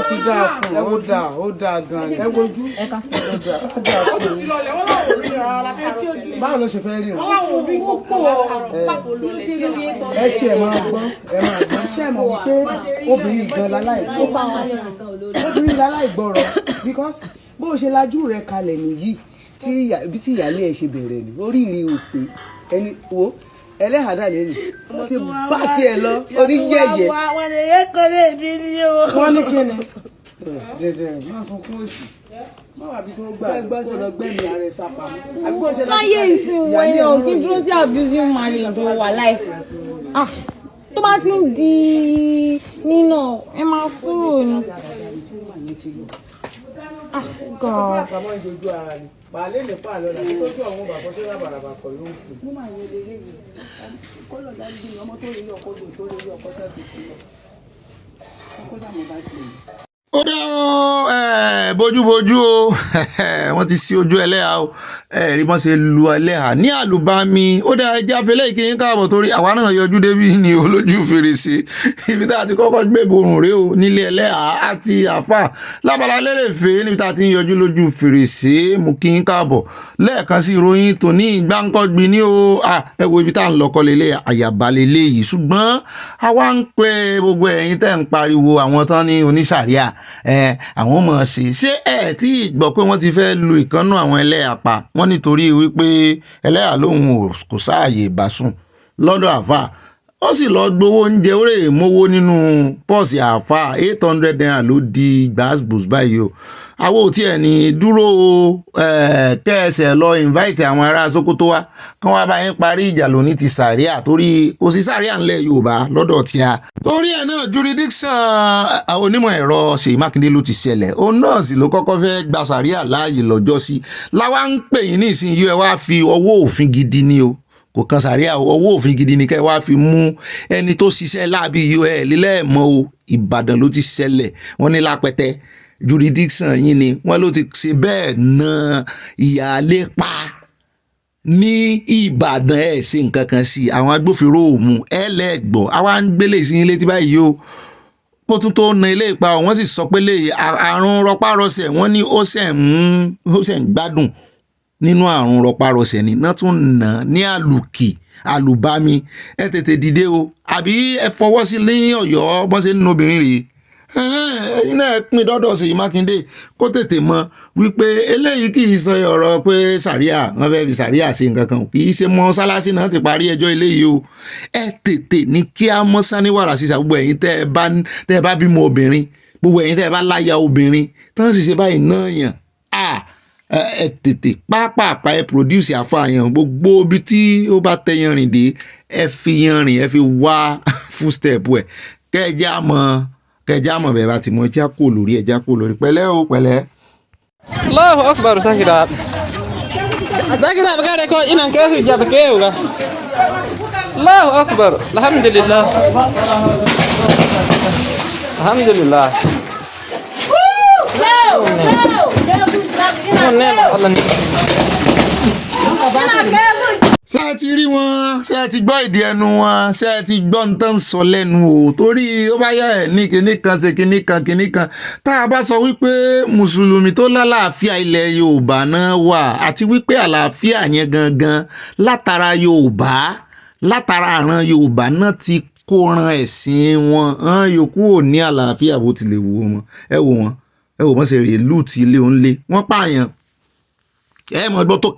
ti dáa fún ó dáa gan-an ẹ wojú ẹ ká sọ ó dáa fún báwo ló ṣe fẹ́ rí ẹ tiẹ̀ máa gbọ́ ṣé ẹ mọ̀ wípé obìnrin gan láláìgbọ́rọ̀ because bó ṣe lajú rẹ̀ kalẹ̀ nìyí tí ìyálé ẹ̀ ṣe bẹ̀rẹ̀ ni oríire òpè ẹni wo ẹlẹ́hàdà lè rí ti bá tiẹ̀ lọ oníyẹ̀yẹ̀ wọ́n lè yẹ kọ́lé mi ní o. wọ́n ní kí ni dẹ̀dẹ̀ máa fún kún òsì máa wà bí tó gbà kó lọ gbẹ̀mí ààrẹ sápá àbí bó ṣe láyé ìsìn wọ̀nyí o kí dúró sí abusing marriage tó wà láì tó bá ti ń di nínà ẹ máa kúrò ní. Bàálé lè pa àlọ́ làbí tó tó àwọn bàbá tó rà bàràbà kọ̀ ló ń kù. Mo máa yẹ lè léyìí. Kọ́lọ̀ dájú ọmọ tó rí ọkọ̀ lò tó rí ọkọ̀ sẹ́ẹ̀kì sí lọ. Ọkọ̀ dàmọ́ bá ti lè. Ó dá o bójúbójú o wọ́n ti ṣí ojú ẹlẹ́hà o rí wọ́n ṣe lu ẹlẹ́hà ní àlùbami ó dá ẹjẹ́ afẹ́lẹ́ ìkíyín káàbọ̀ torí àwa náà yọjú débí ní olójú fèrèsé ibi tá a ti kọ́kọ́ gbé borùn rèé o nílé ẹlẹ́hà àti àfà lábala lérèfé níbi tá a ti ń yọjú lójú fèrèsé mú kíyín káàbọ̀ lẹ́ẹ̀kan sí ìròyìn tòní ìgbáǹkọ́gbì ní o ẹ wo ibi tá a ń lọ kọ́ lélẹ̀ àyàbá lélẹ̀ yìí ṣùgbọ́n àwa ń pe gbogbo ẹ̀yin tẹ́ ń pariwo àwọn tán ní oníṣàríà àwọn ọmọ ṣe ẹ tí gbọ́ pé wọ́n ti fẹ́ lu ìkànnù àwọn ẹlẹ́yà pa wọ́n nítorí wípé ẹlẹ́yà lòun kò sáàyè ìbásùn lọ́dọ̀ àfà ó sì lọ gbowó oúnjẹ ó rè mówó nínú pọ́ọ̀sì àfà 800 naira ló di gbàgbùs báyìí o àwọn ò tiẹ̀ ní dúró kẹ́ẹ̀sẹ̀ lọ invite àwọn ará Sókótó wá kán wá bá yín parí ìjà lóní ti sàríà torí kò sí sàríà ńlẹ̀ Yorùbá lọ́dọ̀ tí a torí ẹ̀ náà jurisdiction onímọ̀ ẹ̀rọ Ṣèyí Mákindé ló ti ṣẹlẹ̀ òun náà sì ló kọ́kọ́ fẹ́ gba sàríà láàyè lọ́jọ́ sí láwa ń pè yín ní ìsinyìí ẹ wá fi ọwọ́ òfin gidi ní o kò kan sàríà ọwọ́ òfin gidi ní kẹ́ wá fi mú ẹni tó ṣiṣẹ́ láàbí ẹ̀ lílẹ̀ mọ́ o Ìbàdàn ló ti ṣẹlẹ̀ wọ́n ní Lápẹtẹ jurisdiction yín ni wọ́n ló ti ṣe bẹ́ẹ̀ na ìyáálé pa ní Ìbàdàn ẹ̀ ṣe nǹkan kan sí àwọn agbófinró òmu ẹlẹ́gbọ̀n àwa ń gbélé sí ilé tí báyìí o kó tún tó na ilé ìpa wọ́n sì sọ pé lè àrùn rọpárọsẹ̀ wọ́n ní ó ṣẹ̀ ń gbádùn nínú àrùn rọpárọsẹ̀ ni náà tún nà ní àlùbami ẹ tètè dìde o àbí ẹ fọwọ́ sí ní Ọ̀yọ́ bọ́n ṣe ń nu obìnrin rèé ẹ̀yin náà pín dọ́dọ̀ Ṣèyí Mákindé kó tètè mọ̀ wípé eléyìí kì í sọ ọ̀rọ̀ pé sàríà wọ́n fẹ́ fi sàríà ṣe nǹkan kan kì í ṣe mọ́sálásí náà ti parí ẹjọ́ eléyìí o ẹ tètè ní kí á mọ́ sáníwàrà sísà gbogbo ẹ̀yin tẹ́ ẹ bá bímọ obìnrin gbogbo ẹ̀yin tẹ́ ẹ bá láya obìnrin tán sì ṣe báyìí náà yàn ẹ tètè pápápá ẹ produce àfààyàn gbogbo ibi tí ó bá tẹ yanrìn dé ẹ fi yanrìn ẹ fi wá footstep ẹ kẹjá mọ̀ bẹ́ẹ̀ bá ti mọ ẹjá kò lórí pẹ̀lẹ́ o pẹ̀lẹ́. Allahu akbar sakira bagare ko ina kesu jabkeuga Allahu akbar alhamdulillah ṣé ẹ ti rí wọn ṣé ẹ ti gbọ́ ìdí ẹnu wọn ṣé ẹ ti gbọ́ nǹkan sọ lẹ́nu o torí ó bá yẹ ní kinní kan ṣe kinní kan tá a bá sọ wípé mùsùlùmí tó lálàáfíà ilẹ̀ Yorùbá náà wà àti wípé àlàáfíà yẹn gangan látara Yorùbá látara àràn Yorùbá náà ti kó ran ẹ̀sìn wọn hàn yòókù ò ní àlàáfíà bó tilẹ̀ wù wọn ẹ wò wọ́n ṣe rèé lù tí ilé òun lé wọ́n pààyàn ẹ mọ̀ gbọ́ tó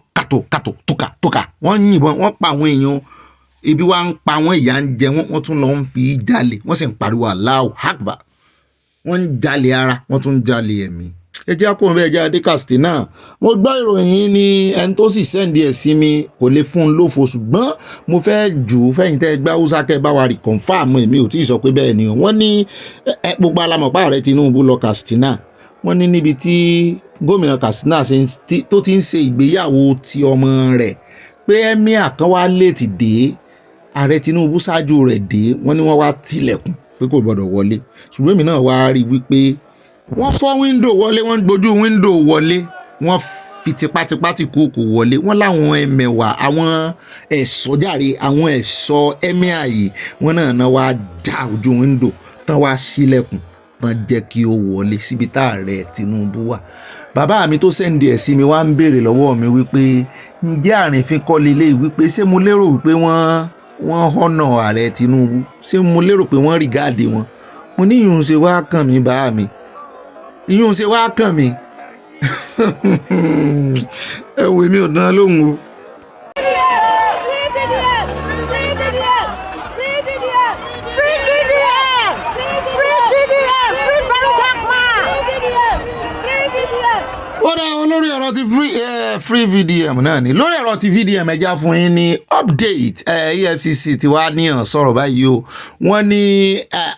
tóka wọ́n yìnbọn wọ́n pa àwọn èèyàn ebi wa ń pa wọ́n ìyà ń jẹ wọ́n tún lọ ń fi jalè wọ́n sì ń pariwo Allahu Akbar wọ́n ń jalè ara wọ́n tún ń jalè ẹ̀mí ẹ jẹ́ kó ń bẹ́ẹ̀ jẹ́ adé Katsina mo gbọ́ ìròyìn ní ẹni tó sì sẹ́ndì ẹ̀ sí mi kò lè fún un lófo ṣùgbọ́n mo fẹ́ jù ú fẹ́yìn tẹ́ gbá húsá kẹ́ bá wa rí kọ̀ǹfàmù èmi ò tí ì sọ pé bẹ́ẹ̀ ni wọ́n ní gbogbo alamọ̀pá rẹ̀ Tinubu lọ Katsina wọ́n ní níbi tí gómìnà Katsina tó ti ń ṣe ìgbéyàwó ti ọmọ rẹ̀ pé Emir kan wá léètì dé ààrẹ Tinubu ṣáájú rẹ̀ dé wọ́n ní wọ́n wá tilẹ̀kùn pé kò gbọ́dọ̀ wọlé ṣùgbọ́n èmi náà wá rí wípé wọ́n fọ́ wíńdò wọlé wọ́n gbójú wíńdò wọlé wọ́n fi tipátipá ti kúkú wọlé wọ́n láwọn ẹmẹ̀wà àwọn ẹ̀ṣọ́ jàre àwọn ẹ̀ṣọ́ Emir yìí wọ́n náà wá já ojú wíńdò tán wá sílẹ̀kùn tán jẹ́ kí ó wọlé síbi tá ààrẹ Tinubu wà. Bàbá mi tó sẹ́ndì ẹ̀ sí mi wá ń béèrè lọ́wọ́ mi wípé ǹjẹ́ àrìnfín kọ́ lélẹ̀ wípé ṣé mo lérò wípé wọ́n họ́nà ààrẹ Tinubu, ṣé mo lérò pé wọ́n rìgáàdì wọn. Mo ní ìyún ṣe wá kàn mí bá mi, ìyún ṣe wá kàn mí. Ẹ̀wẹ̀ mi ò dán lóhùn o. Ó dá olórí ọ̀rọ̀ ti free VDM náà ni. Lórí ọ̀rọ̀ ti VDM ẹja fún yín ní update. EFCC ti wá níyàn sọ̀rọ̀ báyìí o. Wọ́n ní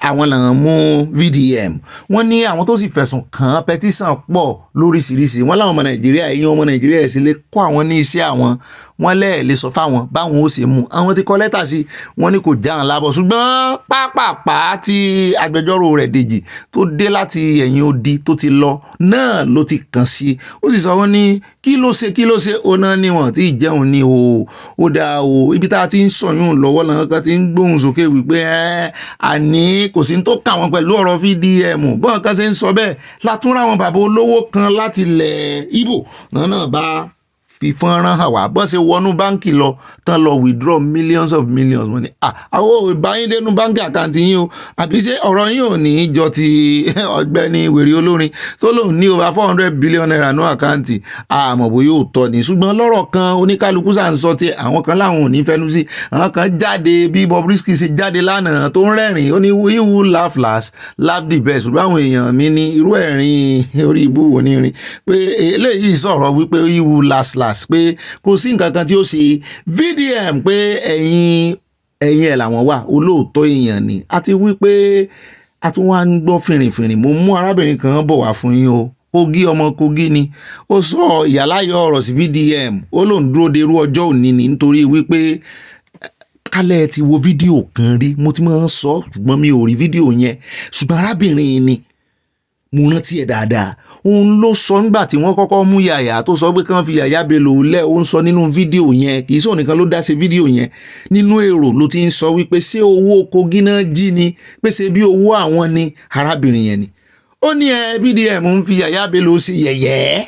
àwọn làwọn mú VDM. Wọ́n ní àwọn tó sì fẹ̀sùn kàn pẹtísàn pọ̀ lóríṣiríṣi. Wọ́n láwọn ọmọ Nàìjíríà, ẹ̀yin ọmọ Nàìjíríà sì lè kó àwọn ní iṣẹ́ àwọn. Wọ́n lè sọ fáwọn báwọn ó ṣe mú. Àwọn ti kọ lẹ́tà sí, wọ́n ní kò já hàn lábọ̀. Ṣùgbọ́n pápápá tí agbẹjọ́rò rẹ̀ Dèjì tó dé láti ẹ̀yìn odi tó ti lọ náà ló ti kàn sí. Ó sì sọ wọ́n ní kí ló ṣe ó náà níwọ̀n tí ìjẹun ní o ó dáa o. Ibi tá a ti ń sọ̀yún lọ́wọ́ làwọn kan ti ń gbóhùn sókè wípé àní kò sí tó kà wọ́n pẹ̀lú ọ̀rọ̀ VDM. Bọ́n kan ṣe ń sọ bẹ́ẹ̀ látúnra àwọn bàbá olówó kan láti ilẹ̀ Ìgbò náà bá fi fọ́nrán hàn wá bọ́n ṣe wọnú báǹkì lọ tán lọ withdraw millions of millions. Wọ́n ní àwọn ìbáyín dénú báǹkì àkáǹtì yín o, àbí ṣé ọ̀rọ̀ yín ò ní jọ ti Ọ̀gbẹ́ni wèrè olórin tó lòun ní over 400 billion naira ní àkáǹtì. Àmọ́ bóyá ò tọ́ ni, ṣùgbọ́n lọ́rọ̀ kan oníkálukú sà ń sọ tí àwọn kan láwọn ò ní fẹnu sí. Àwọn kan jáde bí Bobrisky ṣe jáde lánàá tó ń rẹ́rìn, ó ní he who laugh last laugh the best. Ṣùgbọ́n àwọn èèyàn mi ní irú ẹ̀rín orí ibú wo ní rin pé eléyìí sọ̀rọ̀ wípé he who last pé kò sí nǹkan kan tí ó ṣe VDM pé ẹ̀yin ẹ̀ làwọn wà olóòótọ́ èèyàn ni. Àti wípé a tún wá ń gbọ́ fìrìfìrì. Mo mú arábìnrin kan bọ̀ wá fún yín o, Kogi ọmọ Kogi ni. Ó sọ ìyàláyọ̀ ọ̀rọ̀ sí VDM, ó lòun dúró de irú ọjọ́ òní ni nítorí wípé kálẹ̀ ti wo fídíò kan rí, mo ti máa ń sọ ṣùgbọ́n mi ò rí fídíò yẹn. Ṣùgbọ́n arábìnrin ni mo rántí ẹ̀ dáadáa. Òun ló sọ nígbà tí wọ́n kọ́kọ́ mú Yàyà tó sọ pé kán fi Yàyà Bello lẹ̀. Ó ń sọ nínú fídíò yẹn, kì í sọ nìkan ló dá ṣe fídíò yẹn. Nínú èrò ló ti ń sọ wípé ṣé owó Kogi náà jí ni, pé ṣe bí owó àwọn ni arábìnrin yẹn ni. Ó ní VDM ń fi Yàyà Bello sí yẹ̀yẹ́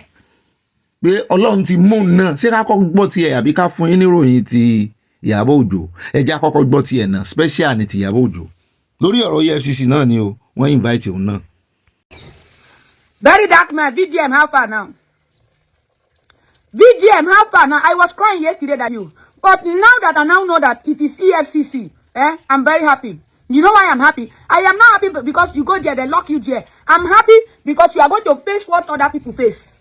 pé Ọlọ́run ti mú un náà. Ṣé ká kọ́kọ́ gbọ́ tiẹ̀ àbí ká fún yín níròyìn ti Iyabo Ojo? Ẹ jẹ́ ká kọ́kọ́ gbọ́ tiẹ̀ náà, special ni ti Iyabo Ojo. Lórí ọ̀rọ̀ EFCC náà ni o, wọ́n invite òun náà. Very dark man, VDM, how far now? VDM, how far now? I was crying yesterday that you. But now that I now know that it is EFCC, I'm very happy. You know why I'm happy? I am not happy because you go there, they lock you there. I'm happy because you are going to face what other people face.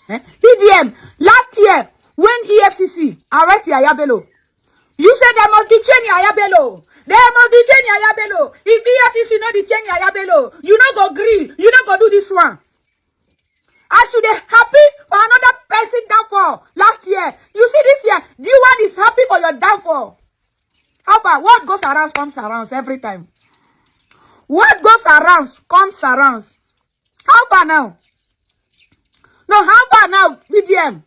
VDM, last year, when EFCC arrested Yàyà Bello, you said they must detain Yàyà Bello. They must detain Yàyà Bello. If EFCC not detain Yàyà Bello, you not go green. You not go do this one. I should be happy for another person downfall last year. You see this year, the one is happy for your downfall. How about what goes around comes around every time? What goes around comes around. How about now? No, how about now, VDM?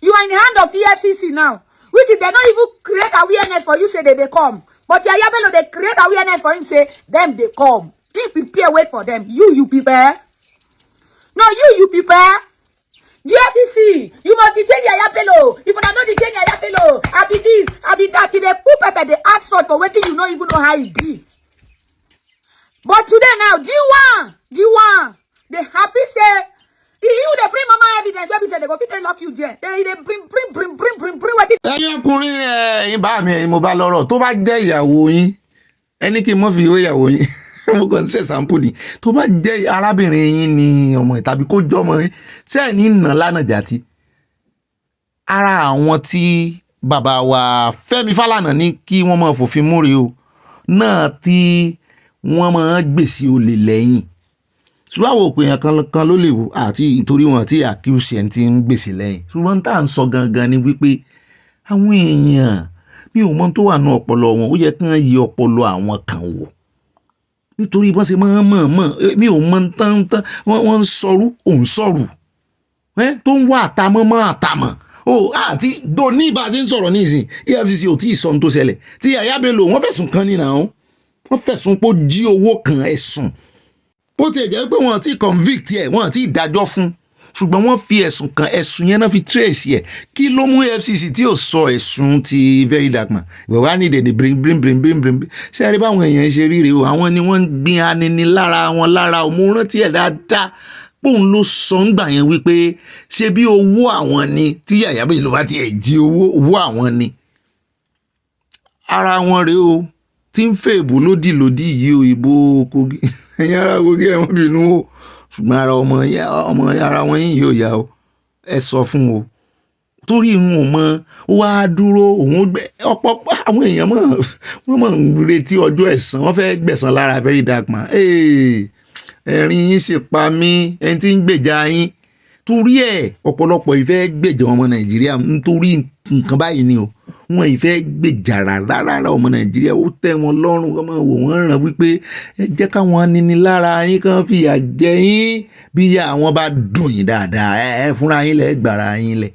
You are in the hand of EFCC now. Which is they don't even create awareness for you, say they come. But Yàyà Bello, they create awareness for him, say, them they come. He prepare, wait for them. You prepare. No, you prepare. The FCC, you must detain Yàyà Bello. If you don't detain Yàyà Bello, I be this, I be that. If they put pepper, they ask sort for waiting, you don't even know how it be. But today now, D1, they happy say, you they bring mama evidence. Where we say they go fit lock you there. They bring what it. Ẹ̀yin ọkùnrin ẹ̀yin bá mi ẹ̀yin mo bá lọ́rọ̀ tó bá jẹ́ ìyàwó yín ẹni kí n mọ̀ fi ìwé ìyàwó yín mo kàn ń ṣe sample ni tó bá jẹ́ arábìnrin yín ni ọmọ tàbí kó jọ ọmọ yín ṣé ẹ̀ ní nà lánàá jàtí. Ara àwọn tí bàbá wa Fẹ́mi Fálànà ní kí wọ́n máa fòfin múre o náà tí wọ́n máa gbèsè olè lẹ́yìn. Ṣùgbọ́n àwọn òpèèyàn kan ló lè wò àti ìtorí wọn tí accuse ẹ̀ ti ń gbèsè lẹ́yìn. Ṣùgbọ́n tá à ń sọ gangan ni wípé àwọn èèyàn mi ò mọ tó wà ní ọpọlọ wọn, ó yẹ kí wọ́n yí ọpọlọ àwọn kan wò. Nítorí bọ́n ṣe mọ̀ mi ò mọ tán wọ́n ń sọrú òun sọ̀rù tó ń wá àtàmọ́ àti dòní bá a ṣe ń sọ̀rọ̀ ní ìsìn EFCC ò tí ì sọ ohun tó ṣẹlẹ̀ tí Yàyà Bello wọ́n fẹ̀sùn kan nínú àwọn wọ́n fẹ̀sùn pé ó jí owó kan ẹ̀sùn bó tiẹ̀ jẹ́ pé wọ́n ti convict ẹ̀ wọ́n ti dájọ́ fún ṣùgbọ́n wọ́n fi ẹ̀sùn kan ẹ̀sùn yẹn náà fi trace ẹ̀ kí ló mú EFCC tí ò sọ ẹ̀sùn ti very dark man wẹ̀wá ní ìdẹ̀dẹ̀ bring ṣe rí báwọn èèyàn ṣe ríre o àwọn ni wọ́n ń gbin anini lára wọn lára o mo rántí ẹ̀ dáadáa póun ló sọ ń gbà yẹn wípé ṣé bí owó àwọn ni tí Yàyà Bello bá tiẹ̀ jí owó àwọn ni ara wọn rèé o tí ń fẹ́ ìbò lódìlódì yìí o ìbò Kogi ẹ̀yin ara Kogi ẹ̀ wọ́n bínú o ṣùgbọ́n ara ọmọ ara wọn yìí yóò yá o ẹ sọ fún o torí ìhun ò mọ ó wá dúró òun gbẹ ọ̀pọ̀ àwọn èèyàn wọ́n mọ̀ ń retí ọjọ́ ẹ̀san wọ́n fẹ́ gbẹ̀san lára very dark man ẹ̀rín yín ṣe pa mí ẹni tí ń gbèjà yín torí ẹ̀ ọ̀pọ̀lọpọ̀ ìfẹ́ gbèjà ọmọ Nàìjíríà nítorí nǹkan báyìí ni o wọn ìfẹ́ gbèjà rárá ọmọ Nàìjíríà ó tẹ́ wọn lọ́rùn kọ́ máa wò wọ́n ràn wípé ẹ jẹ́ káwọn aninilára yín kan fìyà jẹ yín bí ìyà àwọn bá dùn yín dáadáa ẹ fúnra yín lẹ gbàrà yín lẹ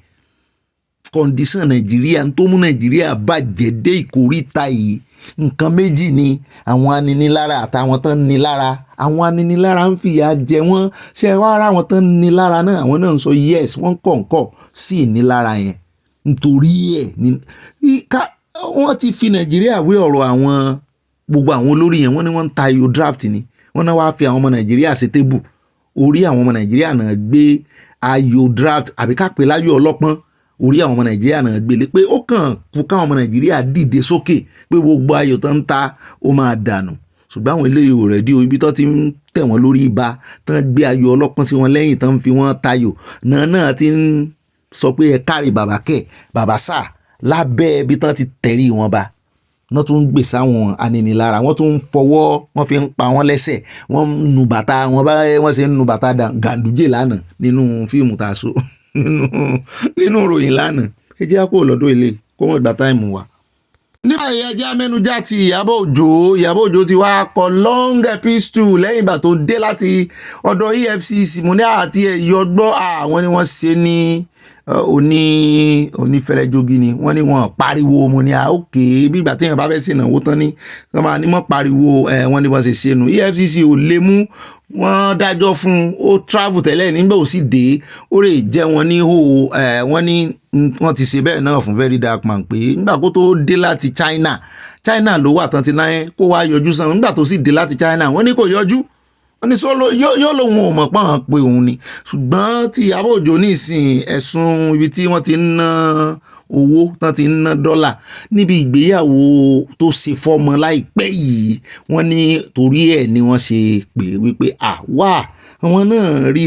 kọ́ndíṣàn Nàìjíríà tó mú Nàìjíríà bàjẹ́ dé ìkóríta yìí nǹkan méjì ni àwọn aninilára àtàwọn tán ní lára àwọn aninilára ń fìyà jẹ wọ́n ṣe wá ara àwọn tán ní lára náà àwọn náà ń sọ yes wọ́n kọ̀ǹkọ̀ sí ìnilára yẹn nítorí ẹ̀ wọ́n ti fi Nàìjíríà wé ọ̀rọ̀ àwọn gbogbo àwọn olórí yẹn wọ́n ní wọ́n ń tayọ draft ni wọ́n náà wáá fi àwọn ọmọ Nàìjíríà ṣe tébù orí àwọn ọmọ Nàìjíríà náà gbé ayò draft àbí ká pè láyò ọlọ́pọ́n orí àwọn ọmọ Nàìjíríà náà gbélé pé ó kàn kú káwọn ọmọ Nàìjíríà dìde sókè pé gbogbo ayò tó ń ta ó máa dànù ṣùgbọ́n àwọn eléyìí ò rẹ̀ dí o ibi tó ti ń tẹ̀ wọ́n lórí ibà tán gbé ayò ọlọ́pọ́n sí wọn lẹ́yìn tán fi wọ́n tayò náà ti ń sọ pé ẹ kárí bàbá kẹ bàbá sà lábẹ́ ibi tán ti tẹ̀rí wọn bá wọ́n tún ń gbè sáwọn aninilára wọ́n tún ń fọwọ́ wọ́n fi ń pa wọ́n lẹ́sẹ̀ wọ́n ń nu bàtà wọn bá wọ́n ṣe ń nu bàtà Ganduje lánàá nínú fíìmù tá a so nínú ìròyìn lánàá ẹ jẹ́ kó lọ́dọ̀ ilé kó wọ́n gba táìmù wa. nígbà yìí ẹ jẹ́ amẹ́nujá ti Ìyábọ̀ Òjó ti wá kọ long epistle lẹ́yìn ìgbà tó dé láti ọ̀dọ̀ EFCC mo ní àti ẹ̀yọ́gbọ́ àwọn ni wọ́n ṣe ní onífẹ̀rẹ̀jogi ni wọ́n ní wọ́n pariwo mo ní òkè bí ìgbà téèyàn bá fẹ́ sí ìnáwó tán ní wọ́n máa ní mọ́ pariwo wọ́n ní wọ́n ṣe ṣe nù EFCC ò lè mú wọ́n dájọ́ fún ó travel tẹ́lẹ̀ nígbà ó sì dé ó lè jẹ́ wọn ní wọ́n ní wọ́n ti ṣe bẹ́ẹ̀ náà fún very dark man pé nígbà kó tó dé láti China ló wà tán ti náà kó wá yọjú sàn nígbà tó sì dé láti China wọ́n ní kò yọjú wọ́n ní sọ́lọ́ yóò lòun ò mọ̀ pọ́n pé òun ni ṣùgbọ́n tí Ìyábọ̀ Òjó ní ìsìn ẹ̀sùn ibi tí wọ́n ti ń ná owó tán ti ń ná dọ́là níbi ìgbéyàwó tó ṣe fọ́mọ láìpẹ́ yìí wọ́n ní torí ẹ̀ ni wọ́n ṣe pé wípé wà àwọn náà rí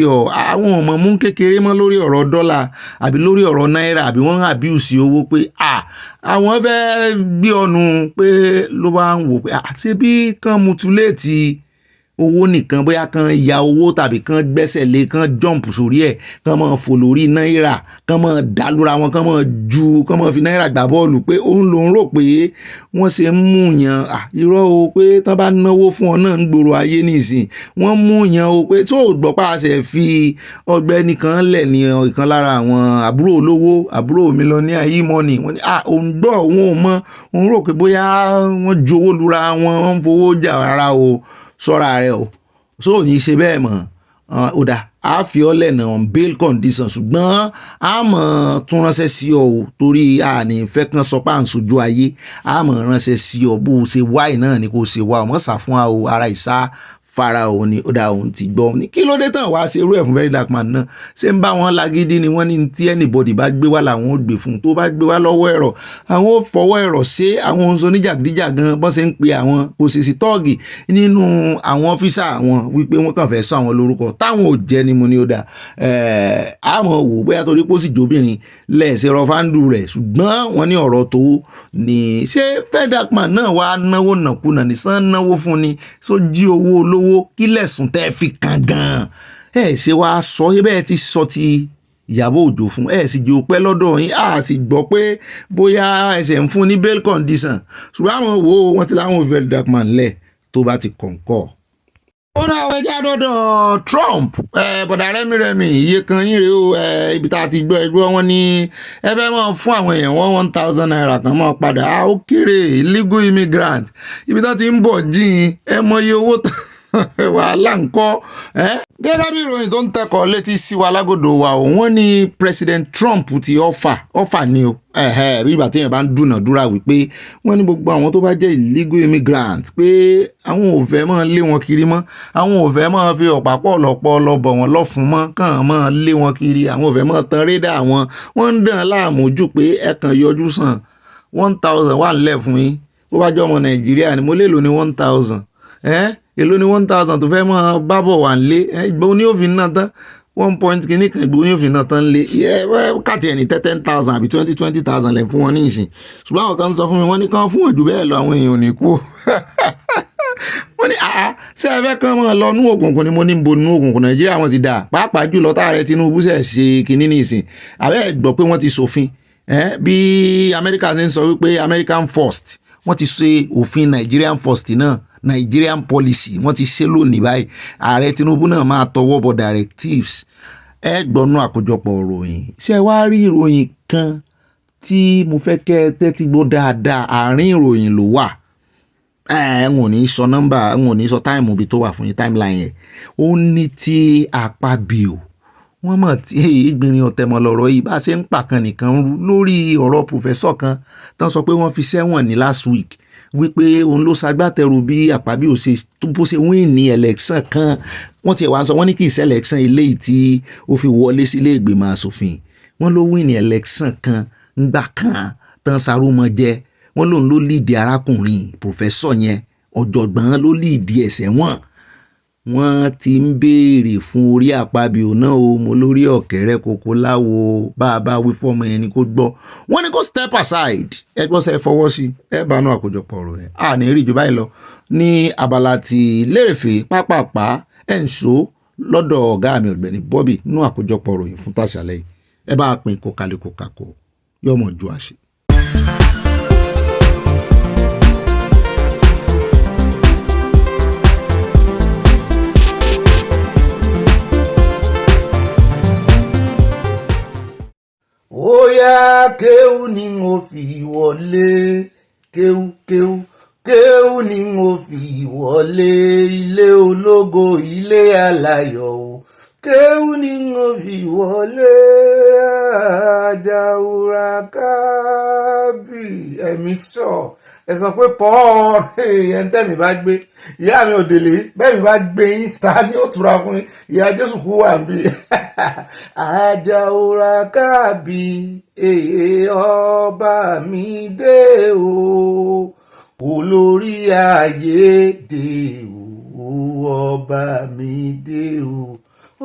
àwọn ọmọ mú kékeré mọ́ lórí ọ̀rọ̀ dọ́là àbí lórí ọ̀rọ̀ náírà àbí wọ́n abuse owó pé àwọn fẹ́ gbé ọ̀nù pé ló bá ń wò pé ṣé bí kan mutuléètì owó nìkan bóyá kan ya owó tàbí kan gbẹ́sẹ̀ lé kan jump sórí ẹ̀ kan máa fò lórí náírà kan máa dàlúra wọn kan máa fi náírà gbá bọ́ọ̀lù pé òun lòún rò pé wọ́n ṣe ń mú yàn irọ́ o pé tán bá náwó fún ọ náà ń gbòòrò ayé nìsín wọ́n mú yàn o pé tó gbọ́ pàṣẹ fi Ọ̀gbẹ́ni kan lẹ̀ ní ìkan lára àwọn àbúrò olówó àbúrò mílíọ̀nìyà e-money wọ́n ní òun gbọ́ òun ò mọ̀ òun rò pé bóyá wọ́n jowó lura wọn ń fowó jà rárá o sọ́ra rẹ̀ o so ní ṣe bẹ́ẹ̀ mọ̀ ó dà á fi ọ́ lẹ́nà on bail condition ṣùgbọ́n a mọ̀ tún ránṣẹ́ sí ọ o torí àní fẹ́ kàn sọ pé à ń sojú ayé a mọ̀ ránṣẹ́ sí ọ bó o ṣe wáì náà ni kò ṣe wá ọmọ sà fún wa o ara ìsá fara òun ni ó dá òun ti gbọ́ ní kí ló dé tán wá ṣe irú ẹ̀ fún very dark man náà ṣé ń bá wọn lágídí ni wọ́n ní tí anybody bá gbé wá làwọn ò gbé fún tó bá gbé wá lọ́wọ́ ẹ̀rọ àwọn ò fọwọ́ ẹ̀rọ ṣe àwọn oṣù oníjàgídíjàgan bọ́n ṣe ń pe àwọn òṣìṣì tọ́ọ̀gì nínú àwọn ọ́fíìsà àwọn wípé wọ́n kàn fẹ́ sọ àwọn lórúkọ táwọn ò jẹ́ ni mo ní ó dà àmọ́ wò bóyá torí pé ó sì jóbìnrin lẹ́ẹ̀ṣẹ̀ rọ́fándù rẹ̀ ṣùgbọ́n wọ́n ní ọ̀rọ̀ tó ní ṣé very dark man náà wá náwó nàkúnà nìsan náwó fún ni só jí owó olówó kí lẹ̀sùn tẹ́ fi kàn gan-an ṣe wá sọ bẹ́ẹ̀ ti sọ ti Ìyábọ̀ Òjó fún sì jẹ́ òpẹ́ lọ́dọ̀ yín sì gbọ́ pé bóyá ẹsẹ̀ ń fún ní bail condition ṣùgbọ́n àwọn wo wọ́n ti láwọn very dark man lẹ̀ tó bá ti kọ̀ǹkọ̀. ó dá àwọn ẹja dọ́dọ̀ Trump bọ̀dà rẹ́mìrẹ́mì iye kan yín rèé o ibi tá a ti gbọ́ ẹgbẹ́ wọn ní ẹ fẹ́ mọ̀ fún àwọn èèyàn 1,000 naira kan mọ́ padà ó kéré illegal immigrant ibi tá ti ń bọ̀ jíìn ẹ mọ iye owó wàhálà ńkọ́ gẹ́gẹ́ bí ìròyìn tó ń tẹkọ̀ létí sí wa lágòdò wa o wọ́n ní President Trump ti ọ̀fà ni o bí ìgbà téèyàn bá ń dúnàdúrà wípé wọ́n ní gbogbo àwọn tó bá jẹ́ illegal immigrant pé àwọn ò fẹ́ máa lé wọn kiri mọ́, àwọn ò fẹ́ máa fi ọ̀pá pọ̀lọpọ̀ lọ́bọ̀ wọn lọ́fun mọ́, kàn máa lé wọn kiri, àwọn ò fẹ́ máa tan rédà wọn, wọ́n ń dàn láàmú jù pé ẹ kàn yọjú sàn 1000 wà nílẹ̀ fún yín bó bá jọ ọmọ Nàìjíríà ni mo lè lò ní 1000 èló ni 1000 tó fẹ́ mọ́ bábọ̀ wà ń lé ìgbó ní òfin náà tán 1 point kìíní kan ìgbó ní òfin náà tán lé káàtì ẹni 10,000 àbí 20,000 lẹ̀ fún wọn ní ìsìn ṣùgbọ́n àwọn kan sọ fún mi wọ́n ní kán fún wọn jù bẹ́ẹ̀ lọ àwọn èèyàn ò ní kú wọ́n ní ṣé ẹ fẹ́ kán mọ́ lọ nú òkùnkùn ni mo ní bo nú òkùnkùn Nàìjíríà wọn ti dà pàápàá jùlọ táàrẹ Tinubu ṣe kìíní ní ìsìn àbẹ́ gbọ́ pé wọ́n ti ṣòfin bí Amẹ́ríkà ṣe ń sọ wípé American first wọ́n ti ṣe òfin Nigerian first náà Nigerian policy wọ́n ti ṣe lónìí báyìí ààrẹ Tinubu náà máa tọwọ́ bọ directives gbọ́nú àkójọpọ̀ ìròyìn ṣé wá rí ìròyìn kan tí mo fẹ́ kẹ́ tẹ́tí gbọ́ dáadáa àárín ìròyìn ló wà n ò ní sọ nọ́mbà n ò ní sọ táìmù bí tó wà fún yín timeline yẹn ó ní ti akpabio wọ́n mọ̀ tí ìgbìnrin ọ̀tẹ̀mọ̀ lọ́rọ̀ yìí bá ṣe ń pàkan nìkan rú lórí ọ̀rọ̀ pòfẹ́sọ̀ kan tán sọ pé wọ́n fi ṣẹ̀wọ̀n ní last week wípé òun ló ṣagbátẹrù bí akpabio ṣe bó ṣe win ní election kan wọ́n ti wá sọ wọ́n ní kì í ṣe election eléyìí tí ó fi wọlé sílé ìgbìmọ̀ asòfin wọ́n ló win ní election kan ńgbà kan tán sarúmọ jẹ wọ́n lòun ló líìdì arákùnrin pòfẹ́sọ̀ yẹn ọ̀jọ̀gbọ́n ló líìdì ẹ̀sẹ̀ wọ́n ti ń béèrè fún orí akpabio náà o mo lórí ọ̀kẹ́rẹ́ koko láwo bá a bá wí fọ́ọ̀mù yẹn ni kó gbọ́ wọ́n ní kó step aside ẹ gbọ́ sẹ́ fọwọ́ sí bá náà àkójọpọ̀ ọ̀rọ̀ yẹn ní rí jù báyìí lọ ní abala ti lérèfé pápápá ń so lọ́dọ̀ ọ̀gá mi Ọ̀gbẹ́ni Bobby nínú àkójọpọ̀ ọ̀rọ̀ yìí fún tàṣálẹ́ yìí ẹ bá pín kó kalẹ̀ kó kakó yọmọ ju àṣẹ. Oya kéwú ni mo fi wọlé kéwú ni mo fi wọlé ilé ológo ilé aláyọ̀ o kéwú ni mo fi wọlé Àjàúra kábì ẹ̀mí sọ ẹ sọ pé paul ẹn tẹ́mi bá gbé ìyá mi ò délé bẹ́ẹ̀ mi bá gbé yín ta ni ó tura fún yín ìyá Jésù kú wà ń bí Àjàúra kábì ọba mi dé o olórí ayé dé o ọba mi dé o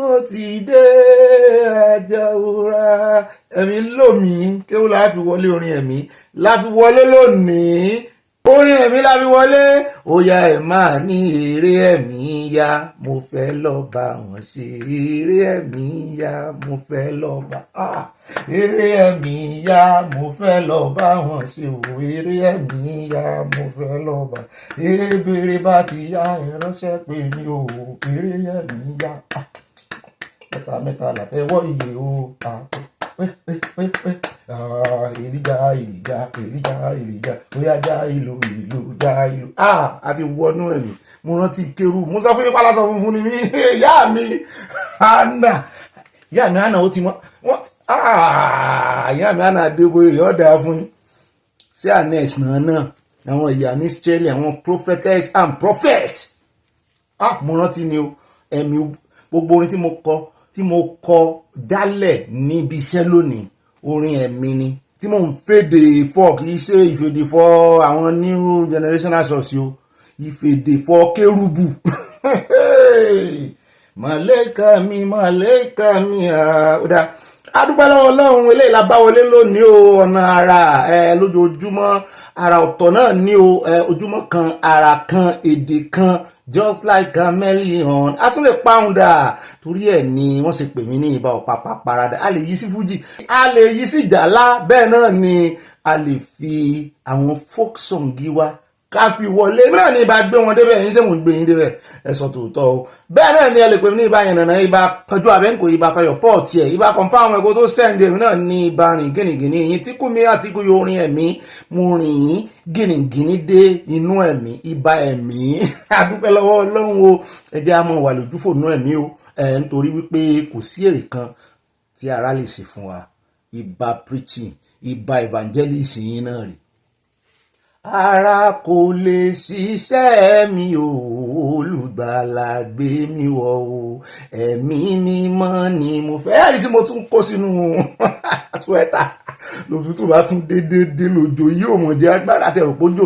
ó ti dé Àjàúra ẹ̀mí lómi kéwù láfi wọlé orin ẹ̀mí láfi wọlé lónìí orin ẹ̀mí láfi wọlé óyá ẹ̀ máa ní eré ẹ̀mí yá mo fẹ́ lọ bá wọn ṣe eré ẹ̀mí yá mo fẹ́ lọ bá eré ẹ̀mí yá mo fẹ́ lọ bá wọn ṣe o eré ẹ̀mí yá mo fẹ́ lọ bá ebèrè bá ti yá ìránṣẹ́ pé mi ò eré ẹ̀mí yá mẹ́ta látẹ̀wọ́ iye o ìrìjà bóyá já ìlú já ìlú àti wọnú ẹ̀mí mo rántí kérú mo sọ fún yín pálásọ funfun ni mí ìyá mi àná ó ti mọ́ ìyá mi àná adébóyè yọ̀ọ́dà fún yín sí anes náà àwọn ìyá ní Australia àwọn prophetess and prophet mo rántí ni o ẹ̀mí gbogbo orin tí mo kọ dálẹ̀ níbi iṣẹ́ lónìí orin ẹ̀mí ni tí mò ń fèdè fọ́ kì í ṣe ìfèdè fọ́ àwọn new generational source o ìfèdè fọ́ kérúbù màlẹ́kà mi ọ̀dà adúpẹ́ lọ́wọ́ Ọlọ́run eléyìí la bá wọlé lónìí o ọ̀nà ara lójoojúmọ́ ara ọ̀tọ̀ náà ní o ojúmọ́ kan ara kan èdè kan just like chameleon a tún lè pàùndà torí ẹ̀ ni wọ́n ṣe pè mí ní ìbá ọ̀pápá parada a lè yí sí fújì a lè yí sí jàlá bẹ́ẹ̀ náà ni a lè fi àwọn folk song wa ká fi wọlé náà ní ibà gbé wọn débẹ̀ yín sẹ́wọ̀n gbé yín débẹ̀ ẹ̀sọ́ tòótọ́ o bẹ́ẹ̀ náà ni ẹ lè pè mí ní ibà yẹn nàná ibà kanjú abẹ́ǹkò ibà fayọ̀ pọ́ọ̀tì ẹ̀ ibà kan fáwọn ẹ̀kọ́ tó sẹ́ǹdì èmi náà ní ibà rìn gìnìgìnì yín tí kú mi àti kú yóò rin ẹ̀mí mo rìn yín gìnìgìnì dé inú ẹ̀mí ibà ẹ̀mí adúpẹ́ lọ́wọ́ Ọlọ́run o ẹ jẹ́ àmọ́ wà lójúfò nú ẹ̀mí o nítorí wípé kò sí èrè kan tí ara lè ṣe fún wa ibà preaching ibà evangelist yín náà rí ara kò lè ṣiṣẹ́ mi ò olùgbàlà gbé mi wọ̀ o ẹ̀mí mímọ́ ni mo fẹ́ ẹ̀rí tí mo tún kó sínú swẹ́tà lòtútù bá tún dédé lòjò yìí ò mọ̀ jẹ́ agbára tẹ̀rọ pójò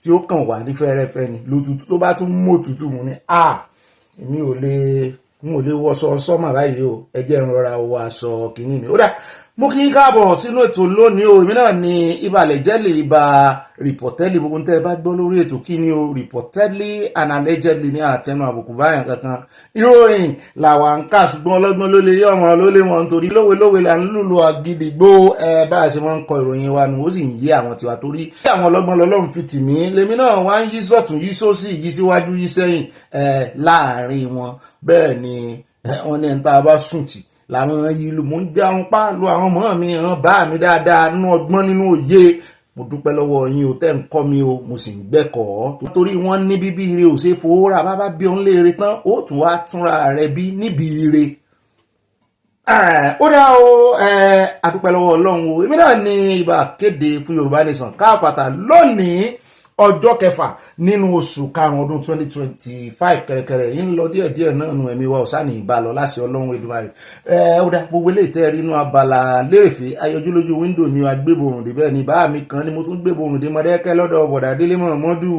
tí ó kàn wá ní fẹ́rẹ́fẹ́ ni lòtútù tó bá tún mú òtútù mu ní èmi ò lè wọṣọ sọ́mà báyìí o ẹ jẹ́ n rọra wọ aṣọ kìíní mi ó dà mo kí n káàbọ̀ sínú ètò lónìí o èmi náà ni ìbàlẹ̀ jẹ́lẹ̀ ìbà reportedly gbogbo tẹ́ ẹ bá gbọ́ lórí ètò kí ni o reportedly and allegedly ní àtẹnu àbùkù báyàn kankan ìròyìn làwa ń kà ṣùgbọ́n ọlọ́gbọ́n ló lè yé ọmọ ló lè wọn nítorí lówelówe là ń lùlù àgídìgbò bá a ṣe máa ń kọ ìròyìn wa nù ó sì ń yé àwọn tiwa torí àwọn ọlọ́gbọ́n lọ́lọ́run fi tì mí lèmi náà wá ń yí sọ̀tún yí sósì yí síwájú yí sẹ́yìn láàrin wọn bẹ́ẹ̀ ni wọ́n ní ẹni tá a bá sùn tì làwọn ìlú mò ń jẹun pa lu àwọn ọmọ mi hàn bá mi dáadáa nínú ọgbọ́n nínú òye mo dúpẹ́ lọ́wọ́ yín o tẹ́ ń kọ́ mi o mo sì ń gbẹ́kọ̀ọ́ torí wọ́n ní bíbí ire ò ṣe fowóra bábá bí òun léere tán ó tún wá túnra rẹ̀ bí níbi ire ó dá o adúpẹ́ lọ́wọ́ Ọlọ́run o èmi náà ní ibà kéde fún Yorùbá Nation káfàtà lónìí ọjọ́ kẹfà nínú oṣù karùn-ún ọdún 2025 kẹrẹkẹrẹ yìí ń lọ díẹ̀díẹ̀ náà nu ẹ̀mí wa ọ̀sán ní ìbálọ láṣẹ Ọlọ́run Èdùmàrè ó dá gbogbo eléyìí tẹ́ rí inú abala lérèfé ayọjú lójú wíńdò ní agbébòrùn dé bẹ́ẹ̀ ni bá mi kan ni mo tún gbébòrùn dé Mọ̀dákẹ́kẹ́ lọ́dọ̀ bọ̀dà Délé Mọ̀mọ́dù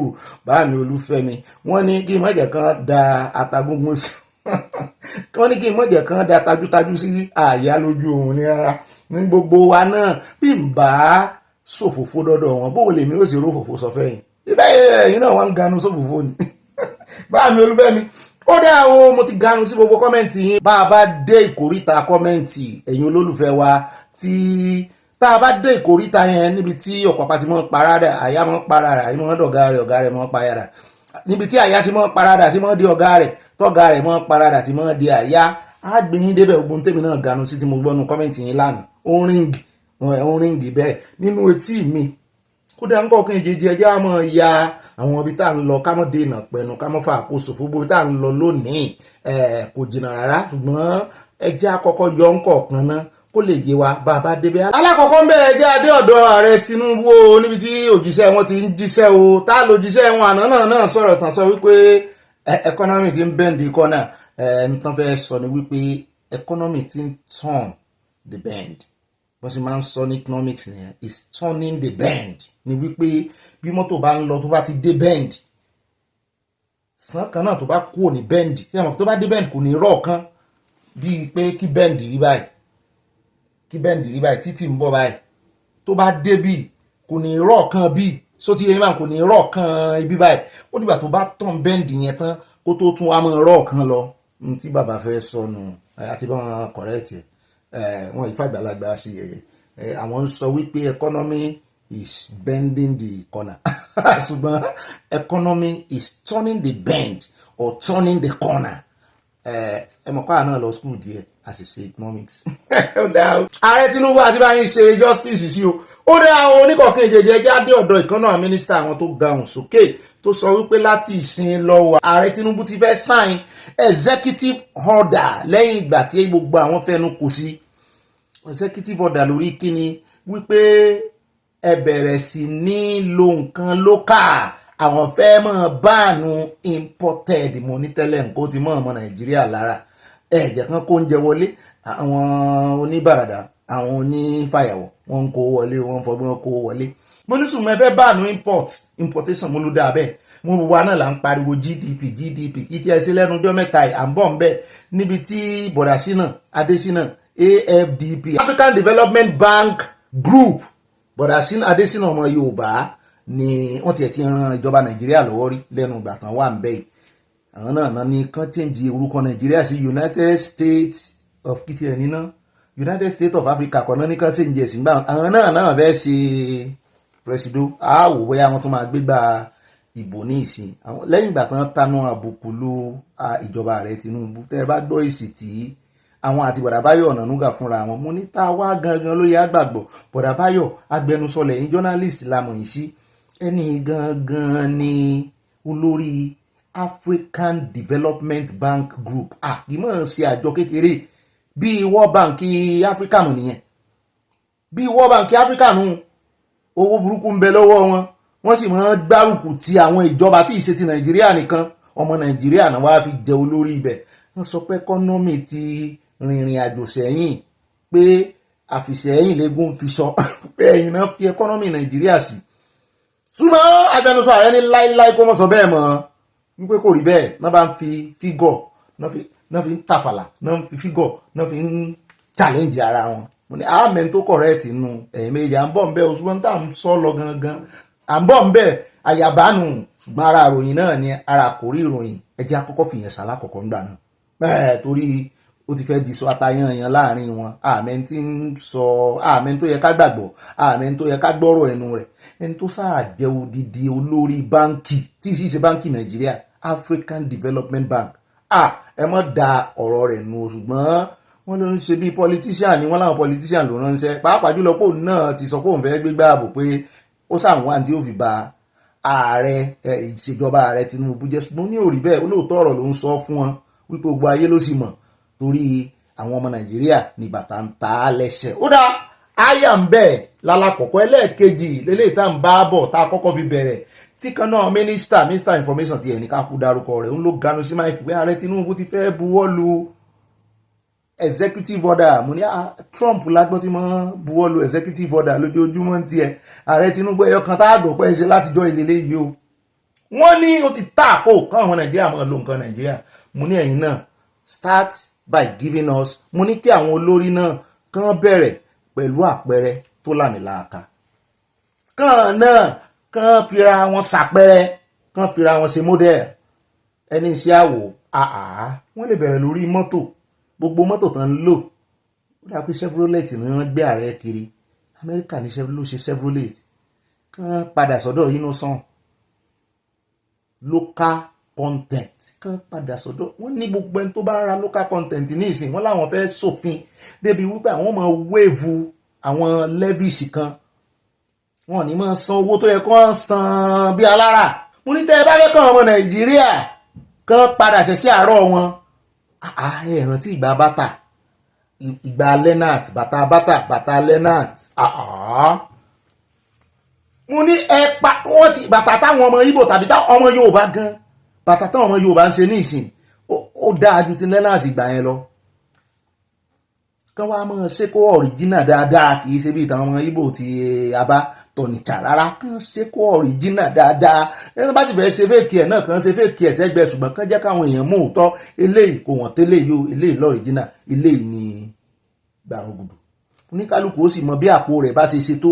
bá mi Olúfẹ́mi wọ́n ní kí mọ̀jẹ̀ kan da atagúngún sí wọ́n ní kí mọ̀jẹ̀ kan da tajútajú sí àyà lójú òun ní rárá ní gbogbo wa náà bí n bá sòfòfó dọ́dọ̀ wọn bó lèmi ó sì rófòfó sọ fẹ́yìn ibẹ̀ ẹ̀yin náà wọ́n ń ganu sòfòfó ni bá mi Olúfẹ́mi ó dá o mo ti ganu sí gbogbo kọ́mẹ́ǹtì yín bá a bá dé ìkóríta kọ́mẹ́ǹtì ẹ̀yin olólùfẹ́ wa tí tá a bá dé ìkóríta yẹn níbi tí ọ̀pàpà ti mọ́ parada àyà mọ́ parada àyà mọ́ dọ̀gá rẹ̀ mọ́ parada níbi tí àyà ti mọ́ parada tí mọ́ di ọ̀gá rẹ̀ tọ́gá rẹ̀ mọ́ parada tí mọ́ di àyà á gbé yín débẹ̀ ogun tèmi náà ganu sí tí mo gbọ́nu kọ́mẹ́ǹtì yín lánàá ó ríngì bẹ́ẹ̀ nínú etí mi kódà ń kọ̀ọ̀kan ìjẹjẹ ẹjẹ́ àmọ́ ya àwọn ibi tá à ń lọ ká mọ́ dènà pẹ̀lú ká mọ́ fa àkóso fún ibi tá à ń lọ lónìí kò jìnnà rárá ṣùgbọ́n ẹjẹ́ àkọ́kọ́ yọ ń kọ̀ọ̀kan náà kó lè yé wa bá a bá débẹ̀. alákọ̀ọ́kọ́ ń bẹ̀rẹ̀ ẹjẹ́ adé ọ̀dọ̀ ààrẹ Tinubu o níbi tí òjíṣẹ́ wọn ti ń jíṣẹ́ o tá a lo òjíṣẹ́ wọn àná náà sọ̀rọ̀ tán sọ wípé economy ti ń bend kọ́nà nǹkan fẹ́ sọ ni wípé economy ti ń turn the bend wọ́n sì máa ń sọ ní economics nìyẹn is turning the bend ni wípé bí mọ́tò bá ń lọ tó bá ti dé bend sàn kan náà tó bá kúrò ní bend tí àwọn tó bá dé bend kò ní rọ̀ kan bíi pé kí bend rí báyìí títí ń bọ̀ báyìí tó bá dé bíi kò ní rọ̀ kan bíi sóti yẹn máa kò ní rọ̀ kan ibi báyìí ó dìgbà tó bá tàn bend yẹn tán kó tó tún wá máa rọ̀ kan lọ tí bàbá fẹ́ sọnù àti bá wọn correct wọn ìfàgbàlagbà sí àwọn ń sọ wípé economy is bending the corner ṣùgbọ́n economy is turning the bend or turning the corner ẹ mọ̀ pàà náà lọ school díẹ̀ àṣìṣe economics. ààrẹ Tinubu àti báyìí ṣe justice sí o ó dá àwọn oníkọ̀ọ̀kan ìjẹ̀jẹ̀ jáde ọ̀dọ̀ ìkànnà mínísítà àwọn tó ga òun sókè tó sọ wípé láti ìsìn lọ́wọ́ ààrẹ Tinubu ti fẹ́ sign executive order lẹ́yìn ìgbà tí gbogbo àwọn fẹnu kò sí executive order lórí kíni wípé ẹ bẹ̀rẹ̀ sí ní lo nǹkan local àwọn fẹ́ mọ̀ báànù imported mo ní tẹ́lẹ̀ nǹkan ti mọ̀ ọmọ Nàìjíríà lára ẹ̀jẹ̀ kan kó ń jẹ wọlé àwọn oníbàràdà àwọn onífàyàwọ̀ wọ́n ń kó wọlé wọ́n ń fọgbọ́n kó wọlé mo ní sùnmọ́ ẹ fẹ́ báànù importation mo ló dáa bẹ́ẹ̀ mo wà náà là ń pariwo GDP kí tí ẹ sí lẹ́nu ọjọ́ mẹ́ta à ń bọ̀ ń bẹ̀ níbi tí bọ̀dà sínà Adésínà AFDP African Development Bank Group bọ̀dà sínà Adésínà ọmọ Yorùbá ni wọ́n tiẹ̀ ti ran ìjọba Nàìjíríà lọ́wọ́ rí lẹ́nu ìgbà tán wà ń bẹ̀ yìí àwọn náà ní kán change orúkọ Nàìjíríà sí United States of kìtì ẹ̀ níná United States of Africa kan náà ní kán change ẹ̀sìn gbà àwọn náà fẹ́ ṣe presido àwò bóyá wọ́n tún máa gbégbá ìbò ní ìsìn lẹ́yìn ìgbà tán tanú àbùkù lu ìjọba ààrẹ Tinubu tẹ́ ẹ bá gbọ́ èsì tí àwọn àti Bọ̀dàbáyọ̀ Ọ̀nànúgà fúnra wọn mo ní tá a wá gangan ló yẹ àgbàgbọ́ Bọ̀dàbáyọ̀ agbẹnusọ lẹ́yìn journalist lamọ̀ yìí sí ẹni gangan ni olórí African Development Bank Group kì í mọ̀ ṣe àjọ kékeré bíi World Bank Africa mọ̀ nìyẹn bíi World Bank Africa nù owó burúkú ń bẹ lọ́wọ́ wọn wọ́n sì máa ń gbárùkù ti àwọn ìjọba tí ìṣe ti Nàìjíríà nìkan ọmọ Nàìjíríà náà wàá fi jẹ olórí ibẹ̀ wọ́n sọ pé ẹkọ́nọ́mì ti rìnrìn àjò sẹ́yìn pé àfìsẹ́yìn lẹ́gùn fi sọ pé ẹ̀yìn náà fi ẹkọ́nọ́mì Nàìjíríà sí ṣùgbọ́n agbẹnusọ ààrẹ ní láíláí kó mọ̀ sọ bẹ́ẹ̀ mọ́ wípé kò rí bẹ́ẹ̀ náà bá ń fi fígọ̀ náà fi ń tàfàlà náà ń fi fígọ̀ náà fi ń challenge ara wọn mo ní àmẹ́ni tó correct nù ẹ̀yìn méjì à ń bọ̀ ń bẹ́ oṣù wọn tá à ń sọ lọ gangan à ń bọ̀ ń bẹ́ àyàbánu ṣùgbọ́n ara ìròyìn náà ni ara kò rí ìròyìn ẹjẹ́ àkọ́kọ́ fìyẹn sálá kọ̀ọ̀kan ń gbà náà torí ó ti fẹ́ di sọ atayanyan láàrin wọn àmẹ́ni tí ń sọ àmẹ́ni tó yẹ ká gbàgbọ́ àmẹ́ni tó yẹ ká gbọ́rọ̀ ẹnu rẹ̀ ẹni tó sáà jẹ́ odidi olórí báńkì tí ì sì ṣe báńkì Nàìjíríà African Development Bank ẹ mọ̀ da ọ̀rọ̀ rẹ̀ nù ṣùgbọ́n wọ́n ló ń ṣe bí politician ni wọ́n láwọn politician ló ránṣẹ́ pàápàá jùlọ pé òun náà ti sọ pé òun fẹ́ gbégbá ààbò pé ó sàwọn àǹtí ó fi ba ààrẹ ìṣèjọba ààrẹ Tinubu jẹ́ ṣùgbọ́n ní òrí bẹ́ẹ̀ olóòótọ́ ọ̀rọ̀ ló ń sọ fún wọn wípé gbogbo ayé ló sì mọ̀ torí àwọn ọmọ Nàìjíríà ní bàtà ń ta á lẹ́sẹ̀ ó dá àyà ń bẹ̀ lálàkọ̀kọ́ ẹlẹ́ẹ̀kejì lélẹ́yìí tá à ń bá bọ̀ tá a kọ́kọ́ fi bẹ̀rẹ̀ tí kan náà minister information ti ẹni ká kú dárúkọ rẹ̀ ń ló ganu sí máìkì pé ààrẹ Tinubu ti fẹ́ buwọ́ lu executive order mo ní Trump lágbọ́n tí wọ́n buwọ́ lu executive order lójoojúmọ́ tiẹ̀ ààrẹ Tinubu ẹyọ kan tá a gbọ́ pé ṣe látijọ́ ìlélẹ́ yìí o wọ́n ní ó ti tààkó káwọn ọmọ Nàìjíríà máa lo nǹkan Nàìjíríà mo ní ẹ̀yin náà start by giving us mo ní kí àwọn olórí náà kàn bẹ̀rẹ̀ pẹ̀lú àpẹẹrẹ tó lámìláàka kàn náà kàn fira wọn ṣàpẹẹrẹ kàn fira wọn ṣe model ẹni iṣẹ́ àwò wọ́n lè bẹ̀rẹ̀ lórí mọ́tò gbogbo mọ́tò tán ń lò ó dà pé Chevrolet ni wọ́n gbé ààrẹ kiri Amẹ́ríkà ní ló ṣe Chevrolet kàn padà sọ́dọ̀ innocent local content kàn padà sọ́dọ̀ wọ́n ní gbogbo ẹni tó bá ń ra local content ní ìsìn wọ́n láwọn fẹ́ ṣòfin débi wípé àwọn máa wéèvù àwọn levies kan wọn ní máa san owó tó yẹ kó san bí alára mo ní tẹ́ ẹ bá fẹ́ kàn ọmọ Nàìjíríà kàn padà ṣẹ̀ṣẹ̀ àárọ̀ wọn ẹ̀ràn tí ìgbà bàtà ìgbà Lenat bàtà Lenat mo ní wọ́n ti bàtà táwọn ọmọ Ìgbò tàbí táwọn ọmọ Yorùbá gan bàtà táwọn ọmọ Yorùbá ń ṣe ní ìsìn ó dáa ju ti Lenat ìgbà yẹn lọ kán wá mọ́ ṣékó ọ̀ríjínà dáadáa kì í ṣe bí ìtàn ọmọ Ìgbò ti abá tọ̀nìjà rárá kán ṣékó ọ̀ríjínà dáadáa ẹni bá sì fẹ́ ṣe fèkì ẹ̀ náà kán ṣe fèkì ẹ̀ sẹ́gbẹ́ ṣùgbọ́n kán jẹ́ káwọn èèyàn mú òótọ́ eléyìí kò wọ́n tẹ́lẹ̀ yóò eléyìí lọ́ríjínà eléyìí ní gbàrọ̀gùdù oníkálukú ó sì mọ bí àpò rẹ̀ bá ṣe ṣe tó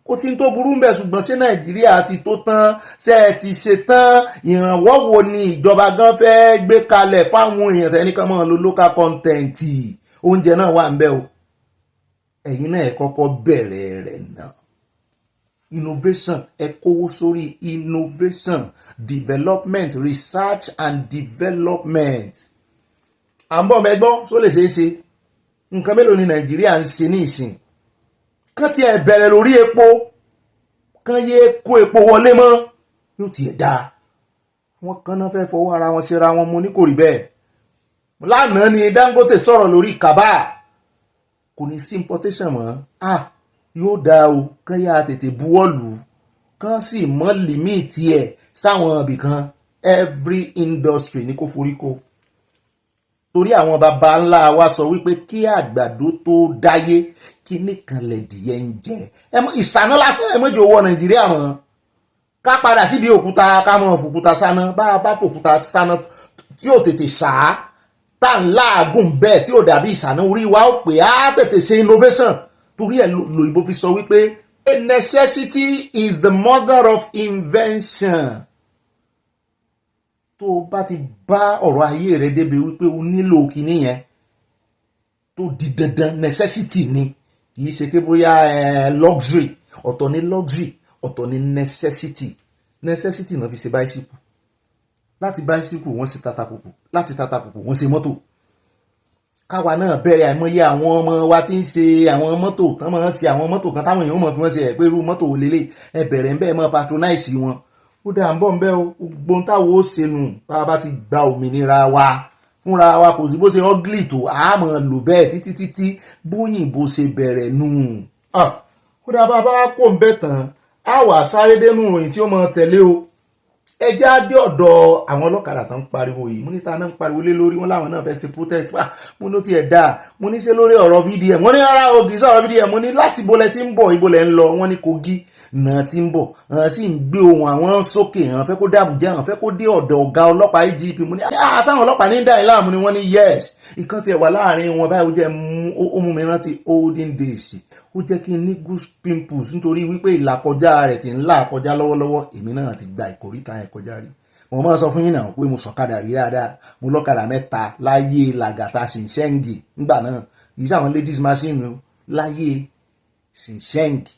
kò sí tó burú mbẹ̀ ṣùgbọ́n ṣé Nàìjíríà ti tó tán ṣe ẹ ti ṣe tán ìrànwọ́ wo ni ìjọba gan fẹ́ gbé kalẹ̀ fáwọn èèyàn tẹ́nìkan mọ́ lo local content oúnjẹ náà wà ń bẹ o ẹ̀yin náà ẹ kọ́kọ́ bẹ̀rẹ̀ rẹ̀ náà innovation ẹ kówó sórí innovation development research and development à ń bọ̀ mẹ́gbọ́n tó lè ṣeé ṣe nǹkan mélòó ni Nàìjíríà ń ṣe ní ìsìn kán tí ẹ bẹ̀rẹ̀ lórí epo kán yé kó epo wọlé mọ́ yóò tiẹ̀ dáa wọ́n kán náà fẹ́ fọwọ́ ara wọn ṣera wọn mo ní kò rí bẹ́ẹ̀ lánàá ni Dangote sọ̀rọ̀ lórí kaba kò ní sí importation mọ́ yóò dáa o kán yá tètè buwọ́lù kán sì mọ́ límìtì ẹ̀ sáwọn ibìkan every industry ní kó forí kó torí àwọn baba ńlá wa sọ wípé kí àgbàdo tó dáyé kí nìkan lẹ̀dìyẹ ń jẹ ìsáná lásán ẹ mọ́jọ owó Nàìjíríà mọ́ ká padà síbi òkúta ká mọ̀ fòkúta sáná bá a bá fòkúta sáná tí ò tètè sáá tá ń láàgùn bẹ́ẹ̀ tí ò dàbí ìsáná orí wa ó pè á tètè ṣe innovation torí ẹ̀ lòyìnbó fi sọ wípé a necessity is the mother of invention tó o bá ti bá ọ̀rọ̀ ayé rẹ débi wípé o nílò kíní yẹn tó di dandan necessity ni kì í ṣe pé bóyá luxury ọ̀tọ̀ ní luxury ọ̀tọ̀ ní necessity náà fi ṣe bicycle, láti bicycle wọ́n ṣe tatapupu, láti tatapupu wọ́n ṣe mọ́tò. Káwa náà bẹ̀rẹ̀ àìmọye àwọn ọmọ wa tí ń ṣe àwọn mọ́tò tán máa ń ṣe àwọn mọ́tò kan táwọn èèyàn mọ̀ fi wọ́n ṣe ẹ̀ pé irú mọ́tò ò lélẹ̀, ẹ bẹ̀rẹ̀ ń bẹ́ẹ̀ mọ́ patronize wọn. Ó dáa ń bọ̀ ń bẹ́ o, gbóhùn táwọn ó ṣe nù bá a bá ti gba òmìnira wa fúnra wa, kò sí bó ṣe ugly tó a máa lò bẹ́ẹ̀ títí bóyìnbó ṣe bẹ̀rẹ̀ nù. Ó dáa bá a bá kó ń bẹ́ tán a wà sáré dénú ìròyìn tí ó máa tẹ̀lé o. Ẹ jẹ́ á dé ọ̀dọ̀ àwọn ọlọ́kadà tó ń pariwo yìí. Mo ní ta náà ń pariwo lé lórí wọn láwọn náà fẹ́ ṣe protest. Mo ní ó tiẹ̀ dáa, mo ní ṣe lórí ọ̀rọ̀ VDM. Wọ́n ní rárá o kì í sọ̀rọ̀ VDM. Mo ní láti bolẹ̀ tí ń bọ̀, ibolẹ̀ ń lọ. Wọ́n ní Kogi náà tí ń bọ̀, àwọn sì ń gbé ohun àwọn sókè, àwọn fẹ́ kó dé Àbújá, àwọn fẹ́ kó dé ọ̀dọ̀ ọ̀gá ọlọ́pàá IGP. Mo ní sáwọn ọlọ́pàá ní dá ìlàmú ni wọ́n ní yes. Ìkan tiẹ̀ wà láàrin wọn báyìí ó jẹ́ ó mú mi rántí olden days. Ó jẹ́ kí n ní goose pimples nítorí wípé ìlàkọjá rẹ̀ ti ń là kọjá lọ́wọ́lọ́wọ́. Èmi náà ti gba ìkórìtà yẹn kọjá rí. Mo máa sọ fún yín náà pé mo sọ̀kadà rí dáadáa. Mo lọ́kadà 3 láyé làgàtà ṣìṣẹ́ǹgì nígbà náà. Kì í sáwọn ladies machine o, láyé ṣìṣẹ́ǹgì.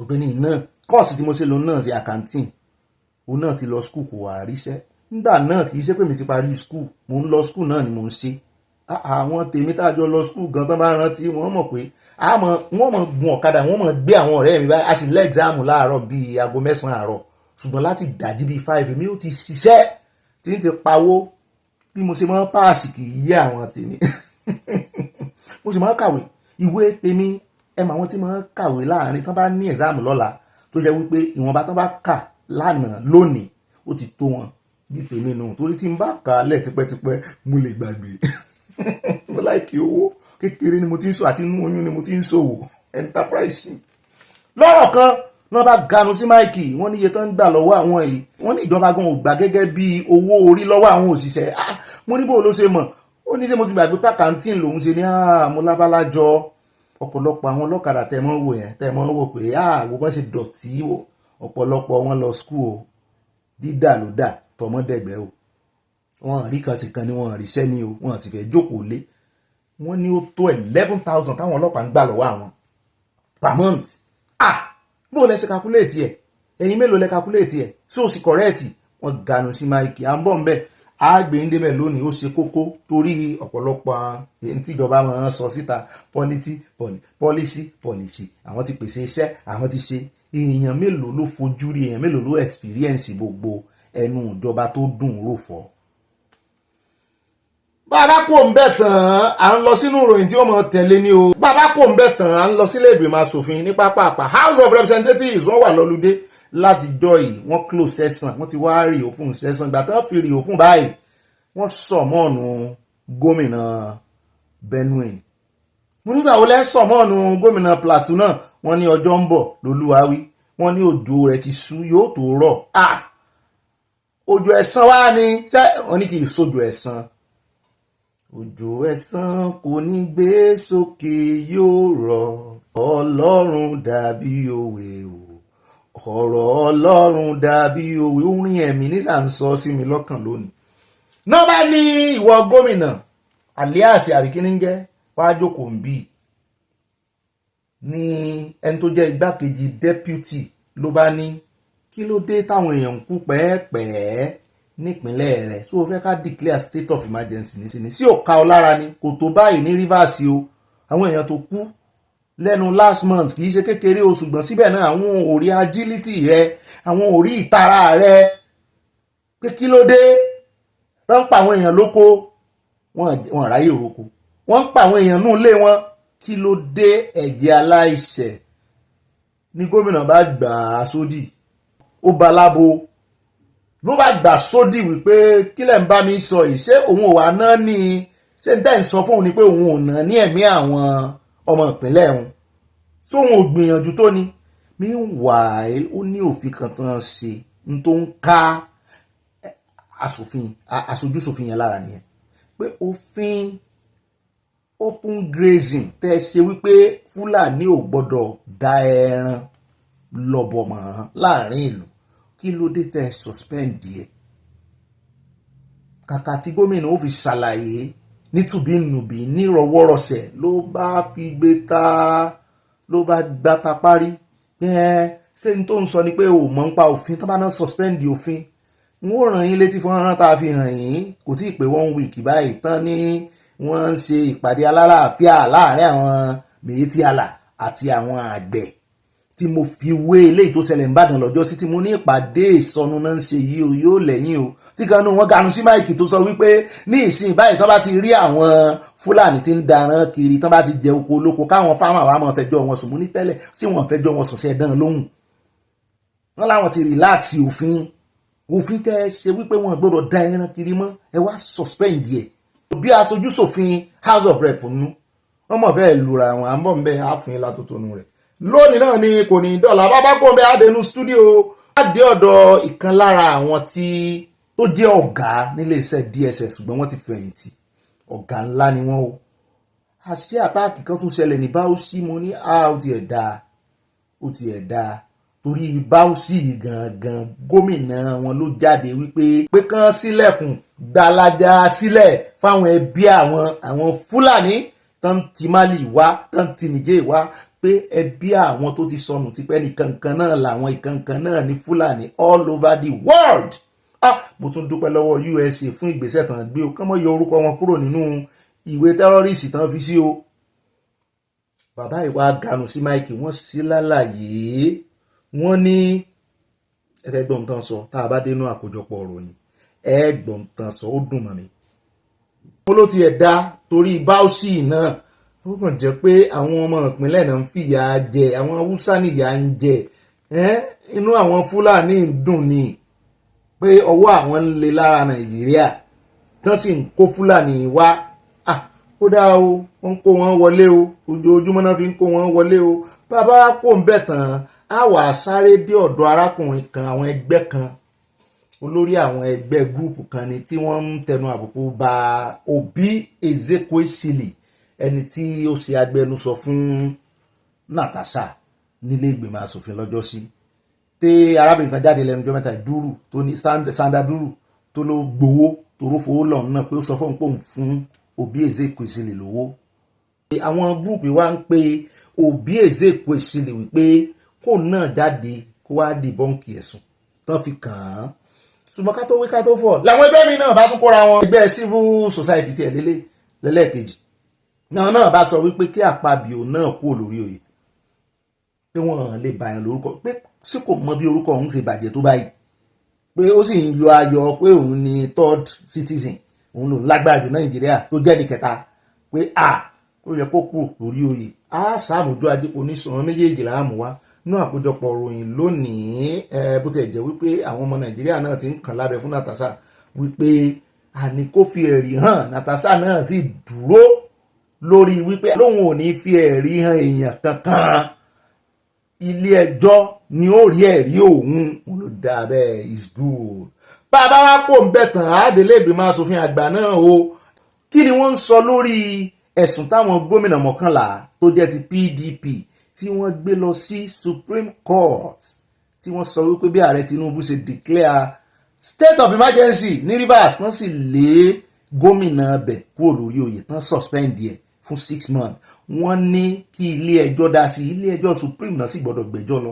Ọ̀gbẹ́ni náà kọ́ọ̀sì tí mo ṣe lò náà sí accounting. Òun náà ti lọ school kò wá ríṣẹ́. Nígbà náà kì í ṣe pé mi ti parí school, mo ń lọ school náà ni mo ń ṣe. Àwọn tèmi tájọ lọ school gan tán bá rántí wọ́n mọ̀ pé wọ́n mọ̀ gun ọ̀kadà, wọ́n mọ̀ gbé àwọn ọ̀rẹ́ mi báyìí. A sì lẹ́ exam láàárọ̀ bíi aago 9 àárọ̀. Ṣùgbọ́n láti dájí bíi 5 mi ó ti ṣiṣẹ́ tí ń ti pawó bí mo ṣe máa ń páàsì kì í yé àwọn tèmi. Mo sì máa ń kàwé ìwé tèmi. Ẹ mọ àwọn tí máa ń kàwé láàrin tán bá ní exam lọ́la tó jẹ́ wípé ìwọ̀nba tán bá kà lánàá lónìí ó ti tó wọn bí tèmi nù, torí tí n bá kà á lẹ̀ tipẹ́tipẹ́ mo lè gbàgbé. Mo láìkí owó kékeré ni mo ti ń sọ àti inú oyún ni mo ti ń ṣòwò enterprise. Lọ́rọ̀ kan wọ́n bá ganu sí máìkì, wọ́n ní iye tán ń gbà lọ́wọ́ àwọn yìí, wọ́n ní ìjọba gan ò gbà gẹ́gẹ́ bí owó orí lọ́wọ́ àwọn òṣìṣẹ́. Mo ní bó ló ṣe mọ̀, ó ní ṣé mo ti gbàgbé pàkàntín lòun ṣe ní mo lábálájọ. Ọ̀pọ̀lọpọ̀ àwọn ọlọ́kadà tẹ́ mọ́ wò yẹn tẹ́ mọ́ wò pé gbogbo ṣe dọ̀tí o. Ọ̀pọ̀lọpọ̀ wọn lọ skul o, dídà ló dà tọmọdẹ̀gbẹ́ o. Wọ́n rí kan sí kan ni wọ́n rí sẹ́ni o, wọ́n sì fẹ́ jókòó lé. Wọ́n ní ó tó 11,000 táwọn ọlọ́pàá ń gbà lọ́wọ́ àwọn per month. Bó lẹ ṣe calculate ẹ̀, ẹ̀yin mélòó lẹ calculate ẹ̀, so sì correct. Wọ́n ganu sí máìkì, à ń bọ̀ ń bẹ̀ àgbè ń débẹ̀ lónìí. Ó ṣe kókó torí ọ̀pọ̀lọpọ̀ èyí tí ìjọba máa ń sọ síta policy àwọn ti pèsè iṣẹ́, àwọn ti ṣe. Èèyàn mélòó ló fojú rí, èèyàn mélòó ló experience gbogbo ẹnu ìjọba tó dùn rò fọ́. Bàbá kò ń bẹ̀ tán à ń lọ sínú ìròyìn tí ó mọ̀ tẹ̀lé ní o. Bàbá kò ń bẹ̀ tán à ń lọ sílé ìgbìmọ̀ asòfin ní pápápá House of Representatives. Wọ́n wà lọ́lùdé láti jọ yìí, wọ́n close session, wọ́n ti wá rí òpin session. Ìgbà tán fi rí òpin báyìí wọ́n sọ̀mọ́ọ̀nù gómìnà Benue. Mo nígbà wo lẹ́ sọ̀mọ́ọ̀nù gómìnà Plateau náà. Wọ́n ní ọjọ́ ń bọ̀ lolúwawí, wọ́n ní òjò rẹ̀ ti sú yóò tó rọ̀. Òjò ẹ̀san wá ní wọ́n ní kì í sójò ẹ̀san. Òjò ẹ̀san kò ní gbé sókè yóò rọ̀, Ọlọ́run dàbí òwe o, ọ̀rọ̀ Ọlọ́run dàbí òwe. Orin ẹ̀mí nísà ń sọ sí mi lọ́kàn lónìí. Náà bá ní ìwọ gómìnà alias àríkíní jẹ́ wàá jókòó ń bì ní ẹni tó jẹ́ igbákejì deputy ló bá ní kí ló dé táwọn èèyàn ń kú pẹ́ẹ́pẹ́ẹ́ nípínlẹ̀ rẹ̀, so fẹ́ ká declare state of emergency ní sí òka ọ lára ni. Kò tó báyìí ní Rivers o, àwọn èèyàn tó kú lẹ́nu last month kì í ṣe kékeré o, ṣùgbọ́n síbẹ̀ náà àwọn ò rí agility rẹ, àwọn ò rí ìtara rẹ pé kí ló dé tán pa àwọn èèyàn lóko, wọn ráyè roko, wọ́n ń pa àwọn èèyàn nù lé wọn. Kí ló dé ẹ̀jẹ̀ aláìṣẹ̀ ní gómìnà bá gbà á sódì, ó balábo ló bá gbà sódì wípé kí lẹ̀ ń bá mi sọ yìí, ṣé òun ò wá náà ní, ṣé ń tẹ́ ń sọ fóun ni pé òun ò náà ní ẹ̀mí àwọn ọmọ ìpínlẹ̀ òun, sóun ò gbìyànjú tó ni. Meanwhile ó ní òfin kan tán ṣe ń tó ń ká aṣojúṣòfin yẹn lára nìyẹn, pé òfin open grazing tẹ́ ṣe wípé Fúlàní ò gbọ́dọ̀ da ẹran lọ́bọ̀ mọ́ láàrin ìlú. Kí ló dé tẹ́ suspend ẹ̀? Kàkà tí gómìnà ó fi ṣàlàyé nítùbínùbí nírọwọ́rọsẹ̀ ló bá fi gbé ta, ló bá gbáta parí. ṣé n tó ń sọ ni pé o mọ̀ ń pa òfin tó bá náà suspend òfin n ó ràn yín létí fún ọ̀ràn tá a fi hàn yín kò tí ì pé 1 week báyìí tán ní wọ́n ń ṣe ìpàdé alálàáfíà láàárín àwọn mèétí àlà àti àwọn àgbẹ̀ tí mo fi wé eléyìí tó ṣẹlẹ̀ ń bàdàn lọ́jọ́ sí tí mo ní ìpàdé ìsọnù náà ń ṣe yìí o yóò lẹ́yìn o tí Kanu wọn ganu sí máìkì tó sọ wípé ní ìsìn báyìí tán bá ti rí àwọn Fúlàní tí ń daran kiri tán bá ti jẹ oko olóko káwọn fáwọn àwa máa fẹjọ́ wọn sùn mo ní tẹ́lẹ̀ sí wọn fẹjọ́ wọn sùn sí ẹ̀dán lóhùn wọn láwọn ti relax òfin tẹ́ ẹ ṣe wípé wọn gbọ́dọ̀ da ẹran kiri mọ́ ẹ wá suspend ẹ̀ bí aṣojú ṣòfin House of Rep nù wọ́n mọ̀ fẹ́ẹ́ lura àwọn àbọ̀ ń bẹ́ àfin látòtónú rẹ̀ lónìí náà ni kò ní dọ́là bábá kó ń bẹ́ àdénú stúdíò àdé ọ̀dọ̀ ìkan lára àwọn tí tó jẹ́ ọ̀gá nílé iṣẹ́ DSS ṣùgbọ́n wọ́n ti fẹ̀yìntì ọ̀gá ńlá ni wọ́n o àṣẹ àtáàkì kan tún ṣẹlẹ̀ ní Bauchi mo ní ó ti ẹ̀ dáa torí Bauchi gangan gómìnà wọn ló jáde wípé pé kán sílẹ̀kùn gbalaja sílẹ̀ fáwọn ẹbí àwọn Fúlàní tán ti Mali wá tán ti Niger wá pé ẹbí àwọn tó ti sọnù tipẹ́ nìkankan náà làwọn ìkankan náà ní Fúlàní all over the world. Mo tún dúpẹ́ lọ́wọ́ USA fún ìgbésẹ̀ tán gbé o kán mọ́ yọ orúkọ wọn kúrò nínú ìwé tẹ́rọ́rìsì tán fi sí o. Bàbá ìwà ganu sí máìkì wọ́n sí lálàyé wọ́n ní ẹgbẹ̀gbọ̀n tán sọ tá a bá dénú àkójọpọ̀ ìròyìn ẹgbọ̀n tán sọ ó dùn mọ́ mi. mo ló ti ẹ̀ dá torí Bauchi náà ó kàn jẹ́ pé àwọn ọmọ ìpínlẹ̀ náà ń fìyà jẹ àwọn Haúsá nìyà ń jẹ inú àwọn Fúlàní ń dùn ni pé ọwọ́ àwọn ń le lára Nàìjíríà tán sì ń kó Fúlàní wá ó dá o wọ́n ń kó wọn wọlé o ojoojúmọ́ náà fi ń kó wọn wọlé o bàbá kò ń bẹ̀ tán á wà sáré dé ọ̀dọ̀ arákùnrin kan àwọn ẹgbẹ́ kan olórí àwọn ẹgbẹ́ gúrùpù kan ni tí wọ́n ń tẹnu àbùkù ba Obi Ezekwesili ẹni tí ó ṣe agbẹnusọ fún Natasha nílé ìgbìmọ̀ asòfin lọ́jọ́ sí tí arábìnrin kan jáde lẹ́nu ọjọ́ mẹ́ta dúró tó ní sanda dúró tó ló gbowó tó ró fowó lọ́nà náà pé ó sọ fún òun pé òun fún Obi Ezekwesili lówó. àwọn gúrùpù wa ń pe Obi Ezekwesili wípé kó náà jáde kó wá dìbọ́ǹkì ẹ̀sùn tán fi kàn án ṣùgbọ́n ká tó wí ká tó fọ̀ làwọn ẹgbẹ́ mi náà bá tún kóra wọn ẹgbẹ́ civil society tiẹ̀ lẹ́lẹ́kejì náà bá sọ wípé kí akpabio náà kú lórí oyè pé wọ́n lè bàyàn lórúkọ pé sí kò mọ bí orúkọ òun ṣe bàjẹ́ tó báyìí pé ó sì ń yọ ayọ̀ pé òun ni third citizen òun lòun lágbára jù Nàìjíríà tó jẹ́ ní kẹta pé ó yẹ kó kú lórí oyè sàmójú ajé kò ní sọ̀rọ̀ méjèèjì láàmú wá ní àkójọpọ̀ ròyìn lónìí bó ti jẹ́ wípé àwọn ọmọ Nàìjíríà náà ti ń kàn lábẹ́ fún Natasha wípé àní kó fi ẹ̀rí hàn Natasha náà sì dúró lórí wípé lóun ò ní fi ẹ̀rí hàn èèyàn kankan ilé ẹjọ́ ni ó rí ẹ̀rí òun ló dá bẹ́ẹ̀ is good. bàbá wa kò ń bẹ̀ tán àádélé ìgbìmọ̀ asòfin àgbà náà o kí ni wọ́n ń sọ lórí ẹ̀sùn táwọn gómìnà mọ́kànlá tó jẹ́ ti PDP tí wọ́n gbé lọ sí Supreme Court tí wọ́n sọ wípé bí ààrẹ Tinubu ṣe declare state of emergency ní Rivers náà sì lé gómìnà bẹ̀ kúrò lórí oyè tán suspend ẹ̀ fún 6 months wọ́n ní kí ilé ẹjọ́ dá sí ilé ẹjọ́ Supreme náà sì gbọ́dọ̀ gbẹ́jọ́ lọ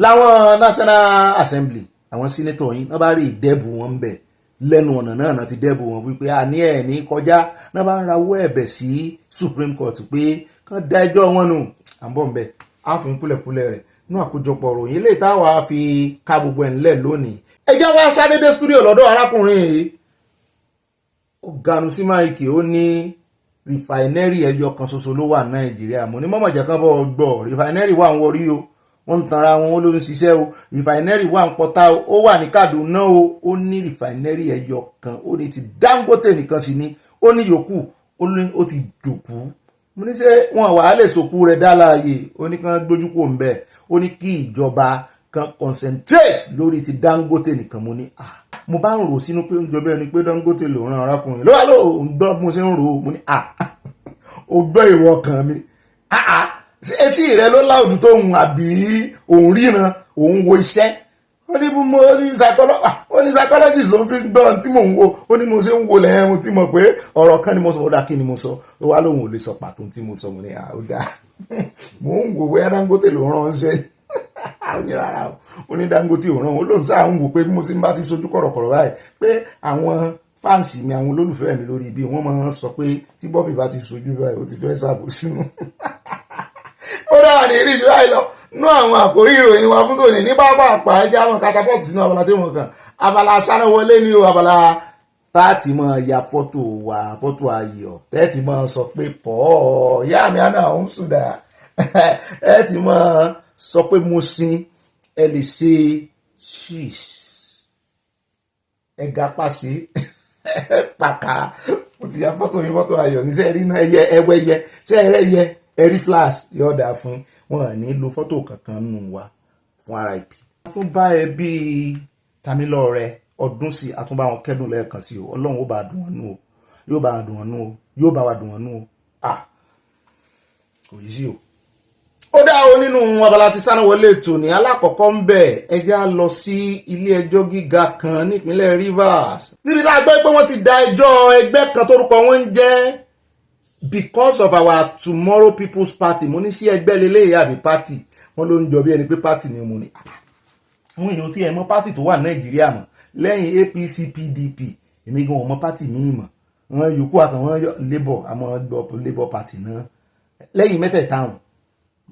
láwọn National Assembly àwọn senator yìí náà bá rí ìdẹ́bù wọn ń bẹ̀ lẹ́nu ọ̀nà náà ti dẹ́bù wọn wípé àní ẹ̀ ní kọjá náà bá ń rawọ́ ẹ̀bẹ̀ sí Supreme Court pé kán dá ẹjọ́ wọn nù àbọ̀ ń bẹ̀ á fún kúlẹ̀kúlẹ̀ rẹ̀ ní àkójọpọ̀ ròyìn eléyìí táwa fi ká gbogbo ẹ̀ ńlẹ̀ lónìí ẹjọ́ wá sáré dé studio lọ́dọ̀ arákùnrin yìí ó ganu sí máìkì ó ní rìfàìnẹ́rì ẹyọ kan ṣoṣo ló wà Nàìjíríà mo ní mọ́mọ̀jẹ̀ kan bọ́ gbọ́ rìfàìnẹ́rì wà ń wọrí o wọ́n ń tanra wọn ló ń ṣiṣẹ́ o rìfàìnẹ́rì wà ń pọ́tà o ó wà ní Kaduna o ó ní rìfàìnẹ́rì ẹyọ kan ó ní ti Dangote nìkan sí ni ó ní yòókù ó ti dòkú mo ní ṣé wọn wà á lè sòkú rẹ̀ dá láàyè ó ní kán gbójú kò ń bẹ̀ ó ní kí ìjọba kan concentrate lórí ti Dangote nìkan mo ní mo bá ń rò sínú pé ń jọ bẹ́ẹ̀ ni pé Dangote ló ràn arákùnrin lọ́wọ́ ló ń gbọ́ mo ṣe ń rò mo ní ó gbọ́ èrò ọkàn mi etí rẹ ló láòdù tó ń àbí òun ríran òun wo iṣẹ́ ó ní mo ní psychologist ló ń fi gbọ́ tí mò ń wo ó ní mo ṣe ń wo lẹ́yìn mo ti mọ̀ pé ọ̀rọ̀ kan ni mo sọ ó dá kí ni mo sọ ó wá lóun ò lè sọ pàtó tí mo sọ mo ní ó dá mò ń wo wẹ́ẹ́ Dangote ló ránṣẹ́ rárá ó ní Dangote ò ràn ó lóun sáà ń wò pé bí mo sì ń bá ti sojú kọ̀rọ̀kọ̀rọ̀ báyìí pé àwọn fáǹsì mi àwọn olólùfẹ́ mi lórí ibi wọ́n máa ń sọ pé tí Bobby bá ti sojú báyìí ó ti fẹ́ ṣàbò sínú. Ó dáwà ní ìrìn báyìí lọ nú àwọn àkórí ìròyìn wa fún tòní ní pápá àpá ẹjẹ àwọn catapult sínú abala tí wọ́n kàn abala sáná wọlé ní o abala táàtì mọ ya fọ́tò wa fọ́tò ayọ̀ tẹ́ẹ̀tì mọ sọ pé pọ̀ ìyá mi àná òun sùdà ẹ ti mọ sọ pé mo sin ẹ lè ṣe ṣíṣ ẹ̀gá pàṣẹ pàkà mo ti ya fọ́tò mi fọ́tò ayọ̀ níṣẹ́ rí náà ẹyẹ ẹwẹ́yẹ ṣé ẹrẹ́ yẹ ẹrí flash yóò dáa fún wọn ní lo fọ́tò kankan nù wá fún RIP. a tún bá ẹbí Tamilore ọdún sí àtúnbá wọn kẹ́dùn lẹ́ẹ̀kan sí o Ọlọ́run ó bá dùn wọn nù o yóò bá wa dùn wọn nù o yóò bá wa dùn wọn nù o kò yí sí o. ó dá o nínú abala tí sáná wọlé ètò ní alákọ̀ọ́kọ́ ń bẹ̀ ẹjẹ́ á lọ sí ilé ẹjọ́ gíga kan nípínlẹ̀ Rivers níbi tá a gbọ́ pé wọ́n ti da ẹjọ́ ẹgbẹ́ kan tórúkọ wọn ń jẹ́ because of our tomorrow people's party mo ní sí ẹgbẹ́ lélẹ́yìí àbí party wọ́n ló ń jọ bí ẹni pé party ni mo ní àwọn èèyàn tí ẹ mọ̀ party tó wà Nàìjíríà mọ̀ lẹ́yìn APC PDP èmi gan ò mọ̀ party míì mọ̀ wọ́n yòókù àtàwọn labour àmọ́ labour party náà lẹ́yìn mẹ́tẹ̀ẹ̀ta hàn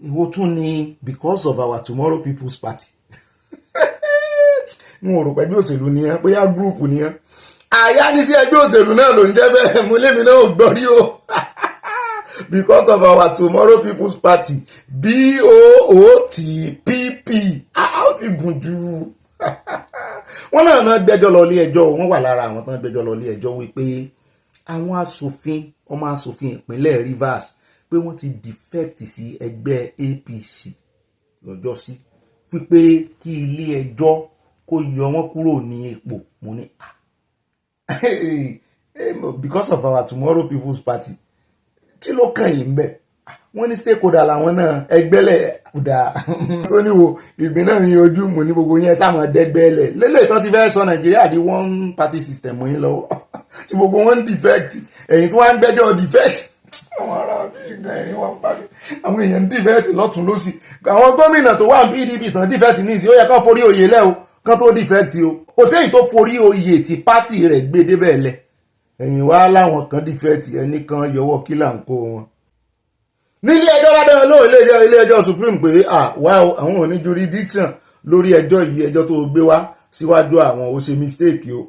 ìwọ tún ni because of our tomorrow people's party mo rò pé ẹgbẹ́ òṣèlú ni ẹ bóyá gúrùpù ni ẹ àyà ní sí ẹgbẹ́ òṣèlú náà ló ń jẹ́ bẹ́ẹ̀ mo lémi náà ò gbọ́ rí o because of our tomorrow people's party BOOTPP ó ti gùn jù wọ́n náà gbẹ́jọ́ lọ ilé ẹjọ́ wọ́n wà lára àwọn tán gbẹ́jọ́ lọ ilé ẹjọ́ wípé àwọn asòfin ọmọ asòfin ìpínlẹ̀ Rivers pé wọ́n ti defect sí ẹgbẹ́ APC lọ́jọ́ sí wípé kí ilé ẹjọ́ kó yọ wọ́n kúrò ní ipò mo ní because of our tomorrow people's party kí ló kàn yín bẹ́ẹ̀ wọ́n ní stakeholder làwọn náà ẹgbẹ́lẹ̀ dà tó níwò ìgbín náà ní ojú mú ní gbogbo yẹn sáwọn dẹ́gbẹ́lẹ̀ lélẹ̀ tó ti fẹ́ sọ Nàìjíríà di one party system yín lọ́wọ́ tí gbogbo wọn ń defect ẹ̀yìn tí wọ́n ń gbẹ́jọ́ defect àwọn ará bí ìgbà ẹ̀rín wọn parí àwọn èèyàn ń defect lọ́tún lọ́sì àwọn gómìnà tó wà ní PDP tán defect ní ìsìn ó yẹ kán forí oyè lẹ́ o kán tó defect o kò séyìí tó forí oyè tí pátì rẹ̀ gbé débẹ̀ lẹ̀ ẹ̀yìn wá láwọn kan defect ẹnì kan yọwọ́ kílà ń kó wọn nílé ẹjọ́ bá dáná lóò ilé ẹjọ́ Supreme pé àwọn ò ní jurisdiction lórí ẹjọ́ yìí ẹjọ́ tó gbé wá síwájú àwọn ó ṣe mistake o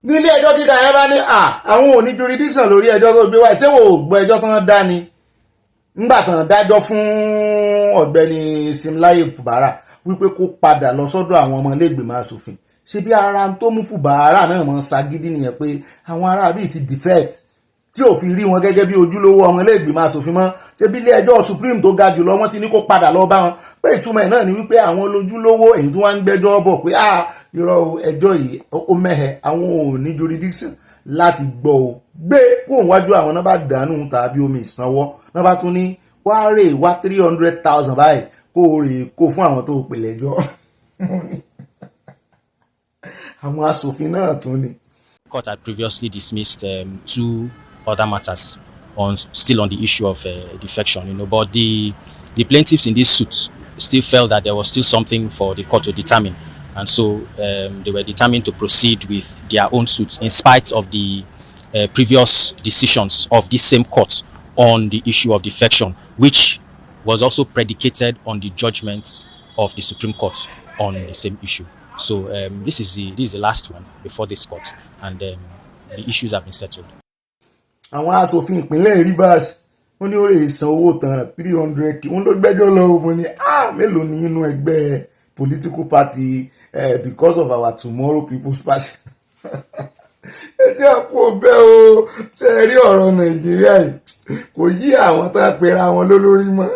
nílé ẹjọ́ gíga yẹn bá ní àwọn ò ní jurisdiction lórí ẹjọ́ tó gbé wá ṣé wò ó gbọ́ ẹjọ́ tán dá ni ńgbà tán dájọ́ fún ọ̀gbẹ́ni Simlaye Fubara wípé kó padà lọ sọ́dọ̀ àwọn ọmọ ilé ìgbìmọ̀ asòfin ṣé bí ara tó mú Fubara náà mọ́ ṣagídí nìyẹn pé àwọn ará bíi ti defect tí ò fi rí wọn gẹ́gẹ́ bí ojúlówó ọmọ ilé ìgbìmọ̀ asòfin mọ́ ṣé bí ilé ẹjọ́ Supreme tó ga jùlọ wọ́n ti ní kó padà lọ bá wọn pé ìtumọ̀ ẹ̀ náà ni wípé àwọn olójúlówó èyí tí wọ́n ń gbẹ́jọ́ bọ̀ pé irọ́ ẹjọ́ yìí ó mẹ́hẹ̀ àwọn ò ní jurisdiction láti gbọ́ o gbé kó wájú àwọn náà bá dànù tàbí omi ìsanwó náà bá tún ní wá 300,000 báyìí kó rè kó fún àwọn tó pè lẹ́jọ́ àwọn asòfin náà tún ni. Court had previously dismissed 2 other matters still on the issue of defection, but the plaintiffs in this suit still felt that there was still something for the court to determine, and so they were determined to proceed with their own suits in spite of the previous decisions of this same court on the issue of defection, which was also predicated on the judgments of the Supreme Court on the same issue. So this is the last one before this court, and the issues have been settled. Àwọn asòfin ìpínlẹ̀ Rivers wọ́n ní ó lè san owó tán 300 kí wọ́n ló gbẹ́jọ́ lọ wọ́n ní mélòó ní inú ẹgbẹ́ political party because of our tomorrow people's party. ẹ jẹ́ kó bẹ́ o ṣe rí ọ̀rọ̀ Nàìjíríà yìí kò yí àwọn tó pera wọn lólórí mọ́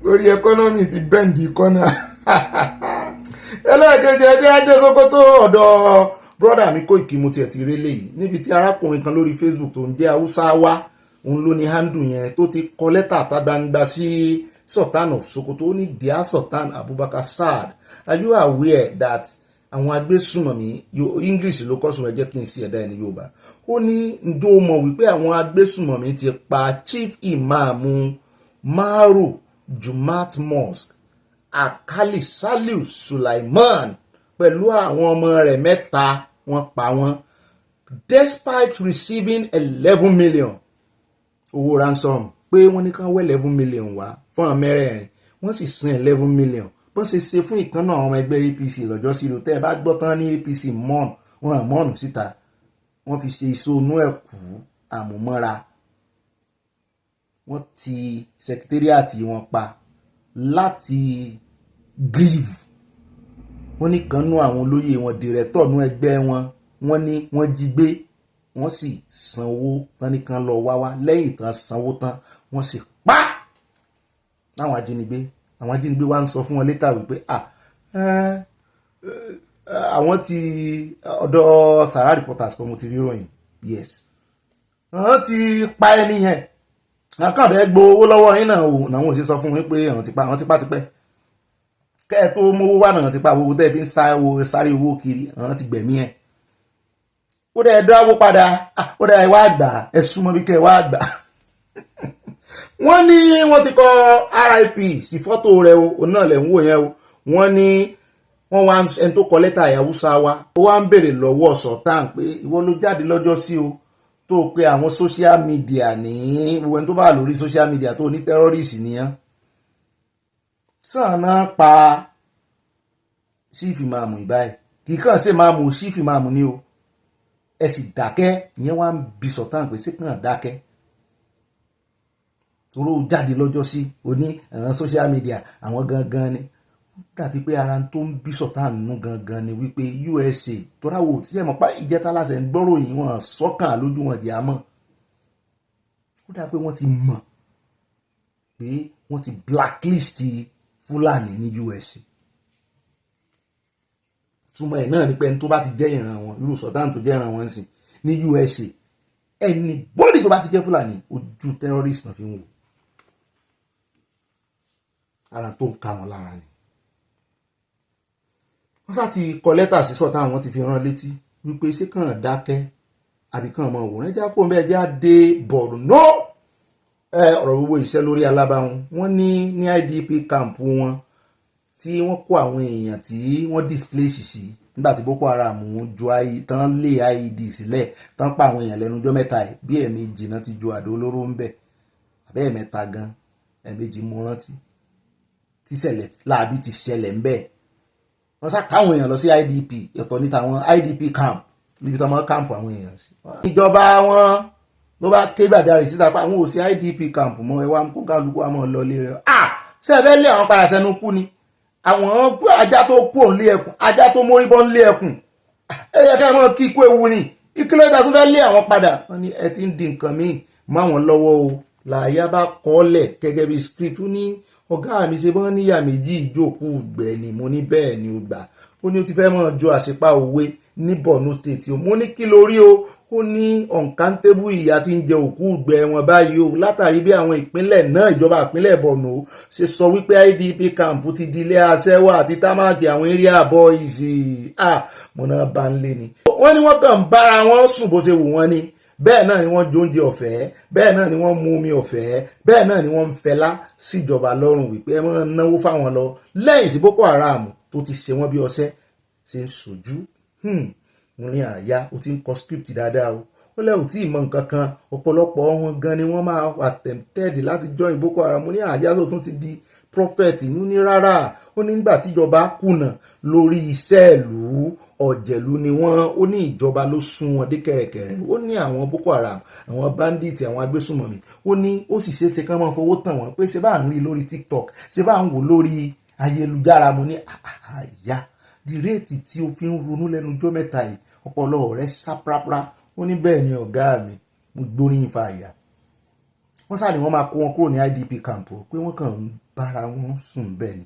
lórí ẹkọ́nọ́mì ti bẹ́ǹdì kọ́nà. ẹlẹ́ẹ̀kejì ẹjẹ́ ajé Sókótó ọ̀dọ̀ brother mi Koiki mo tiẹ̀ ti rí léyìí níbi tí arákùnrin kan lórí Facebook tó ń jẹ́ Haúsá wá òun ló ní handle yẹn tó ti kọ lẹ́tà tá gbangba sí Sultan of Sokoto ó ní Dear Sultan Abubakar Saad, are you aware that àwọn agbésùmọ̀mí English ló kọ́ sùnmọ̀ jẹ́ kí n sí ẹ̀dá ẹni Yorùbá ó ní ǹjọ́ mọ̀ wípé àwọn agbésùmọ̀mí ti pa Chief Imam Maru Jumat Mosque, Akali Saliu Sulaiman pẹ̀lú àwọn ọmọ rẹ̀ mẹ́ta wọ́n pa wọ́n despite receiving 11 million owó ransom pé wọ́n ní kán wẹ́ 11 million wá fún àwọn mẹ́rẹ̀ẹ̀rin wọ́n sì san 11 million bọ́n ṣe fún ìkànnà àwọn ọmọ ẹgbẹ́ APC lọ́jọ́ sí ló tẹ́ ẹ bá gbọ́ tán ní APC mọ́ọ̀nù síta wọ́n fi ṣe ìṣonú ẹ̀kú àmúmọ́ra wọ́n ti secretariat wọn pa láti grieve wọ́n ní kanú àwọn olóyè wọn dìrẹ́tọ̀ nú ẹgbẹ́ wọn wọ́n ní wọ́n jí gbé wọ́n sì sanwó tán ní kan lọ wá lẹ́yìn tán sanwó tán wọ́n sì pa àwọn ajínigbé wá ń sọ fún wọn létà wípé àwọn ti ọ̀dọ̀ Sahara Reporters kan mo ti rí ròyìn yes wọ́n ti pa ẹni yẹn àwọn kan fẹ́ gbọ́ owó lọ́wọ́ yín náà ò sì sọ fún wọn pé àwọn ti pa tipẹ́ kẹ́ ẹ tó mówó wà náà ti pa owó tẹ́ fi ń sáré owó kiri àwọn ti gbẹ̀mí ẹ̀ ó dẹ̀ dáwó padà ó dẹ̀ ẹ wá gbà ẹ súnmọ́ bí kẹ́ ẹ wá gbà wọ́n ní wọ́n ti kọ RIP sí fọ́tò rẹ̀ o náà lẹ̀ ń wò yẹn o wọ́n ní wọ́n wá ẹni tó kọ lẹ́tà Haúsá wa ó wá ń béèrè lọ́wọ́ Sultan pé ìwọ ló jáde lọ́jọ́ sí o tó pe àwọn social media ní gbogbo ẹni tó bá lórí social media tó ní terrorist nìyẹn sànà pa sífì máàmù ìbáyìí kì í kàn ṣe máàmù sífì máàmù ni o ẹ sì dákẹ́ ìyẹn wá ń bi Sultan pé ṣé kàn dákẹ́ toró jáde lọ́jọ́ sí oní àwọn social media àwọn gangan ni dàbí pé ara tó ń bí Sultan nínú gangan ni wípé USA tọ́ráwò tí ẹ mọ̀ pa ìjẹta láṣẹ ń gbọ́rọ̀ yìí wọn sọ́kàn lójú wọn jẹ́ àmọ́ ó dà pé wọ́n ti mọ̀ pé wọ́n ti blacklist Fúlàní ní USA túmọ̀ ẹ̀ náà ni pé ẹni tó bá ti jẹ́ ìran wọn irú Sultan tó jẹ́ ìran wọn sí ní USA ẹni bọ́ọ̀lì tó bá ti jẹ́ Fúlàní ojú terrorist náà fi ń wò ara tó ń ká wọn lára ni wọ́n sá ti kọ lẹ́tà sí Sultan àwọn ti fi rán létí wípé ṣé kàn dákẹ́ àbí kàn mọ òwòrán ẹjá kó ń bẹ́ẹ̀ já dé Borno ọ̀rọ̀ gbogbo ìṣẹ́ lórí alábàáhùn wọ́n ní IDP camp wọn tí wọ́n kó àwọn èèyàn tí wọ́n displace sí nígbà tí Boko Haram ju tán lé IED sílẹ̀ tán pa àwọn èèyàn lẹ́nu ọjọ́ mẹ́ta yìí bí ẹ̀ẹ̀mejì náà ti ju àdó olóró ń bẹ̀ àbẹ́ ẹ̀mẹ́ta gan ẹ̀ẹ̀mejì mo rántí tí ṣẹlẹ̀ láàbí ti ṣẹlẹ̀ ń bẹ̀ wọ́n sá káwọn èèyàn lọ sí IDP ọ̀tọ̀ ní tàwọn IDP camp níbi tán mọ́ camp àwọn èèyàn sí. ìjọba wọn ló bá ké gbàjarè síta pé àwọn ò sí IDP camp mọ́ ẹ wá kó kálukú àmọ́ lọ lé rẹ̀ ṣé ẹ fẹ́ lé àwọn padà sẹ́nu kú ni àwọn ajá tó kú òun lé ẹkùn ajá tó mórí bọ́ ń lé ẹkùn ẹ yẹ ká mọ́ kí ikú ewu ni ìkìlọ̀ tó fẹ́ lé àwọn padà wọ́n ní ẹ ti ń di nǹkan míì mọ́ àwọn lọ́wọ́ o làyà bá kọ́lẹ̀ gẹ́gẹ́ bí script ní ọ̀gá mi ṣe bọ́n níyà méjì ìjókòó gbẹ̀ni mo ní bẹ́ẹ̀ ni ó gbà ó ní ó ti fẹ́ mọ́ jọ àṣepá òwe ní Borno State o mo ní kí lórí o ó ní uncountable ìyà tí ń jẹ òkú gbẹ wọn báyìí o látàrí bí àwọn ìpínlẹ̀ náà ìjọba ìpínlẹ̀ Borno ṣe sọ wípé IDP camp ti di ilé aṣẹ́wó àti támákì àwọn area boys mọ̀nà bá ń lé ni. wọ́n ní wọ́n kàn ń bára wọn sùn bó ṣe wù wọ́n ni bẹ́ẹ̀ náà ni wọ́n jóúnjẹ ọ̀fẹ́ bẹ́ẹ̀ náà ni wọ́n mú omi ọ̀fẹ́ bẹ́ẹ̀ náà ni wọ́n ń fẹlá síjọba lọ́rùn wípé ẹ máa náwó fáwọn lọ lẹ́yìn tí Boko Haram tó ti ṣe wọ́n bí ọṣẹ́ ṣe ń sojú mo ní àyà ó ti ń kọ script dáadáa o ó lẹ́hùn tí ìmọ̀ nǹkan kan ọ̀pọ̀lọpọ̀ wọn gan ni wọ́n máa wà tempted láti join Boko Haram mo ní àyà tó tún ti di prophet ní rárá ó ní nígbà tíjọba kùnà lórí iṣẹ́ ìlú ọ̀jẹ̀lú ni wọ́n ó ní ìjọba ló sún wọn dé kẹ̀rẹ̀kẹ̀rẹ̀ ó ní àwọn Boko Haram àwọn bandits àwọn agbésùnmọ̀mí ó ní ó sì ṣeéṣe kán máa fowó tàn wọ́n pé ṣe bá ń rí lórí TikTok ṣe bá ń wò lórí ayélujára mo ní àyà dìrẹ́ẹ̀tì tí o fi ń ronú lẹ́nu ọjọ́ mẹ́ta yìí ọpọlọ rẹ̀ sá prápra ó ní bẹ́ẹ̀ ni ọ̀gá mi mo gbóríyìn fa àyà wọ́n sáà ni wọ́n máa kó wọn kúrò ní IDP camp pé wọ́n kàn ń bára wọn sùn bẹ́ẹ̀ ni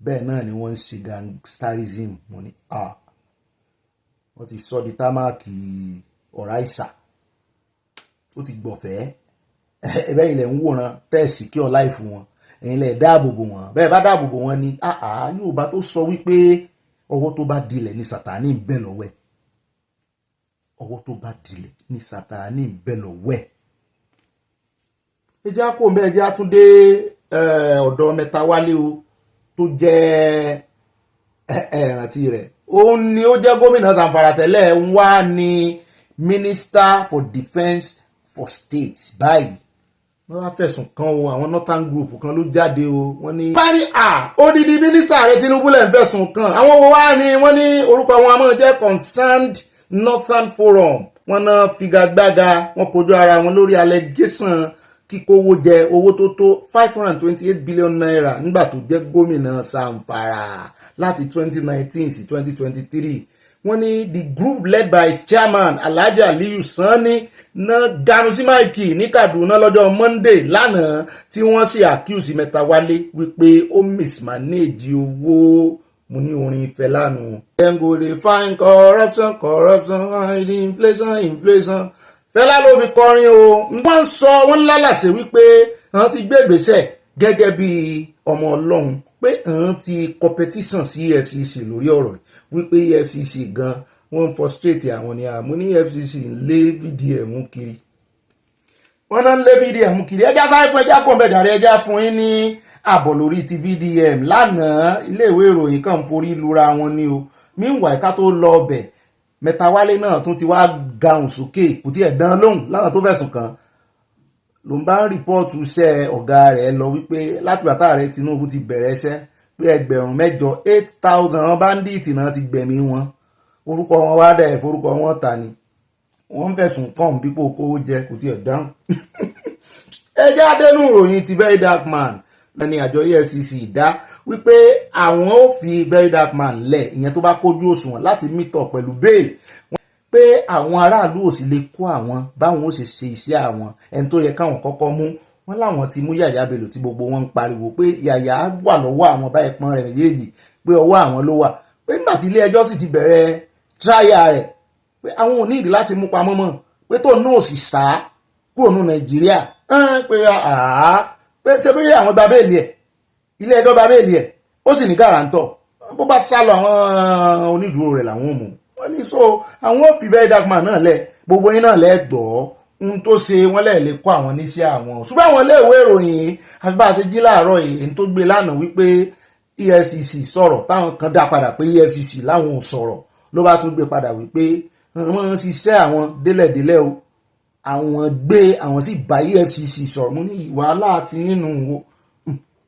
bẹ́ẹ̀ náà ni wọ́n ń ṣe gangsterism mo ní wọ́n ti sọ di támákì ọ̀rá ìsà ó ti gbọ̀fẹ́ ẹ̀bẹ́ ilẹ̀ ń wòran tẹ́ẹ̀sì kí ọ̀la ìfún wọn ẹ̀yin lẹ̀ dáàbòbò wọn bẹ́ẹ̀ bá dáàbòbò wọn ni yóò bá tó sọ wípé ọwọ́ tó bá dilẹ̀ ní Sátánì ń bẹ lọ́wọ́ ẹ̀ ọwọ́ tó bá dilẹ̀ ní Sátánì ń bẹ lọ́wọ́ ẹ̀ ẹjẹ́ kó ń bẹ́ ẹjẹ́ tún dé ọ̀dọ̀ Mẹ́tawálé o tó jẹ́ ẹ̀rántí rẹ̀ òun ni ó jẹ́ gómìnà Zamfara tẹ́lẹ̀ ń wá ní Minister for Defence for State báyìí wọ́n wá fẹ̀sùn kan o àwọn northern group kan ló jáde o wọ́n ní. bá ní odidi mínísítà rẹ̀ Tinubu lẹ̀ ń fẹ̀sùn kan àwọn wo wá ní wọ́n ní orúkọ wọn a máa jẹ́ Concerned Northern Forum wọ́n náà figagbága wọ́n kojú ara wọn lórí allegation kíkówó jẹ owó tó tó 528 billion naira nígbà tó jẹ́ gómìnà Zamfara láti 2019 sí 2023 wọ́n ní the group led by its chairman Alhaji Aliyu Sani náà ganu sí máìkì ní Kaduna lọ́jọ́ Monday lánàá tí wọ́n sì accuse Mẹ́tawálé wípé ó mismanage owó mo ní orin ìfẹ́ lánàá. dem go dey find corruption inflation Fẹlá ló fi kọrin o wọ́n ń sọ wọ́n lálàsẹ̀ wípé àwọn ti gbé ìgbésẹ̀ gẹ́gẹ́ bí ọmọ Ọlọ́run pé àwọn ti competition sí EFCC lórí ọ̀rọ̀ wípé EFCC gan wọ́n ń frustrate àwọn ni àmú ní EFCC ń lé VDM kiri wọ́n náà ń lé VDM kiri ẹjá sáré fún ẹjá kọ̀ǹbẹ̀jàre ẹjá fún yín ní àbọ̀ lórí ti VDM lánàá iléèwé ìròyìn kan forí lura wọn ni o meanwhile ká tó lọ ọbẹ̀ Mẹ́tawálé náà tún ti wá gahùn sókè kò tí ẹ̀ dán lóhùn láwọn tó fẹ̀sùn kàn ló ń bá ń rìpọ́ọ̀tù iṣẹ́ ọ̀gá rẹ̀ lọ wípé láti bàtà rẹ̀ Tinubu ti bẹ̀rẹ̀ iṣẹ́ pé 8,000 báńdíìtì náà ti gbẹ̀mí wọn orúkọ wọn wá dẹ̀ forúkọ wọn ta ni wọ́n ń fẹ̀sùn kàn bípò kówó jẹ kò tí ẹ̀ dáhùn. ẹjẹ́ adẹ́nu ìròyìn ti Very Dark Man ní àjọ EFCC dá wípé àwọn ò fi Very Dark Man lẹ̀ ìyẹn tó bá kójú òṣùwọ̀n láti meet up pẹ̀lú bail pé àwọn aráàlú ò sì lè kó àwọn báwọn ó ṣe ṣe iṣẹ́ àwọn ẹni tó yẹ káwọn kọ́kọ́ mú wọn láwọn ti mú Yàyà Bello tí gbogbo wọn ń pariwo pé Yàyà wà lọ́wọ́ àwọn bá ẹ̀pọ̀n rẹ̀ méjèèjì pé ọwọ́ àwọn ló wà pé nígbà tí ilé ẹjọ́ sì ti bẹ̀rẹ̀ tíráyà rẹ̀ pé àwọn ò ní ìdí láti mú pamọ́ mọ́ pé tó náà sì sá kúrò ní Nàìjíríà pé ṣe bí àwọn bá bẹ́ẹ̀lì ẹ̀ ilé ẹjọ́ bá bẹ́ẹ̀lì ẹ̀ ó sì ní gàràǹtọ̀ bó bá sá lọ àwọn onídùúró rẹ̀ làwọn ò mú wọ́n ní so àwọn ò fi Very Dark Man náà lẹ̀ gbogbo yín náà lẹ́ gbọ́ ohun tó ṣe wọ́n lẹ̀ lè kó àwọn níṣẹ́ àwọn ṣùgbọ́n àwọn iléèwé ìròyìn agbáṣe jí láàárọ̀ èyí tó gbé lánàá wípé EFCC sọ̀rọ̀ táwọn kan dá padà pé EFCC láwọn ò sọ̀rọ̀ ló bá tún gbé padà wípé wọ́n ń ṣiṣẹ́ àwọn délẹ̀délẹ̀ o àwọn sì bá EFCC sọ̀rọ̀ mú ní wàhálà àti nínú wo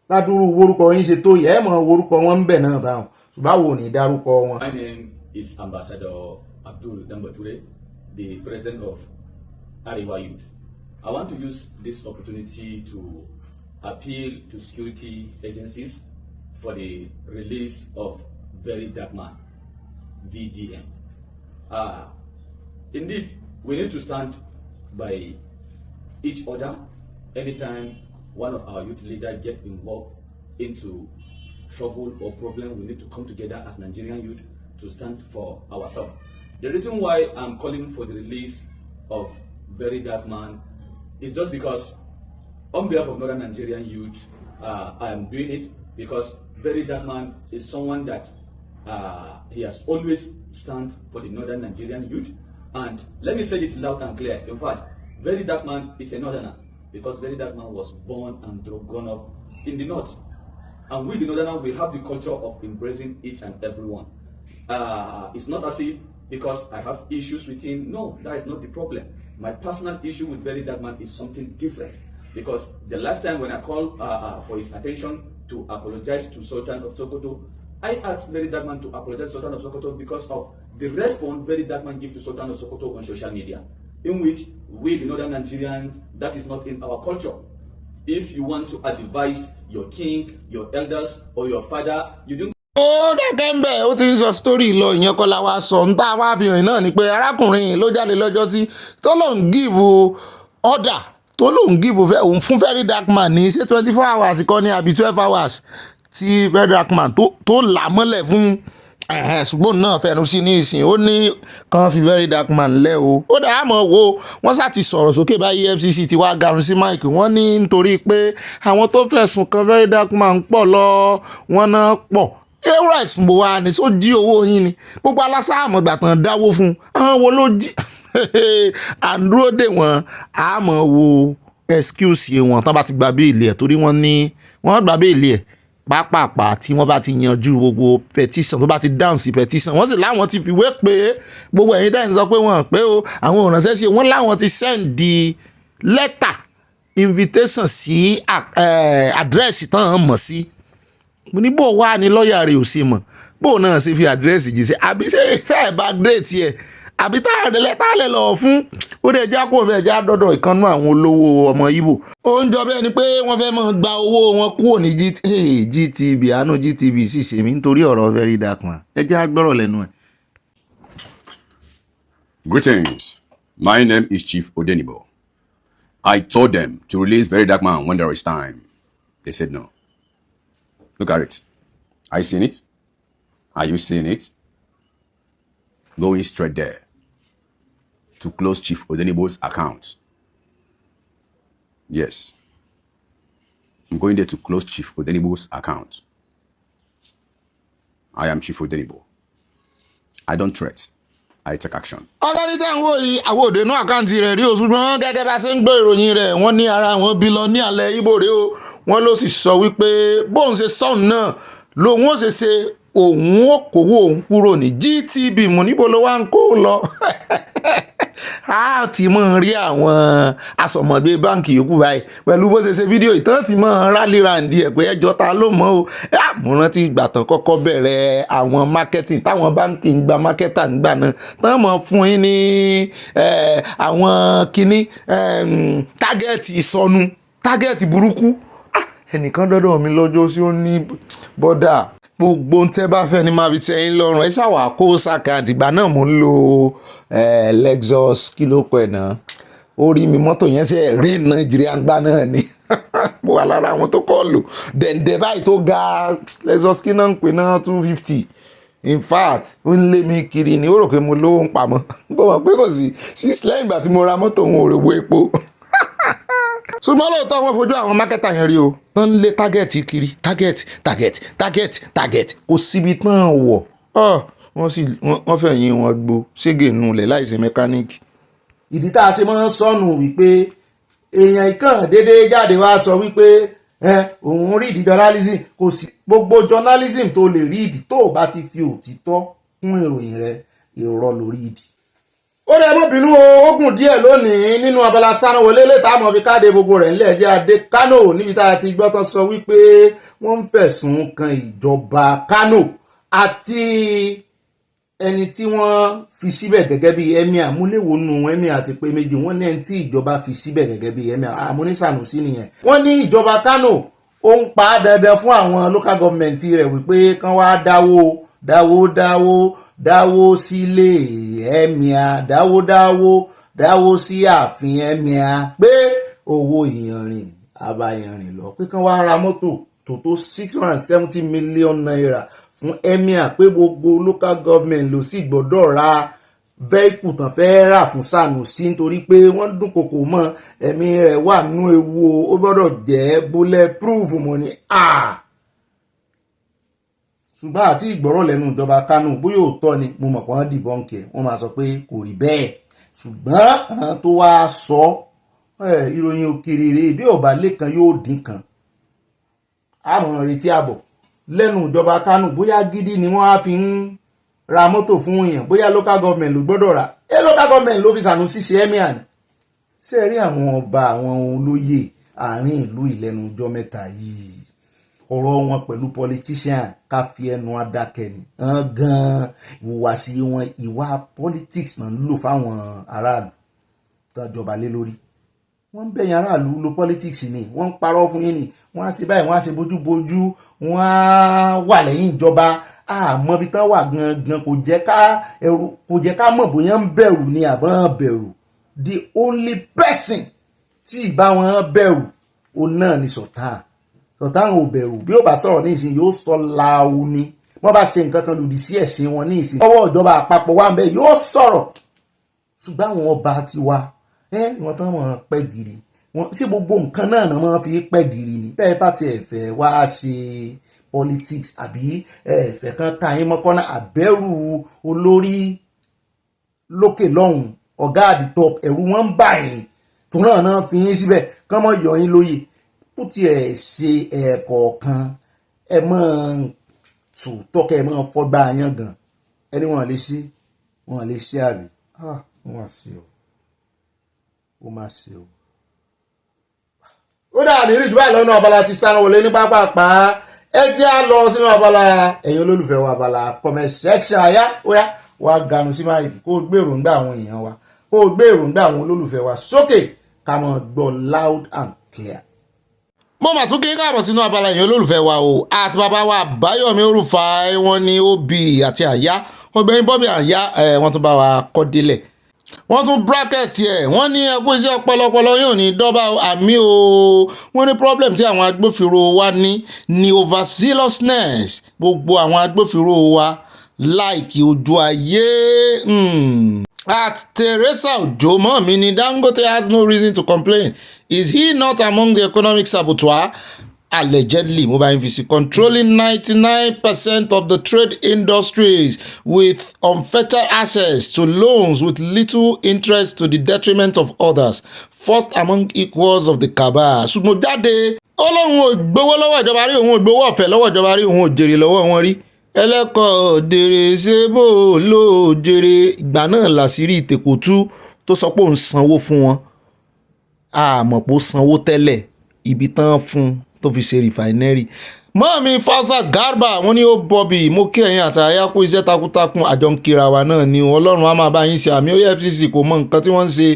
ládùúrú orúkọ yín ṣe tó yẹ ẹ mọ̀ orúkọ wọn ń bẹ̀ náà báwọn ṣùgbọ́n àwọn ò ní dárúkọ wọn. My name is Ambassador Abdul Dambature, the president of Arewa Youth. I want to use this opportunity to appeal to security agencies for the release of Very Dark Man, VDM. Indeed, we need to stand by each other anytime one of our youth leaders get involved into trouble or problem. We need to come together as Nigerian youth to stand for ourselves. The reason why I'm calling for the release of Very Dark Man is just because on behalf of Northern Nigerian youth, I am doing it because Very Dark Man is someone that he has always stand for the Northern Nigerian youth. And let me say it loud and clear. In fact, Very Dark Man is a Northerner because Very Dark Man was born and grown up in the North. And we, the Northerner, we have the culture of embracing each and everyone. It's not as if because I have issues with him. No, that is not the problem. My personal issue with Very Dark Man is something different. Because the last time when I called for his attention to apologize to Sultan of Sokoto, I asked Very Dark Man to apologize to Sultan of Sokoto because of the response Very Dark Man gives to Sultan of Sokoto on social media, in which we, the Northern Nigerians, that is not in our culture. If you want to advise your king, your elders, or your father, you don't. ó dẹ́gẹ́ ń bẹ̀ ó ti ń sọ sítórì lọ ìyẹn kọ́ la wá sọ ń tá a wá fi hàn náà ni pé arákùnrin yìí ló jáde lọ́jọ́ sí tó lòun gíìvù ọ̀dà tó lòun gíìvù òun fún Very Dark Man ní ṣé 24 hours kọ́ ní àbí 12 hours tí Very Dark Man tó là mọ́lẹ̀ fún ṣùgbọ́n náà fẹnu sí ní ìsìn ó ní kan fi Very Dark Man lẹ́ o ó dà á mọ̀ wo wọ́n sá ti sọ̀rọ̀ sókè bá EFCC ti wá garun sí máìkì wọ́n ní nítorí pé àwọn tó fẹ̀sùn kan Very Dark Man pọ̀ lọ wọ́n náà pọ̀ rice mo wá ní só jí owó yín ni gbogbo alásáàmọ̀ ìgbà tán dáwó fún àwọn wo ló jí à ń dúró dè wọ́n àmọ́ wo excuse wọn tán bá ti gba béèlì ẹ̀ torí wọ́n gba béèlì ẹ̀ pápápá tí wọ́n bá ti yanjú gbogbo petition tó bá ti down sí petition wọ́n sì láwọn ti fìwé pé gbogbo ẹ̀yin tẹ́yìn sọ pé wọ́n pé o àwọn òrànṣẹ́ sí wọ́n láwọn ti send the letter invitation sí àdírẹ́sì tán mọ̀ sí mo ní bó wà ní lọ́ọ̀yà rẹ̀ ò ṣe mọ̀ bó náà ṣe fi àdírẹ́sì jì sí àbí ṣe ẹ̀ bá gírètì ẹ̀ àbí táàlẹ̀ lọ fún ó dẹ̀ já kó fẹ́ já dọ́dọ̀ ìkànnú àwọn olówó ọmọ Ìgbò ó ń jọ bẹ́ẹ̀ ni pé wọ́n fẹ́ máa gba owó wọn kúrò ní GTB àánú GTB sì ṣe mí nítorí ọ̀rọ̀ very dark man ẹ já gbọ́rọ̀ lẹ́nu ẹ̀. Greetings, my name is Chief Odenibo. I told them to release very dark man when there is time. They said no. Look at it. Are you seeing it? Are you seeing it? Going straight there to close Chief Odenibo's account. Yes. I'm going there to close Chief Odenibo's account. I am Chief Odenibo. I don't threat. I take action. ọ̀gáni tẹ́ ń wò yìí àwọn òde náà àkáǹtì rẹ̀ rí o ṣùgbọ́n gẹ́gẹ́ bá ṣe ń gbọ́ ìròyìn rẹ̀ wọ́n ní ara wọn bí lọ ní alẹ́ Ìgbò rẹ̀ o wọ́n ló sì sọ wípé bóun ṣe sọ́ọ̀n náà lòun ó ṣe òun ó kówó òun kúrò ní GTB mo níbo ló wá ń kó lọ a ti mọ̀ rí àwọn asọ̀mọ̀gbé báǹkì yòókù báyìí pẹ̀lú bó ṣe ṣe fídíò ìtàn ti mọ̀ rálì ràǹdí ẹ̀ pé ẹjọ́ ta ló mọ̀ o mo rántí ìgbà tán kọ́kọ́ bẹ̀rẹ̀ àwọn marketing táwọn báǹkì ń gba marketer nígbà náà tán mọ̀ fún yín ní àwọn kinní tágẹ́ẹ̀tì ìsọnù tágẹ́ẹ̀tì burúkú ẹnìkan dọ́dọ̀ mi lọ́jọ́ sí ó ní bọ́dà gbogbo ń tẹ́ bá fẹ́ ni máa fi tẹ́yìn lọ́rùn ẹ ṣàwà kó sàkáǹtì ìgbà náà mo ń lo Lexus kí ló pẹ̀ náà orí mi mọ́tò yẹn ṣe rí Nàìjíríà gbá náà ni mo wà lára àwọn tó kọ́ lò dẹ̀ǹdẹ̀ báyìí tó ga Lexus kí náà ń pè náà 250 in fact ó ń lé mi kiri ni ó rò pé mo lówó ń pamọ́ kó mọ̀ pé kò sí lẹ́yìn ìgbà tí mo ra mọ́tò òun ò rò wo epo ṣùgbọ́n lóòótọ́ wọ́n fojú àwọn mákẹ́tà yẹn rí o tán lé tágẹ́ẹ̀tì kiri tágẹ́ẹ̀tì kò síbi tán wọ̀ wọ́n fẹ́ yín wọn gbó ségè nulẹ̀ láìsí mẹkáníìkì. ìdí tá a ṣe máa ń sọnù wípé èèyàn ìkàn déédéé jáde wá sọ wípé òun rí ìdí journalism kò sí gbogbo journalism tó lè rí ìdí tó o bá ti fi òtítọ́ kún ìròyìn rẹ irọ́ lórí ìdí. ó lè mọ́ bínú o ogun díẹ̀ lónìí nínú abala sánáwọlé lè táàmù fi káde gbogbo rẹ̀ ńlẹ̀ jẹ́ adé Kano níbi tá a ti gbọ́ tán sọ wípé wọ́n ń fẹ̀sùn kan ìjọba Kano àti ẹni tí wọ́n fi síbẹ̀ gẹ́gẹ́ bí Emir amúléwònú Emir àti pé méjì wọ́n ní ẹni tí ìjọba fi síbẹ̀ gẹ́gẹ́ bí Emir amúnísànùsí nìyẹn. wọ́n ní ìjọba Kano ó ń pa dandan fún àwọn local government rẹ̀ wípé kán wá dáwó sílé Emir dáwó sí ààfin Emir pé owó ìyanrìn abayanrìn lọ pé kán wá ra mọ́tò tó 670 million naira fún Emir pé gbogbo local government ló sì gbọ́dọ̀ ra vehicle tán fẹ́ rà fún Sanusi nítorí pé wọ́n dúnkokò mọ́ ẹ̀mí rẹ̀ wà nínú ewu ó gbọ́dọ̀ jẹ́ bulletproof mọ́ ni ṣùgbọ́n àti ìgbọ́rọ̀ lẹ́nu ìjọba Kano bóyá òótọ́ ni mo mọ̀ pé wọ́n dìbọ́ǹkì wọ́n máa sọ pé kò rí bẹ́ẹ̀ ṣùgbọ́n àwọn tó wá sọ ìròyìn òkèèrè bí ọba lẹ́kan yóò dín kan àmọ́ retí àbọ̀ lẹ́nu ìjọba Kano bóyá gidi ni wọ́n á fi ń ra mọ́tò fún èèyàn bóyá local government ló gbọ́dọ̀ rà local government ló fi Sanusi ṣe Emir ni ṣe rí àwọn ọba àwọn olóyè àárín ìlú ìlẹ́nu ọjọ́ mẹ́ta yìí ọ̀rọ̀ wọn pẹ̀lú politician ká fi ẹnu adákẹ́ ni gan ìhùwàsí wọn ìwà politics náà ń lò fáwọn aráàlú tó jọba lé lórí wọ́n ń bẹ̀yìn aráàlú lo politics ni wọ́n ń parọ́ fún yín ni wọ́n á ṣe báyìí wọ́n á ṣe bójúbójú wọ́n á wà lẹ́yìn ìjọba àmọ́ ibi tán wà gangan kò jẹ́ ká mọ̀ bóyá ń bẹ̀rù ni àbọ̀n bẹ̀rù the only person tí ìbá wọn bẹ̀rù òun náà ni Sultan ò bẹ̀rù bí ó bá sọ̀rọ̀ ní ìsìn yóò sọ láàwù ni wọ́n bá ṣe nǹkan kan lòdì sí ẹ̀sìn wọn ní ìsìn ọwọ́ ìjọba àpapọ̀ wà ń bẹ yóò sọ̀rọ̀ ṣùgbọ́n àwọn ọba ti wá wọ́n tán wọ́n pẹ́ gírí ṣé gbogbo nǹkan náà náà wọ́n fi pẹ́ gírí ni bẹ́ẹ̀ bá ti ẹ̀fẹ̀ wá ṣe politics àbí ẹ̀fẹ̀ kan ká yín mọ́kànnà àbẹ̀rù olórí lókè lọ́hùn ọ̀gá at the top ẹ̀rù wọn ń bà yín tó náà fi yín síbẹ̀ kán mọ́ yọ yín lóyè tó tiẹ̀ ṣe ẹ̀ẹ̀kọ̀ọ̀kan ẹ mọ́ tù tọ́kẹ́ ẹ mọ́ fọ́gbà yán gan ẹni wọn lè ṣe àbí wọ́n wá sí o ó máa ṣe o. ó dà ní ìrìjú báyìí lọ́nà abala ti sára wọlé ní pápápá ẹ jẹ́ á lọ sínú abala ẹ̀yin olólùfẹ́ wa abala comment section àyá ó yá wá ganu sí máìkì kó o gbé èròǹgbà àwọn èèyàn wa kó o gbé èròǹgbà àwọn olólùfẹ́ wa sókè ká mọ̀ gbọ́ loud and clear. mo mà tún kí káàbọ̀ sínú abala ẹ̀yin olólùfẹ́ wa o àti bàbá wa Báyọ̀mí Orúfáì wọn ní Obi àti Àyá Ọ̀gbẹ́ni Bobby Àyá wọ́n tún bá wa kọ́ délẹ̀ wọ́n tún bracket ẹ̀ wọ́n ní ẹkún iṣẹ́ ọpọlọpọlọ yóò ní dọ́bà àmì o wọ́n ní problem tí àwọn agbófinró wa ní overzealousness gbogbo àwọn agbófinró wa láìkí ojú ayé. At Teresa Ojo mọ́mí ni Dangote has no reason to complain. Is he not among the economic saboteurs? Allegedly, mobile VC controlling 99% of the trade industries with unfettered access to loans with little interest to the detriment of others. First among equals of the cabal. Ṣùgbọ́n jáde Ọlọ́run ò gbowó lọ́wọ́ ìjọba rí òun ò gbowó ọ̀fẹ́ lọ́wọ́ ìjọba rí òun ò jèrè lọ́wọ́ wọn rí. Ẹlẹ́kọ̀ọ́ dèrè ṣébò ló jèrè ìgbà náà làṣírí ìtẹ̀kọ̀tú tó sọ pé òun sanwó fún wọn. Àmọ́ pé ó sanwó tẹ́lẹ̀ ibi tán fún tó fi ṣe rìfàìnẹ́rì. mọ́ọ̀mí Fasa Garba wọ́n ní ó Bobby mo kí ẹ̀yin àti Àyá kú iṣẹ́ takuntakun àjọ ń kíra wa náà ni Ọlọ́run á máa bá yín ṣe àmì Efcc kò mọ nǹkan tí wọ́n ń ṣe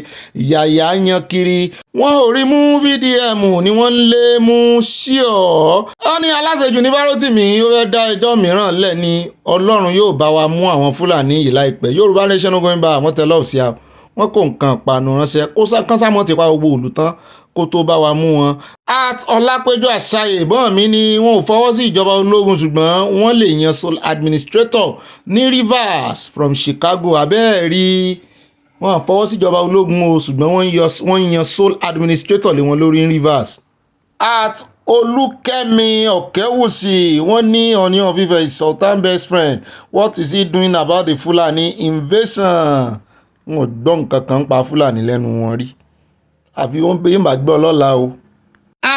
yàyà yan kiri wọ́n ò rí mú VDM ni wọ́n ń lé mú ṣíọ̀ ó ní aláṣejù ní Bárọ́tìmí ó fẹ́ dá ẹjọ́ mìíràn lẹ̀ ni Ọlọ́run yóò bá wa mú àwọn Fúlàní yìí láìpẹ́ Yorùbá nation no going back wọ́n tẹ lọ́ọ̀ sí a wọ́n kò nǹkan panu ránṣẹ́ kó kánsámọ́ ti pa gbogbo òlù tán kó tó bá wa mú wọn. At Ọlápéjọ Àṣàyè ìbọn mi ni wọn ò fọwọ́ sí ìjọba ológun ṣùgbọ́n wọ́n lè yan sole administrator ní Rivers from Chicago abẹ́ẹ̀rí wọn ò fọwọ́ sí ìjọba ológun o ṣùgbọ́n wọ́n yan sole administrator lé wọn lórí Rivers. At Olúkẹ́mi Ọ̀kẹ́wùsì wọ́n ní Ọọ̀ni of Ife is Sultan best friend what is he doing about the Fulani invasion? wọn ò gbọ́ nǹkan kan pa Fúlàní lẹ́nu wọn rí àfi wọ́n pé yín bá gbọ́ lọ́la o.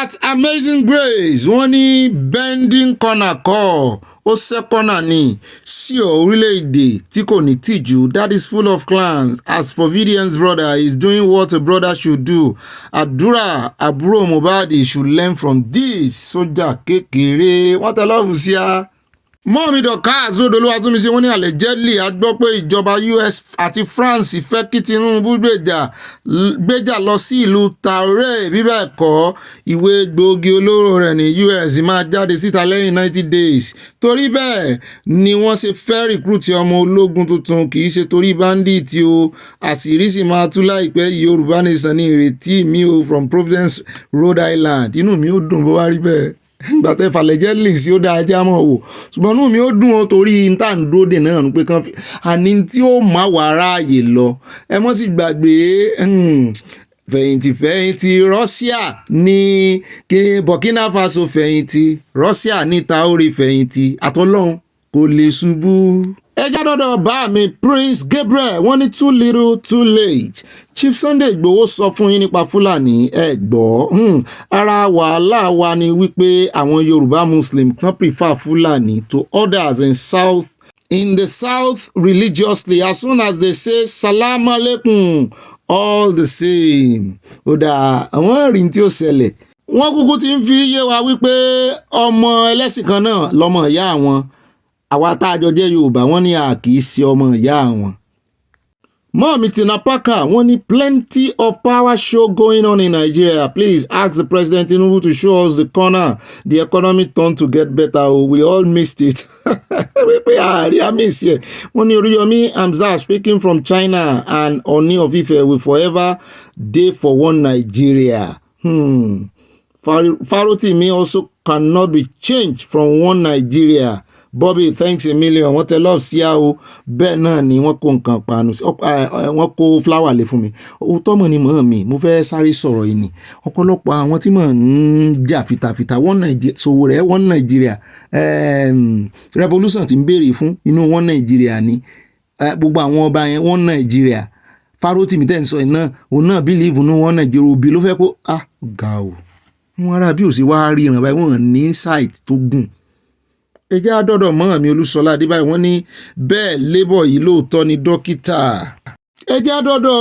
At Amazing Grace wọ́n ní bending corner kọ́ ó ṣẹ́ corner ní sí orílẹ̀-èdè tí kò ní tìjú that is full of clans as for VDM's brother he is doing what a brother should do àdúrà àbúrò Mohbad should learn from this sójà kékeré wọ́n tẹ lọ́ọ̀fù sí a. mọ́ọ̀mí dọ̀ká àzódolúwa tún mi ṣe wọ́n ní allegedly a gbọ́ pé ìjọba US àti France fẹ́ kí Tinubu gbéjà lọ sí ìlú Traoré bí bẹ́ẹ̀ kọ́ ìwé gbòógì olóró rẹ̀ ní US máa jáde síta lẹ́yìn 90 days torí bẹ́ẹ̀ ni wọ́n ṣe fẹ́ recruit ọmọ ológun tuntun kì í ṣe torí bandit o àṣírí sì máa tú láìpẹ́ Yorùbá nation ní ìrètí mi o from Providence Rhode Island inú mi ó dùn bó wá rí bẹ́ẹ̀ gbàtẹ́ falẹ̀jẹ́ lè sí ó dáa ajá mọ́ wò ṣùgbọ́n inú mi ó dùn ó torí ìtàǹdóde náà pé kan àní tí ó máa wà ráàyè lọ ẹ mọ́ sì gbàgbé fẹ̀yìntì Russia ní Burkina Faso fẹ̀yìntì Russia ní Traoré fẹ̀yìntì àtọ́lọ́hún kò lè ṣubú. ẹjá dọ́dọ̀ bá mi Prince Gabriel wọ́n ní too little too late Chief Sunday Igboho sọ fún yín nípa Fúlàní ẹ gbọ́ ara wàhálà wa ni wípé àwọn Yorùbá Muslim kan prefer Fúlàní to others in the south religiously as soon as they say salam alaikum all the same. ó dáa àwọn ìrìn tí ó ṣẹlẹ̀ wọ́n kúkú ti ń fi yé wa wípé ọmọ ẹlẹ́sìn kan náà lọ́mọ ìyá àwọn àwa tá a jọ jẹ́ Yorùbá wọ́n ní a kì í ṣe ọmọ ìyá àwọn. Mọ́ọ̀mí Tina Parker wọ́n ní plenty of power show going on in Nigeria. Please ask the President Tinubu to show us the corner the economy turned to get better. We all missed it. Wípé àárí àmìsí ẹ̀. Wọ́n ní Oríyọmí Hamzat speaking from China and Ooni of Ife will forever dey for one Nigeria. Farotimi also cannot be changed from one Nigeria. Bobby thanks a million wọ́n tẹ lọ́ọ̀ sí àwọ̀ bẹ́ẹ̀ náà ni wọ́n kó nǹkan panu wọ́n kó fúláwà lé fún mi òótọ́ mọ̀ ni mọ̀ mi mo fẹ́ sáré sọ̀rọ̀ yìí ni ọ̀pọ̀lọpọ̀ àwọn tí mọ̀ ń jà fìtàfìtà wọ́n Nàìjíríà sòwò rẹ̀ wọ́n Nàìjíríà revolution ti ń béèrè fún inú wọ́n Nàìjíríà ni gbogbo àwọn ọba yẹn wọ́n Nàìjíríà Fárótìmí tẹ́ ń sọ iná òun náà bílíìfù ní wọn Nàìjíríà òbí ló fẹ́ kó ga o wọn ará bí ò sí wá rí ìrànbá wọn ní insight tó gùn. ẹ jẹ́ àdọ́dọ̀ mọ́ mi Olúṣọlá Adébáyọ̀ wọ́n ní bẹ́ẹ̀ labour yìí lóòótọ́ ni dókítà. ẹ jẹ́ àdọ́dọ̀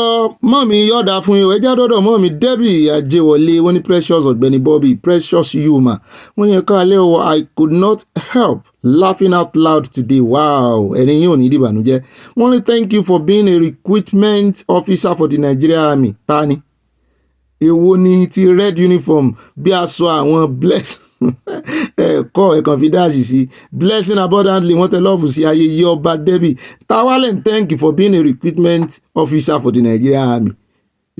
mọ́ mi yọ̀dà fún yín o ẹ jẹ́ àdọ́dọ̀ mọ́ mi Debbie Ajéwọlé wọ́n ní Precious Ọ̀gbẹ́ni Bobby Precious Yuma wọ́n ní ẹ̀ka alẹ́ o I could not help laughing out loud today wow ẹni yín ò ní dìbànújẹ́ wọ́n ní thank you for being a recruitment officer for the Nigerian Army tani èwo ni ti red uniform bí aṣọ àwọn bless ẹ̀kọ́ ẹ̀kan fi dáàsì sí blessing abundantly wọ́n tẹ lọ́ọ̀fù sí ayẹyẹ ọba Debbie tawalen thank you for being a recruitment officer for the Nigerian Army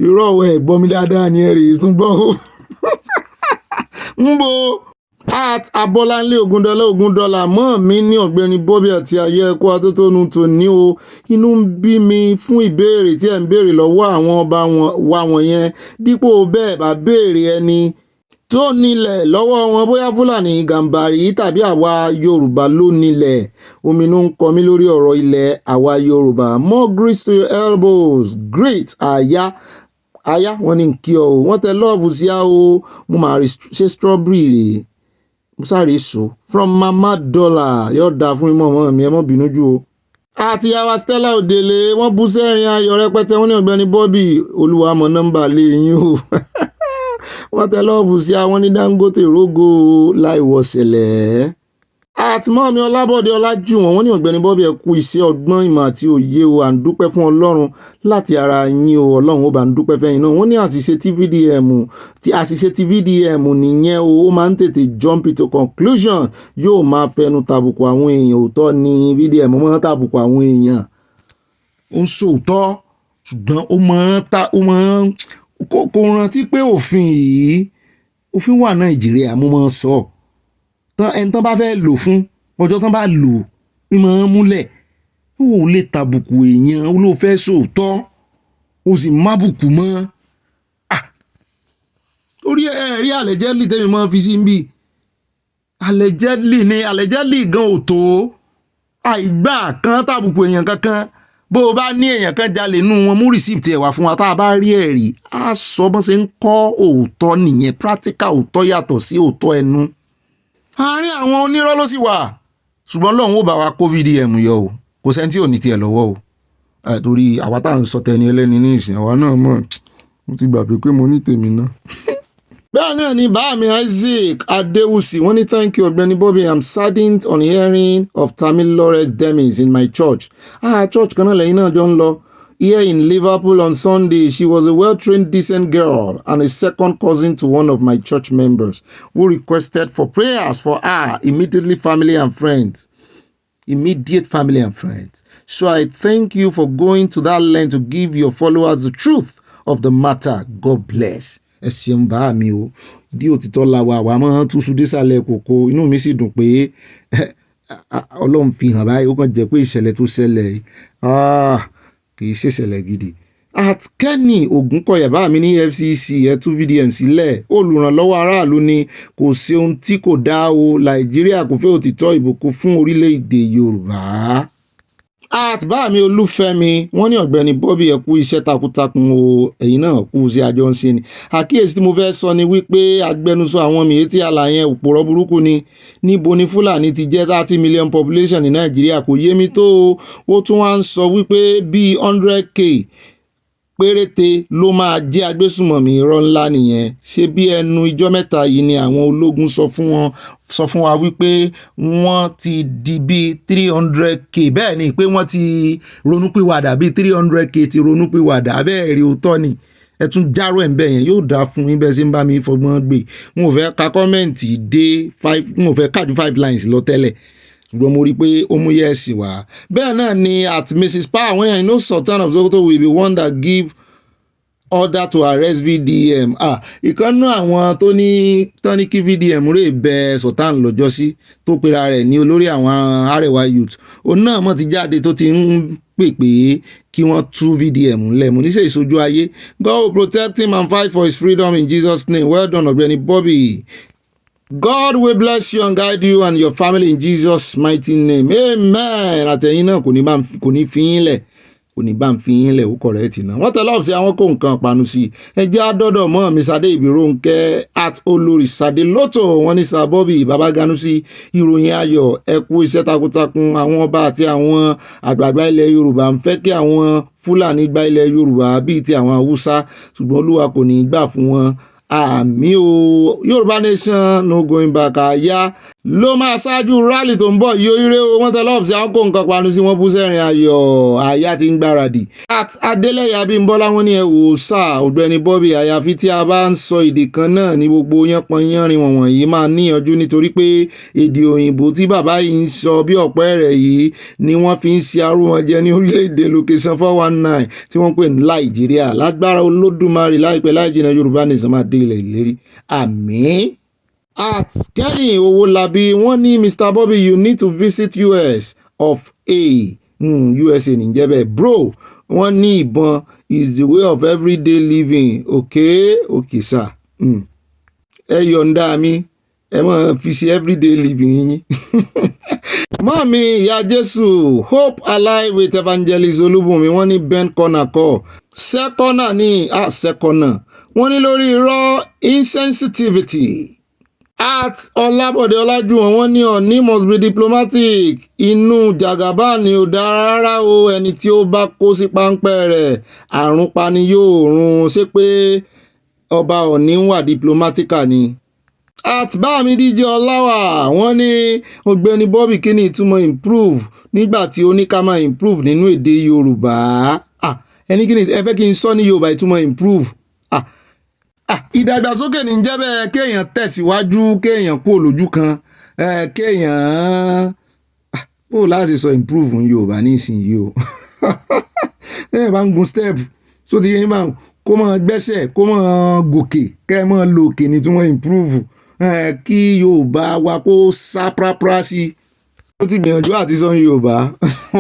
irọ́ ọ̀wọ́ ẹ̀gbọ́n mi dáadáa ni ẹ̀rì ìtúngbọ́ ń bo at Abọ́láńlé Ògúndọ́lá mọ́ mi ní Ọ̀gbẹ́ni Bobby àti ayé ẹ̀kọ́ atótónu tó ní o inú ń bí mi fún ìbéèrè tí ẹ̀ ń béèrè lọ́wọ́ àwọn ọba wa wọ̀nyẹn dípò bẹ́ẹ̀ bá béèrè ẹni tó nílẹ̀ lọ́wọ́ wọn bóyá Fúlàní Gàmbàrí tàbí àwa Yorùbá ló nílẹ̀ ominú ń kọ mí lórí ọ̀rọ̀ ilẹ̀ àwa Yorùbá more grease to your elbows great àyà wọn ní kí ọ wọ́n tẹ lọ́ọ̀fù sí a o mo máa rí ṣe strawberry rèé sáré so from Mama Dollar yóò dáa fún imọ̀ ọmọ mi ẹ mọ́ bínú jù o. àti àwa Stella Òdèlé wọ́n bú sẹ́rin ayọ̀ rẹpẹtẹ wọ́n ní Ọ̀gbẹ́ni Bobby olúwa mọ̀ nọ́mbà lé yín o wọ́n tẹ lọ́ọ̀fù sí àwọn ní Dangote rógó láì wọ̀ṣẹ̀lẹ̀. àtìmọ́ mi Ọlábọ̀dé Ọlájùwọ̀n wọ́n ní Ọ̀gbẹ́ni Bobby ẹ kú iṣẹ́ ọgbọ́n ìmọ̀ àti òye o à ń dúpẹ́ fún Ọlọ́run láti ara yín o Ọlọ́run ó bá ń dúpẹ́ fẹ́yìn náà wọ́n ní àṣìṣe tí VDM nìyẹn o ó máa ń tètè jump into conclusion yóò máa fẹnu tàbùkù àwọn èèyàn òótọ́ ni VDM máa ń tàbùkù àwọn èèyàn ó ń sòótọ́ ṣùgbọ́n ó máa ń kò rántí pé òfin wà Nàìjíríà mo máa ń sọ ẹni tán bá fẹ́ lò fún ọjọ́ tán bá lò ní máa ń múlẹ̀ ó lè tàbùkù èèyàn ó ló fẹ́ sòótọ́ ó sì má bùkù mọ́ torí ẹ̀rí allegedly tẹ́mi máa fi sí bí allegedly gan ò tó àìgbà kan tàbùkù èèyàn kankan bó o bá ní èèyàn kan jalè nù wọn mú receipt ẹ̀ wá fún wa tá a bá rí ẹ̀rí á sọ bọ́n ṣe ń kọ́ òótọ́ nìyẹn practical òótọ́ yàtọ̀ sí òótọ́ ẹnu àárín àwọn onírọ́ ló sì wà ṣùgbọ́n lọ́hùn ó bá wa kó VDM yọ o kò sẹ́ni tí ò ní tiẹ̀ lọ́wọ́ o torí àwa tá à ń sọ tẹni ẹlẹ́ni ní ìsìn àwa náà mọ̀ mo ti gbàgbé pé mo ní tèmi náà. bẹ́ẹ̀ náà ni báàmì Isaac Adéwùsì wọ́n ní thank you Ọ̀gbẹ́ni Bobby I'm saddened on hearing of Tamilore's demise in my church church kan náà lẹ́yìn náà jọ ń lọ. Here in Liverpool on Sunday, she was a well-trained, decent girl and a second cousin to one of my church members who requested for prayers for her immediate family and friends. So I thank you for going to that length to give your followers the truth of the matter. God bless. Ẹ ṣeun bá mi o. Bí òtítọ́ la wà máa ń túṣu désàlẹ̀ kòkó. Inú mi sì dùn pé Ọlọ́run fi hàn báyìí ó kàn jẹ́ pé ìṣẹ̀lẹ̀ tó ṣẹlẹ̀ kì í ṣèṣẹ̀lẹ̀ gidi. At Kenny Ògúnkọ̀yà bá mi ní FCC ẹ tú VDM sílẹ̀ olùrànlọ́wọ́ aráàlú ni kò sí ohun tí kò dá o Nàìjíríà kò fẹ́ òtítọ́ ìbùkún fún orílẹ̀-èdè Yorùbá. At bá mi Olúfẹ́mi wọ́n ní Ọ̀gbẹ́ni Bobby ẹ kú iṣẹ́ takuntakun o ẹ̀yin náà kú sí àjọ ń ṣe ni. Àkíyèsí tí mo fẹ́ sọ ni wípé agbẹnusọ àwọn mìíràn tí àlàyé òpòrọ̀ burúkú ni níbo ni Fúlàní ti jẹ́ 30 million population ní Nàìjíríà kò yé mi tó ó tún wá ń sọ wípé bíi 100k péréte ló máa jẹ́ agbésùmọ̀mí irọ́ ńlá nìyẹn ṣé bí ẹnu ijọ́ mẹ́ta yìí ni àwọn ológun sọ fún wa wípé wọ́n ti di bíi 300k bẹ́ẹ̀ ni pé wọ́n ti ronúpìwàdà bíi 300k ti ronúpìwàdà bẹ́ẹ̀ rí òótọ́ ni ẹ tún járó ẹ̀ ń bẹ̀ yẹn yóò dáa fún yín bẹ́ẹ̀ sí ń bá mi fọgbọ́n gbé n ò fẹ́ ka kọ́mẹ̀ntì dé 5 n ò fẹ́ kájú 5 lines lọ tẹ́lẹ̀ ṣùgbọ́n mo rí i pé ó mú yẹ́ẹ̀sì wá. bẹ́ẹ̀ náà ni at Mrs. Power wọ́n yàn no Sultan of Sokoto will be one that give order to arrest VDM. ìkànnú àwọn tó ní kí VDM rè bẹ Sultan lọ́jọ́ sí tó pera rẹ̀ ní olórí àwọn Arewa youth òun náà mọ̀ ti jáde tó ti ń pè pé kí wọ́n tú VDM lẹ̀ mo níṣẹ́ ìṣojú ayé God will protect him and fight for his freedom in Jesus' name. Well done Ọ̀gbẹ́ni Bobby. God will bless you and guide you and your family in Jesus' mighty name. Amen. Àtẹ̀yìn náà kò ní fi yín lẹ̀ kò ní bá ń fi yín lẹ̀ ó correct náà. Wọ́n tẹ love sí àwọn kó nǹkan panu sí ẹjẹ́ àdọ́dọ̀ mọ́ mi Sade Ìbírónkẹ́ at olórí Sade Lotto wọ́n ní Sir Bobby Baba Ganusi ìròyìn ayọ̀ ẹ kú iṣẹ́ takuntakun àwọn ọba àti àwọn àgbààgbà ilẹ̀ Yorùbá ń fẹ́ kí àwọn Fúlàní gba ilẹ̀ Yorùbá bíi ti àwọn Haúsá ṣùgbọ́n Olúwa kò ní gbà fún wọn àmì o. Yorùbá nation no going back àyà ló máa ṣáájú rally tó ń bọ̀ yóò ire o. Wọ́n tẹ lọ́ọ̀fù sí àwọn kó nǹkan panu sí wọn bú sẹ́rìn ayọ̀ àyà ti ń gbáradì. at Adélẹ́yẹ Abímbọ́lá wọn ní ẹ wò sá Ọ̀gbẹ́ni Bobby àyàfi tí a bá ń sọ èdè kan náà ní gbogbo yánpọn yánrin wọ̀nyí máa níyànjú nítorí pé èdè òyìnbó tí bàbá yìí ń sọ bí ọ̀pẹ́ rẹ̀ yìí ni wọ́n fi ń ṣe arú wọn jẹ ní orílẹ̀-èdè location 419 tí wọ́n pè ní Nàìjíríà lágbára Olódùmarè láìpẹ́ láìjìnà Yorùbá nìsan máa dé ilẹ̀ ìlérí àmín. At Kenny Owolabi wọ́n ní Mr. Bobby you need to visit US of A USA nìjẹ́ bẹ́ẹ̀ bro wọ́n ní ìbọn is the way of everyday living okay sir ẹ yọ̀ǹda mi ẹ mọ̀ fi ṣe everyday living yín. Mọ́mí ìyá Jésù Hope Alive with Evangelist Olúbùnmi wọ́n ní Ben corner kọ́ seconder ní seconder wọ́n ní lórí irọ́ insensitivity. At Ọlábọ̀dé Ọlájúwọ̀n wọ́n ní Ọọ̀ni must be diplomatic inú jàgàbá ni ò dára rárá o ẹni tí ó bá kó sí páńpẹ́ rẹ̀ àrùn pani yóò run ṣé pé ọba Ọọ̀ni ń wà diplomatica ni. At Bámi díje Ọláwà wọ́n ní Ọ̀gbẹ́ni Bobby kí ni ìtumọ̀ improve nígbà tí ó ní ká máa improve nínú èdè Yorùbá ẹni kí ni ẹ fẹ́ kí n sọ ní Yorùbá ìtumọ̀ improve ìdàgbàsókè ní jẹ́ bẹ́ẹ̀ kéèyàn tẹ̀síwájú kéèyàn kú olójú kan kéèyàn bó láti sọ improve ní Yorùbá ní ìsinyìí o ẹ bá ń gun step so ti yẹn máa kó máa gbẹ́sẹ̀ kó máa gòkè kẹ́ ẹ máa lo òkè ní tí wọ́n improve kí Yorùbá wa kó sá prápra sí i ó ti gbìyànjú àti sọ Yorùbá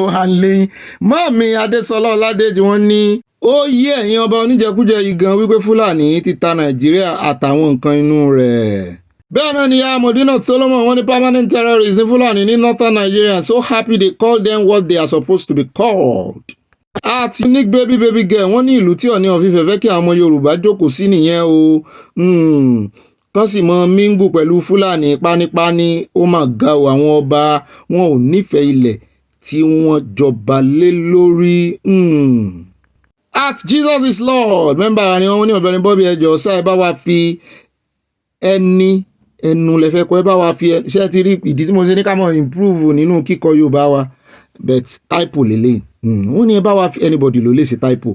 wà lẹ́yìn mọ́mí Adésọlá Ọládèjì wọ́n ní ó yé ẹ̀yin ọba oníjẹkújẹ yìí gan wípé Fúlàní ti ta Nàìjíríà àtàwọn nǹkan inú rẹ̀. Bẹ́ẹ̀ náà ni Modinat Solomon wọ́n ní permanent terrorists ní Fúlàní ní northern Nigeria so happy they call them what they are supposed to be called. Àti Nick baby girl wọ́n ní ìlú tí Ọọ̀ni of Ifẹ̀ fẹ́ kí àwọn ọmọ Yorùbá jókòó sí nìyẹn o kán sì mọ mingu pẹ̀lú Fúlàní pánípání ó mà ga o àwọn ọba wọn ò nífẹ̀ẹ́ ilẹ̀ tí wọ́n jọba lé lórí. At Jesus is Lord mẹ́mbà ni wọ́n ní Ọ̀gbẹ́ni Bobby ẹjọ́ ṣá ẹ bá wa fi ẹnu lẹ́fẹ́ kọ́ ẹ bá wa fi ṣé ti rí ìdí tí mo ṣe ní ká mọ̀ improve nínú kíkọ Yorùbá wa but typo lélẹ̀ wọ́n ní ẹ bá wa fi anybody ló lè ṣe typo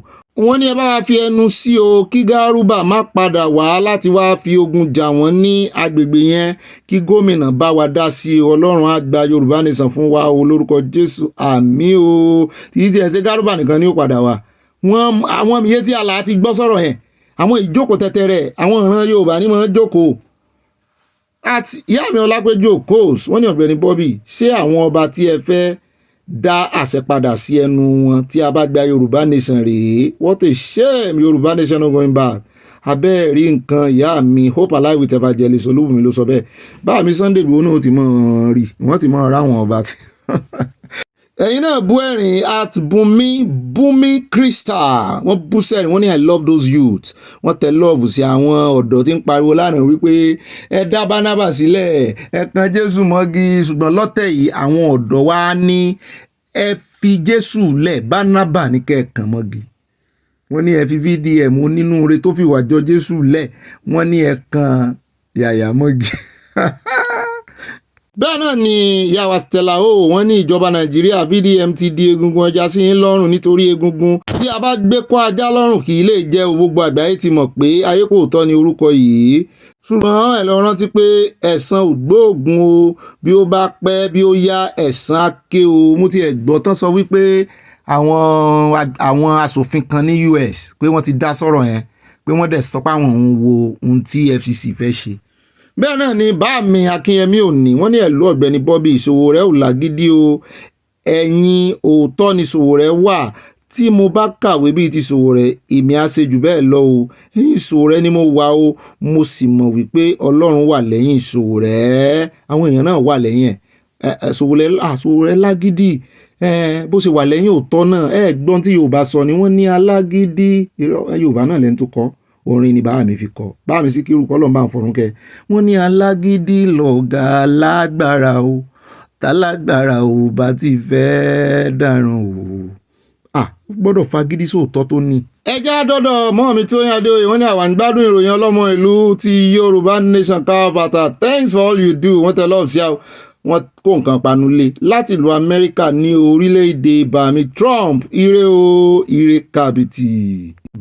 wọ́n ní ẹ bá wa fi ẹnu sí o kí Gárúbà má padà wá láti wá fi ogun jà wọ́n ní agbègbè yẹn kí gómìnà bá wa dá sí Ọlọ́run á gba Yorùbá nation fún wa o lórúkọ Jésù àmín o kì í ṣe Gárúbà nìkan ni ó padà wá àwọn iye tí àlà ti gbọ́ sọ̀rọ̀ yẹn àwọn ìjókòó tẹ́tẹ́rẹ́ àwọn ìran Yorùbá ní máa ń jókòó. Àti ìyá mi Ọlápẹ́jọ Coles wọ́n ní Ọ̀gbẹ́ni Bobby ṣé àwọn ọba tí ẹ fẹ́ dá àṣẹ padà sí ẹnu wọn tí a bá gba Yorùbá nation rèé what a shame Yorùbá nation no going back abẹ́ rí nǹkan ìyá mi Hope Alive with Evangelist Olúbùnmi ló sọ bẹ́ẹ̀ báà mi Sunday Igboho náà ti mọ̀ rí wọ́n ti mọ̀ ra àwọn ọba tí ẹ̀yin náà bú ẹ̀rín at Bumi Crystal wọ́n bú sẹ́rìn wọ́n ní I love those youths wọ́n tẹ lọ́ọ̀bù sí àwọn ọ̀dọ́ tí ń pariwo lánàá wípé ẹ dá Bánábà sílẹ̀ ẹ kan Jésù mọ́gi ṣùgbọ́n lọ́tẹ̀ yìí àwọn ọ̀dọ́ wa ní ẹ fi Jésù lẹ̀ Bánábà ní kẹ́ẹ̀kan mọ́gi wọ́n ní ẹ fi VDM onínúure tó fi wà jọ Jésù lẹ̀ wọ́n ní ẹ kan yàyà mọ́gi. Bẹ́ẹ̀ náà ni ìyàwó Stella o wọ́n ní ìjọba Nàìjíríà VDM ti di egungun ọjà sí yín lọ́rùn nítorí egungun tí a bá gbé kọ́ ajá lọ́rùn kì í lè jẹ́ gbogbo àgbáyé ti mọ̀ pé ayé kò tọ́ ni orúkọ yìí ṣùgbọ́n ẹ lọ rántí pé ẹ̀san ògbóògùn o bí ó bá pẹ́ bí ó yá ẹ̀san ake o mú ti ẹ̀gbọ́n tán sọ wípé àwọn asòfin kan ní US pé wọ́n ti dá sọ̀rọ̀ yẹn pé wọ́n dẹ̀ sọ pé àwọn ń wo ohun tí FCC fẹ́ ṣe. Bẹ́ẹ̀ náà ni bá mi Akínyẹmí Òní wọ́n ní ẹ̀lú Ọ̀gbẹ́ni Bobby ìṣòwò rẹ̀ ò lágídí o ẹ̀yin òótọ́ ni ìṣòwò rẹ̀ wà tí mo bá kàwé bíi ti ìṣòwò rẹ̀ èmi á ṣe jù bẹ́ẹ̀ lọ o ẹ̀yin ìṣòwò rẹ̀ ni mo wà o mo sì mọ̀ wípé Ọlọ́run wà lẹ́yìn ìṣòwò rẹ̀ àwọn èèyàn náà wà lẹ́yìn ẹ̀ ìṣòwò rẹ̀ lágídí bó ṣe wà lẹ́yìn òótọ́ náà gbọ́n tí Yorùbá sọ ni wọ́n ní alágídí Yorùbá náà lẹ́nu tó kọ́ orin ni bàbá mi fi kọ bàbá mi sí kí irúkọ lọ́nà bá ń fọ̀rún kẹ wọ́n ní alágídí lọ̀gá lágbára o tálágbára o bá ti fẹ́ dáràn o gbọ́dọ̀ fagídí sóòótọ́ tó ní. ẹjẹ́ àdọ́dọ̀ mọ́ mi tó yàn Adéoyè wọ́n ní àwa ń gbádùn ìròyìn ọlọ́mọ ìlú ti Yorùbá Nation káfàtà thanks for all you do wọ́n tẹ lọ́ọ̀fù sí àwọn wọ́n kó nǹkan panu lé láti ìlú Amẹ́ríkà ní orílẹ̀-èdè bàmí Trump ire o ire kàbìtì.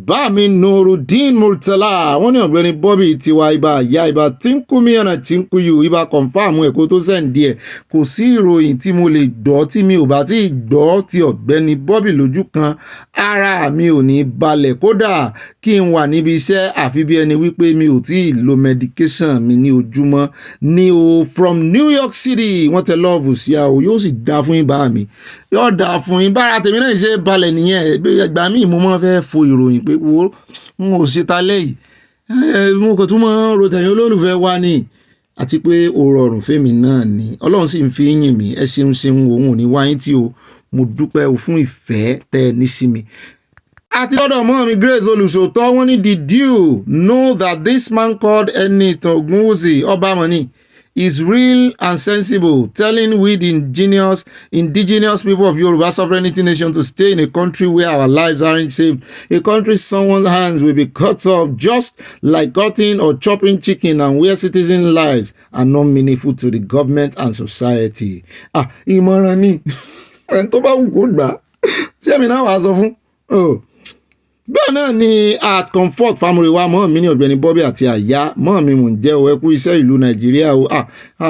Bámi Nurudeen Murtala wọ́n ní Ọ̀gbẹ́ni Bobby tiwa ibà àyà ibà tínkùmí ọ̀nà tínkùyù ibà kọ̀ǹfàmù ẹ̀kọ́ tó sẹ́ǹdí ẹ̀ kò sí ìròyìn tí mo lè gbọ́ tí mi ò bá tí ì gbọ́ ti Ọ̀gbẹ́ni Bobby lójú kan ara mi ò ní balẹ̀ kódà kí n wà níbi iṣẹ́ àfi bí ẹni wípé mi ò tí ì lo medication mi ní ojúmọ́ ní o from New York City wọ́n tẹ lọ́ọ̀fù sí a o yóò sì dá fún yín bá mi yóò dá fún yín bára tèmi náà ṣe balẹ̀ nìyẹn ẹgbà míì mo máa fẹ́ fo ìròyìn pé wo n ò ṣe ta lẹ́yìn mo kò tún máa ń ro tẹ̀yìn olólùfẹ́ wa ni àti pé ó rọrùn fẹ́mi náà ni Ọlọ́run sì ń fi yìn mí ẹ ṣeun òun ò ní wáyé tí o mo dúpẹ́ o fún ìfẹ́ tẹ́ ẹ ní sí mi. àti lọ́dọ̀ mọ́ mi Grace olùṣòótọ́ wọ́n ní did you know that this man called Enito Ogunwusi Obamani is real and sensible, telling we the indigenous people of Yoruba sovereignty nation to stay in a country where our lives aren't saved, a country someone's hands will be cut off, just like cutting or chopping chicken, and where citizens' lives are not meaningful to the government and society. Ìmọ̀ràn ni ẹni tó bá wù kó gbà tí ẹ̀mí náà wàá sọ fún. Bẹ́ẹ̀ náà ni at comfort family wa mọ́ mi ní Ọ̀gbẹ́ni Bobby àti àyà mọ́ mi mò ń jẹ́ o ẹ kú iṣẹ́ ìlú Nàìjíríà o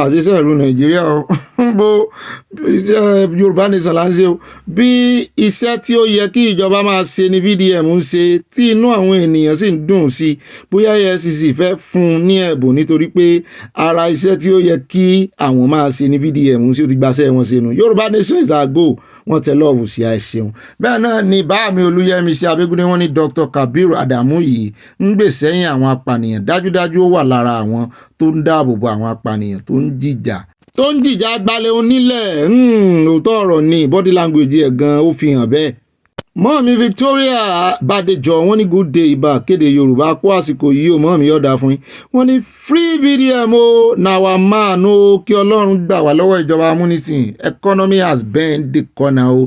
àṣìṣẹ́ ìlú Nàìjíríà o bó iṣẹ́ Yorùbá Nation là ń ṣe o bí iṣẹ́ tí ó yẹ kí ìjọba máa ṣe ní VDM ń ṣe tí inú àwọn ènìyàn sì ń dùn sí bóyá Efcc fẹ́ fún un ní ẹ̀bùn nítorí pé ara iṣẹ́ tí ó yẹ kí àwọn máa ṣe ní VDM ń ṣe ó ti gbaṣẹ́ wọn ṣe nù Yorùbá Nation is our goal wọ́n tẹ lọ́ọ̀fù sí àìsèun bẹ́ẹ̀ náà ni báàmì Olúyẹmí sí Abẹ́gúndé wọ́n ní Dr. Kabir Adamu yìí ń gbè sẹ́yìn àwọn apànìyàn dájúdájú ó wà lára àwọn tó ń dáàbò bo àwọn apànìyàn tó ń jìjà gbalẹ̀ onílẹ̀ òótọ́ ọ̀rọ̀ ni body language ẹ̀ gan ó fi hàn bẹ́ẹ̀. Mọ́ọ̀mí Victoria Bàdéjọ wọ́n ní good day ibà kéde Yorùbá kó àsìkò yìí ó mọ́ọ̀mí yọ̀dá fún yín wọ́n ní free VDM o nàwa máa no kí Ọlọ́run gbà wá lọ́wọ́ ìjọba amúnisìn economy has bent the corner o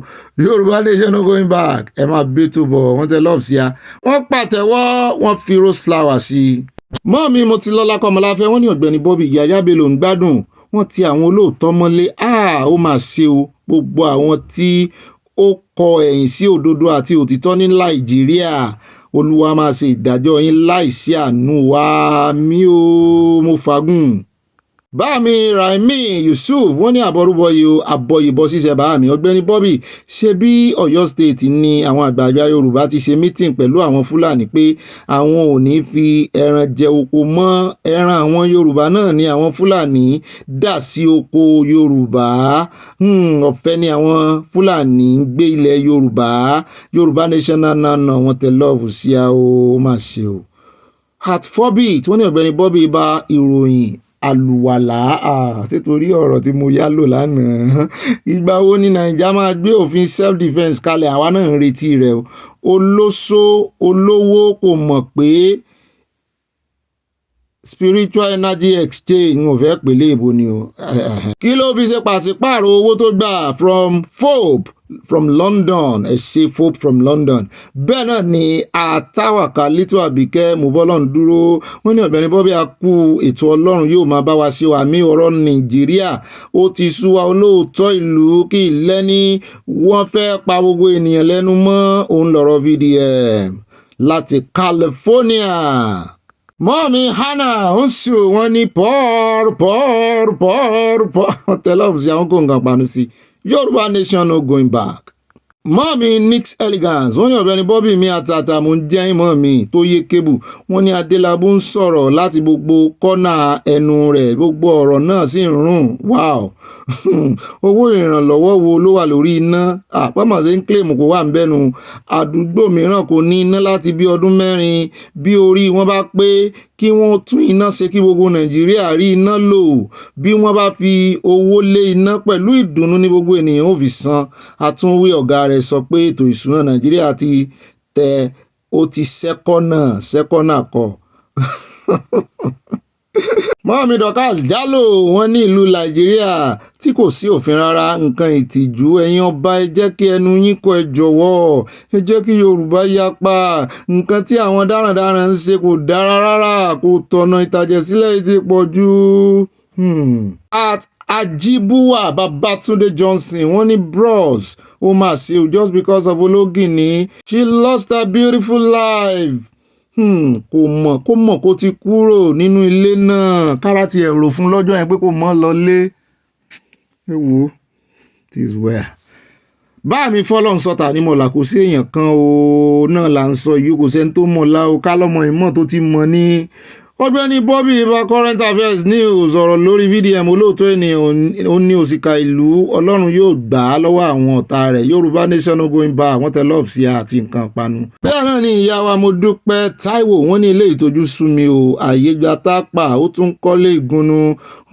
Yorùbá nation no going back ẹ máa bí tó bọ̀ wọ́n tẹ lọ́ọ̀fù sí a wọ́n pàtẹ́wọ́ wọ́n fi rose flower sí i. Mọ́ọ̀mí Motilọ́lá Kọ́mọláfẹ́ wọ́n ní Ọ̀gbẹ́ni Bobby Yaya Bello ń gbádùn wọ́n ti àwọn olóòótọ́ mọ́lé ó máa ṣe o gbogbo àwọn tí ó kọ ẹ̀yìn sí òdodo àti òtítọ́ ní Nàìjíríà Olúwa máa ṣe ìdájọ́ yín láìsí àánú wa mi ò mo fagùn. Báàmì Raimi Yusuf wọ́n ní àbọ̀yìnbọ̀ ṣiṣẹ́ báàmì Ọ̀gbẹ́ni Bobby ṣe bí Ọ̀yọ́ state ni àwọn àgbààgbà Yorùbá ti ṣe meeting pẹ̀lú àwọn Fúlàní pé àwọn ò ní fi ẹran jẹ oko mọ́ ẹran àwọn Yorùbá náà ni àwọn Fúlàní dà sí oko Yorùbá ọ̀fẹ́ ni àwọn Fúlàní ń gbé ilẹ̀ Yorùbá Nation náà wọ́n tẹ lọ́ọ̀fù sí a ó mà ṣe o. at 4bit wọ́n ní Ọ̀gbẹ́ni Bobby bá ìròyìn àlùwàlà sítorí ọ̀rọ̀ tí mo yá lò lánàá ìgbà wo ni Nàìjíríà máa gbé òfin self defence kalẹ̀ àwa náà ń retí rẹ̀ o olówó kò mọ̀ pé spiritual energy exchange n ò fẹ́ pèlè ìbò ni o kí ló fi ṣe pàṣípààrọ̀ owó tó gbà from London fope from London bẹ́ẹ̀ náà ni àtàwàkà lítò àbíkẹ́ mobọ́lọ́n dúró wọ́n ní Ọ̀gbẹ́ni Bobby a kú ètò Ọlọ́run yóò máa bá wa ṣe wà mí ọ̀rọ̀ Nàìjíríà ó ti sú wa olóòótọ́ ìlú kí lẹ́ni wọ́n fẹ́ pa gbogbo ènìyàn lẹ́nu mọ́ òun lọ̀rọ̀ VDM láti California. Mọ́ọ̀mí Hannah ń sùn wọ́n ní pọ́ọ̀rù tẹ́lọ̀fù sí àwọn kò ń kan panu sí Yorùbá Nation no going back. Mọ́ọ̀mí Nix Elegance wọ́n ní Ọ̀gbẹ́ni Bobby mi àtàtà mò ń jẹ́ mọ́ọ̀mí tó yé kébù wọ́n ní Adélabú ń sọ̀rọ̀ láti gbogbo kọ́nà ẹnu rẹ̀ gbogbo ọ̀rọ̀ náà sì ń rùn wow owó ìrànlọ́wọ́ wo ló wà lórí iná àpamọ́ sí ń kílèmù kó wà ń bẹ́nu àdúgbò mìíràn kò ní iná láti bí ọdún 4 bí orí wọn bá pé kí wọ́n tún iná ṣe kí gbogbo Nàìjíríà rí iná lò bí wọ́n bá fi owó lé iná pẹ̀lú ìdùnnú ní gbogbo ènìyàn ó fi san. Àtúnwí ọ̀gá rẹ̀ sọ pé ètò ìṣúná Nàìjíríà ti sẹ́kọ́nà kọ́. Mọ́mí Dorcas Jálò wọ́n ní ìlú Nàìjíríà tí kò sí òfin rárá nǹkan ìtìjú ẹ̀yin ọba ẹ jẹ́ kí ẹnu yín kó ẹ jọ̀wọ́ ẹ jẹ́ kí Yorùbá yapa nǹkan tí àwọn darandaran ń ṣe kò dára rárá kò tọ̀nà ìtàjẹ̀sílẹ̀ ti pọ̀ jù. At Ajibuwa Babatunde Johnson wọ́n ní bros ó mà ṣe o just because of Ológìní she lost her beautiful life. Kó mọ̀ kó ti kúrò nínú ilé náà kára ti ẹ̀rọ fún lọ́jọ́ yẹn pé kó mọ́ lọlé. Ẹ wo tis well. Bá mi fọ́lọ́n sọ́ta ní mọ̀lá kò sí èèyàn kan o náà là ń sọ yìí kò sẹ́ni tó mọ̀lá o ká lọ́mọ ìmọ̀ tó ti mọ̀ ní. Ọ̀gbẹ́ni Bobby ibà current affairs news ọ̀rọ̀ lórí VDM olóòótọ́ ènìyàn ó ní òṣìkà ìlú Ọlọ́run yóò gbà á lọ́wọ́ àwọn ọ̀tá rẹ̀ Yorùbá nation no going back wọ́n tẹ lọ́ọ̀fù sí àti nǹkan panu. Bẹ́ẹ̀ náà ni ìyá wa Modúpẹ́ Táíwò wọ́n ní ilé ìtọ́jú sú mi o àyè gba tápà ó tún kọ́lé ìgúnnu.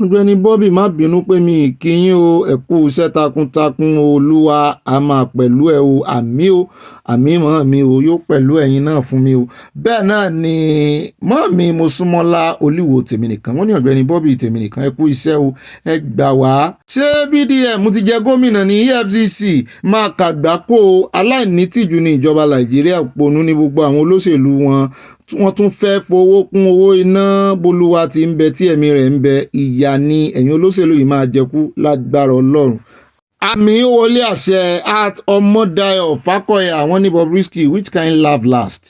Ọ̀gbẹ́ni Bobby má bínú pé mi ìkíyín o ẹ kú iṣẹ́ takuntakun Olúwa a máa pẹ̀lú ẹ o àmì mọ́ mi o yóò pẹ̀lú ẹ̀yin náà fún mi o. Bẹ́ẹ̀ náà ni mọ́ mi mo súnmọ́ Mọ́lá Olúwo tèmi nìkan wọ́n ní Ọ̀gbẹ́ni Bobby tèmi nìkan ẹ kú iṣẹ́ o ẹ gbà wá. Ṣé VDM ti jẹ gómìnà ní EFCC máa kàgbákò aláìnítìjú ní ìjọba Nàìjíríà ponú ní gbogbo àwọn olóṣèlú wọ́n tún fẹ́ fowó kún owó iná bolúwa ti ń bẹ tí ẹ̀mí rẹ̀ ń bẹ ìyà ni ẹ̀yin olóṣèlú yìí máa jẹkú lágbára Ọlọ́run. Àmì wọlé àṣẹ at Ọmọdáyọ̀ Fákọ̀yà wọ́n ní Bobrisky which kind laugh last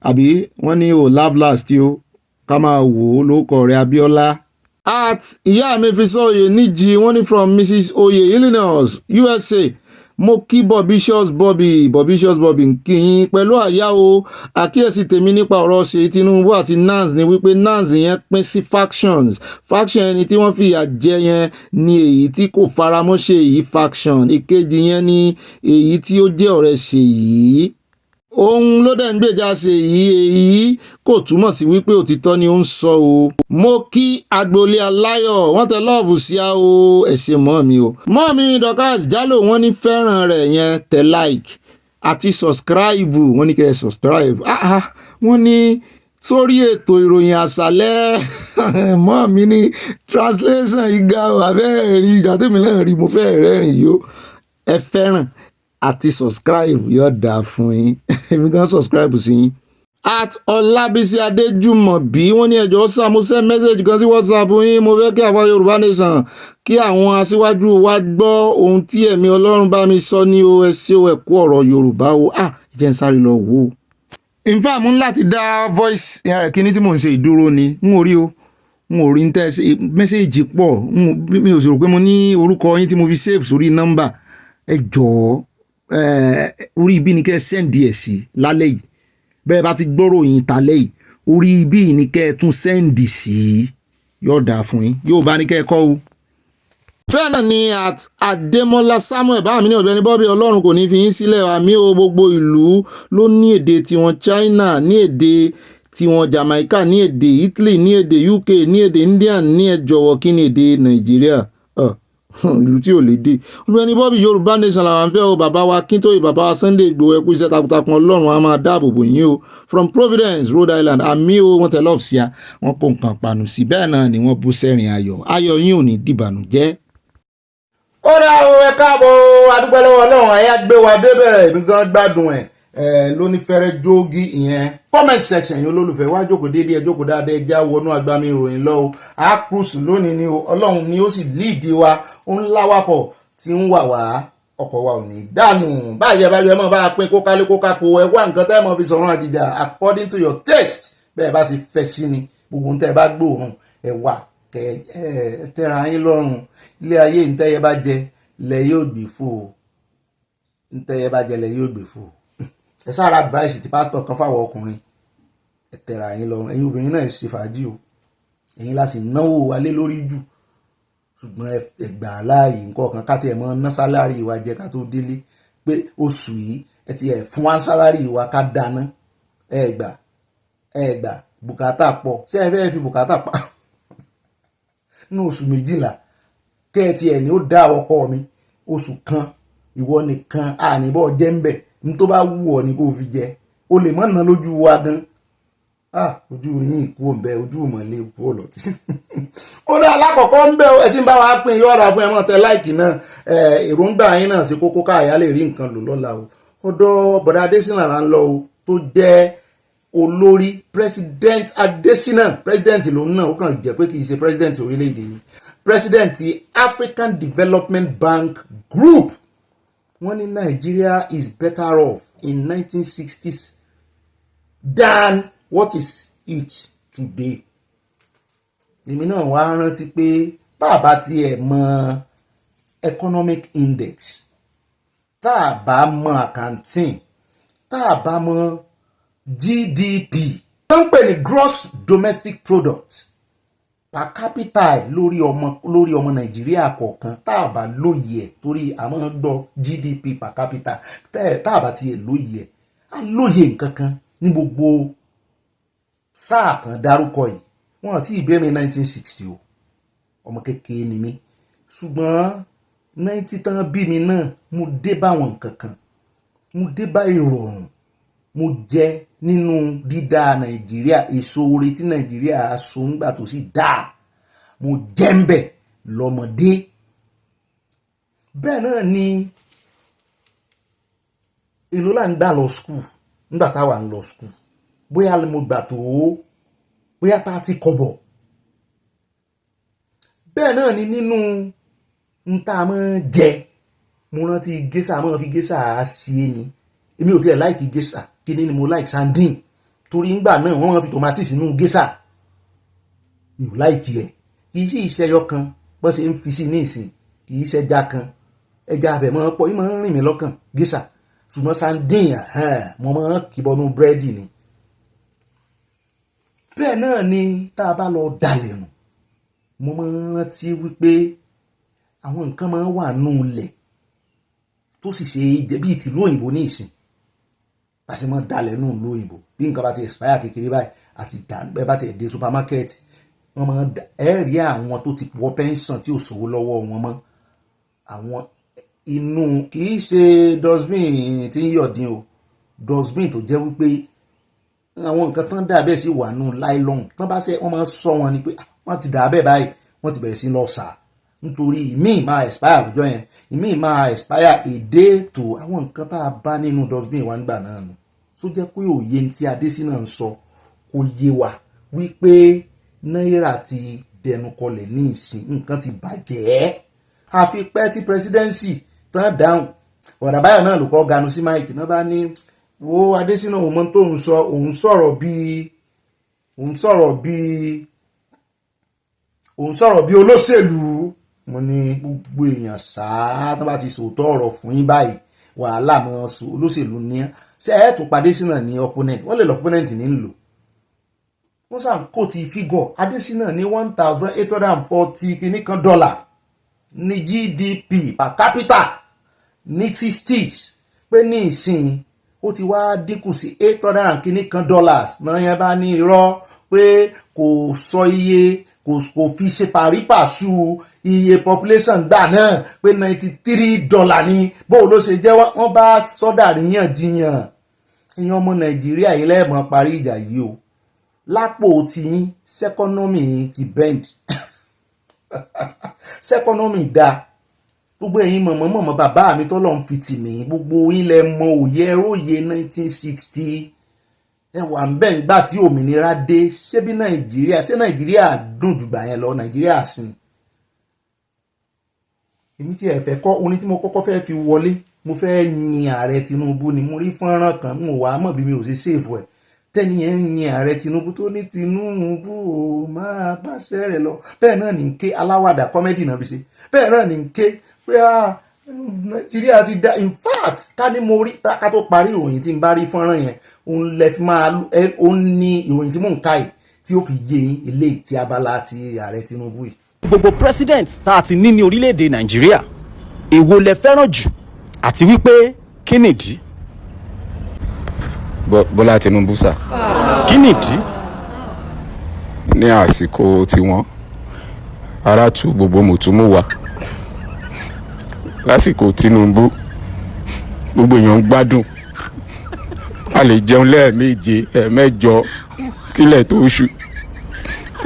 àbí wọ́n ní o laugh last yóò ká máa wò ó lóko rẹ̀ Abíọ́lá. At ìyá mi fi sọ oyè níjì wọ́n ní from Mrs. Oye Illinois USA mo kí Bobicious Bobby ń kí yín pẹ̀lú àyà o àkíyèsí tèmi nípa ọ̀rọ̀ ṣe Tinubu àti NANS ni wípé NANS yẹn pín sí faction ẹni tí wọ́n fìyà jẹ yẹn ni èyí tí kò faramọ́ Ṣèyí faction ìkejì yẹn ni èyí tí ó jẹ́ ọ̀rẹ́ Ṣèyí. Ohun ló dẹ̀ ń gbèjà Ṣèyí èyí kò túmọ̀ sí wípé òtítọ́ ni ó ń sọ o. Mo kí agboolé aláyọ̀ wọ́n tẹ lọ́ọ̀fù sí a o ẹ̀ṣẹ̀ mọ́ mi o. Mọ́ mi Dorcas Jálò wọ́n ní fẹ́ràn rẹ̀ yẹn tẹ like àti subscribe wọ́n ní kẹ́ ẹ subscribe. Wọ́n ní sórí ètò ìròyìn àṣálẹ́ mọ́ mi ní translation ìga abẹ́rẹ́ rí ìgbà tèmi náà rí mo fẹ́ rẹ́rìn yó ẹ fẹ́ràn àti subscribe yóò dáa fún yín èmi gan subscribe sí yín. At Ọlábísí Adéjùmọ̀bí wọ́n ní ẹjọ́ sàmúsẹ́ mẹ́sẹ̀jì kan sí WhatsApp yín mo fẹ́ kí àwọn Yorùbá nation kí àwọn aṣíwájú wa gbọ́ ohun tí ẹ̀mí Ọlọ́run bá mi sọ ní o ẹ ṣé o ẹ kú ọ̀rọ̀ Yorùbá o jẹ́ n sáré lọ wò ó. In fact mo ń láti dá voice kíní tí mò ń ṣe ìdúró ni n ò rí o n ò rí n tẹ́ mẹ́sẹ̀jì pọ̀ mi ò sì rò pé mo ní orúkọ yín tí mo fi save sórí nọ́mbà ẹ jọ̀ọ́ orí ibi ni kẹ́ sẹ́ǹdì ẹ̀ sí lálẹ́ yìí bẹ́ẹ̀ bá ti gbọ́rọ̀ yín talẹ́ yìí orí ibi ni kẹ́ tún sẹ́ǹdì sí yóò dáa fún yín yóò bá ní kẹ́ kọ́ o. bẹ́ẹ̀ náà ni at Adémọ́lá Samuel bá mi ní Ọ̀gbẹ́ni Bobby Ọlọ́run kò ní fi yín sílẹ̀ àmì o gbogbo ìlú ló ní èdè tiwọn China ní èdè tiwọn Jamaica ní èdè Italy ní èdè UK ní èdè Indian ní ẹ jọ̀wọ́ kí ni èdè Nàìjíríà ìlú tí ò lè dé. Ọ̀gbẹ́ni Bobby Yorùbá nation làwọn ń fẹ́ o bàbá wa Kíntóyè bàbá wa Sunday Igboho ẹkú iṣẹ́ takuntakun Ọlọ́run á máa dáàbò bò yín o from Providence Rhode Island àmì o wọ́n tẹ lọ́ọ̀fù sí a wọ́n kó nǹkan panu sí bẹ́ẹ̀ náà ni wọ́n bú sẹ́rìn ayọ̀ yín ò ní dìbànújẹ́. ó dá o ẹ káàbọ̀ adúpẹ́ lọ́wọ́ Ọlọ́run àyà gbé wa débẹ̀ èmi gan gbádùn ẹ̀ lóní fẹ́rẹ́ jógí ìyẹn comment section yìí olólùfẹ́ wá jókòó déédéé ẹ jókòó dáadáa ẹ já wọnú agbami ìròyìn lọ o àkùsù lónìí ni o Ọlọ́run ni ó sì líìdì wa ó ń láwàpọ̀ tí ń wà wá ọkọ̀ wa ò ní dànù báyìí ẹ bá yọ ẹ mọ̀ bá a pín kókálé kókákó ẹ wá nǹkan tẹ́ ẹ mọ̀ fi sọ̀rọ̀ àjìjà according to your taste bẹ́ẹ̀ bá sì fẹ́ sí ni gbogbo ntẹ́ ẹ bá gbóòórùn ẹ wà kẹ ẹ tẹ́ra yín lọ́rùn ilé ayé ntẹ́yẹ bá jẹ lẹ yóò gbé fò ntẹ́yẹ bá jẹ lẹ yóò gbé fò ẹ sára advice ti pásítọ̀ kan fáwọn ọkùnrin ẹ tẹ́ra yín lọ́rùn ẹ̀yin obìnrin náà ṣe fàájì o ẹ̀yin láti náwó wálé lórí jù ṣùgbọ́n ẹ gbà láàyè nǹkan kan ká tiẹ̀ mọ́ ná sálárì wa jẹ́ ká tó délé pé oṣù yìí ẹ ti ẹ̀ fún wa sálárì wa ká dáná ẹ gbà bùkátà pọ̀ ṣé ẹ fẹ́ fi bùkátà pa ní oṣù 12 kẹ́ẹ̀tì ẹ̀ ní ó dá ọkọ mi oṣù kan ìwọ nìkan àníbọ̀ jẹ́ ń bẹ̀ ní tó bá wù ọ́ ní kó fi jẹ o lè mọ̀ ná lójú wa gan ojú yín kú òǹbẹ ojú ìmọ̀lẹ́ kú ọ̀lọ́tí ó dá alákọ̀ọ́kọ́ ń bẹ̀ ẹ tí ń bá wa pín yọ̀ọ̀ra fún ẹ mọ̀ tẹ láìkì náà èròǹgbà yín náà ṣe kókó káàyà lè rí nǹkan lò lọ́la o ọ̀dọ̀ bọ̀dá Adésínà là ń lọ o tó jẹ́ olórí president Adésínà president lòun náà ó kàn jẹ́ pé kì í ṣe president orílẹ̀-èdè yìí president ti African Development Bank Group wọ́n ní Nigeria is better off in 1960s than what is it today. èmi náà wá rántí pé bàbá tiẹ̀ mọ economic index tá a bá mọ accounting tá a bá mọ GDP wọ́n ń pè ní gross domestic product per capita lórí ọmọ Nàìjíríà kọ̀ọ̀kan tá a bá lóye ẹ̀ torí a máa ń gbọ́ GDP per capita tá a bá tiẹ̀ lóye ẹ̀ a lóye nǹkan kan ní gbogbo sáà kan dárúkọ yìí wọ́n àti ìbéèrè 1960 o ọmọ kékeré ni mí ṣùgbọ́n 90 tán bí mi náà mo dé báwọn nǹkan kan mo dé bá ìrọ̀rùn mo jẹ nínú dídá Nàìjíríà èso oore tí Nàìjíríà so ń gbà tó sì dá mo jẹ́ ń bẹ̀ lọ́mọdé bẹ́ẹ̀ náà ni èlò là ń gbà lọ skul nígbà táwa ń lọ skul bóyá mo gbà tó bóyá 30 kọ́bọ̀ bẹ́ẹ̀ náà ni nínú ń tá a máa jẹ mo rántí gẹ́sà máa fi gẹ́sà sí ni èmi ò tiẹ̀ láìkì gẹ́sà kí ni mo láìkì sandin torí ńgbà náà wọ́n máa fi tòmátì sínú gẹ́sà mi ò láìkì ẹ̀ kì í sí ìṣẹ́yọ kan bọ́n ṣe ń fi sí ní ìsìn kì í ṣẹja kan ẹja abẹ máa pọ̀ yìí máa ń rìn mí lọ́kàn gẹ́sà ṣùgbọ́n sandin mo máa ń kìbọnú búrẹ́dì ni bẹ́ẹ̀ náà ni tá a bá lọ dalẹ̀ nù mo máa ń rántí wípé àwọn nǹkan máa ń wà nù lẹ̀ tó sì ṣe jẹ́ bíi tìlú òyìnbó ní ìsìn bá ṣe máa dalẹ̀ nù ìlú òyìnbó bí nǹkan bá ti expire kékeré báyìí àti bẹ́ẹ̀ bá ti dé supermarket wọ́n máa rí àwọn tó ti wọ pension tí ò sówó lọ́wọ́ wọn mọ́ àwọn inú kì í ṣe dustbin tí ń yọ̀dín o dustbin tó jẹ́ wípé àwọn nǹkan tán dà bẹ́ẹ̀ sí wà nù nylon tán bá ṣe wọ́n máa sọ wọn ni pé wọ́n ti dà bẹ́ẹ̀ báyìí wọ́n ti bẹ̀rẹ̀ sí lọ sà nítorí ìmíì máa expire lọ́jọ́ yẹn ìmíì máa expire èdè tó àwọn nǹkan tá a bá nínú dustbin wa nígbà náà nù tó jẹ́ pé òye tí Adésínà ń sọ kò yé wa wípé náírà ti dẹnu kọlẹ̀ ní ìsìn nǹkan ti bàjẹ́ àfi pẹ́ tí presidency tán dáhùn ọ̀dà báyọ̀ náà ló kọ́ ganu sí máìkì náà bá ní wo Adésínà òun mọ́ tó ń sọ òun sọ̀rọ̀ bí olóṣèlú mo ní gbogbo èèyàn sáà tó bá ti sòótọ́ ọ̀rọ̀ fún yín báyìí wàhálà mọ́ olóṣèlú ní ṣe ẹ̀ tún Adésínà ní opponent wọ́n lè lọ opponent ní lò wọ́n sàn kó ti fígọ̀ Adésínà ní 1,840 kìíní kan dọ́là ní GDP per capita ní 60s pé ní ìsìn ó ti wá dínkù sí 800 kìíní kan dollars náà yẹn bá ní irọ́ pé kò sọ iye kò fi ṣe pàrípàṣù iye population gbà náà pé $93 ni bó ló ṣe jẹ́ wọ́n bá sọ́dà ríyànjiyàn ẹ̀yin ọmọ Nàìjíríà yìí lẹ́ẹ̀mọ́ parí ìjà yìí o lápò tí sẹ́kọ́nọ́mì ti bend sẹ́kọ́nọ́mì dá gbogbo ẹ̀yin mọ̀mọ́ bàbá mi tọ́lọ́ ń fi tì mí gbogbo yín lẹ mọ òye ẹróye 1960 ẹwà ń bẹ̀ ń gbà tí òmìnira dé ṣé bí Nàìjíríà dùn jùgbà yẹn lọ Nàìjíríà sìn èmi tí ẹ fẹ́ kọ́ orin tí mo kọ́kọ́ fẹ́ fi wọlé mo fẹ́ yin ààrẹ Tinubu ni mo rí fọ́nrán kan mo wà á mọ̀ bí mi ò ṣe ṣèfù ẹ̀ tẹ́ni ẹ̀ ń yin ààrẹ Tinubu tó ní Tinubu ò máa báṣẹ́ rẹ̀ lọ bẹ́ẹ̀ náà ní ń ké aláwàdà kọ́mẹ́dì náà fi ṣe bẹ́ẹ̀ náà ní ń ké pé Nàìjíríà ti dá in fact ká ní mo rí ká tó parí ìròyìn tí n bá rí fọ́nrán yẹn òun lẹ fi máa òun ní ìròyìn tí mò ń ká yìí tí ó fi yé yín eléyìí tí abala ti ààrẹ Tinubu yìí. Gbogbo president tá a ti ní orílẹ̀-èdè Nàìjíríà èwo lẹ fẹ́ràn jù àti wípé kí nìdí. Bọ́lá Tinubu sà. Kí nìdí. ní àsìkò tiwọn ara tu gbogbo mùtúmù wa lásìkò Tinubu gbogbo èèyàn ń gbádùn a lè jẹun lẹ́ẹ̀méje ẹ̀ẹ̀mẹ́jọ kílẹ̀ tó ṣú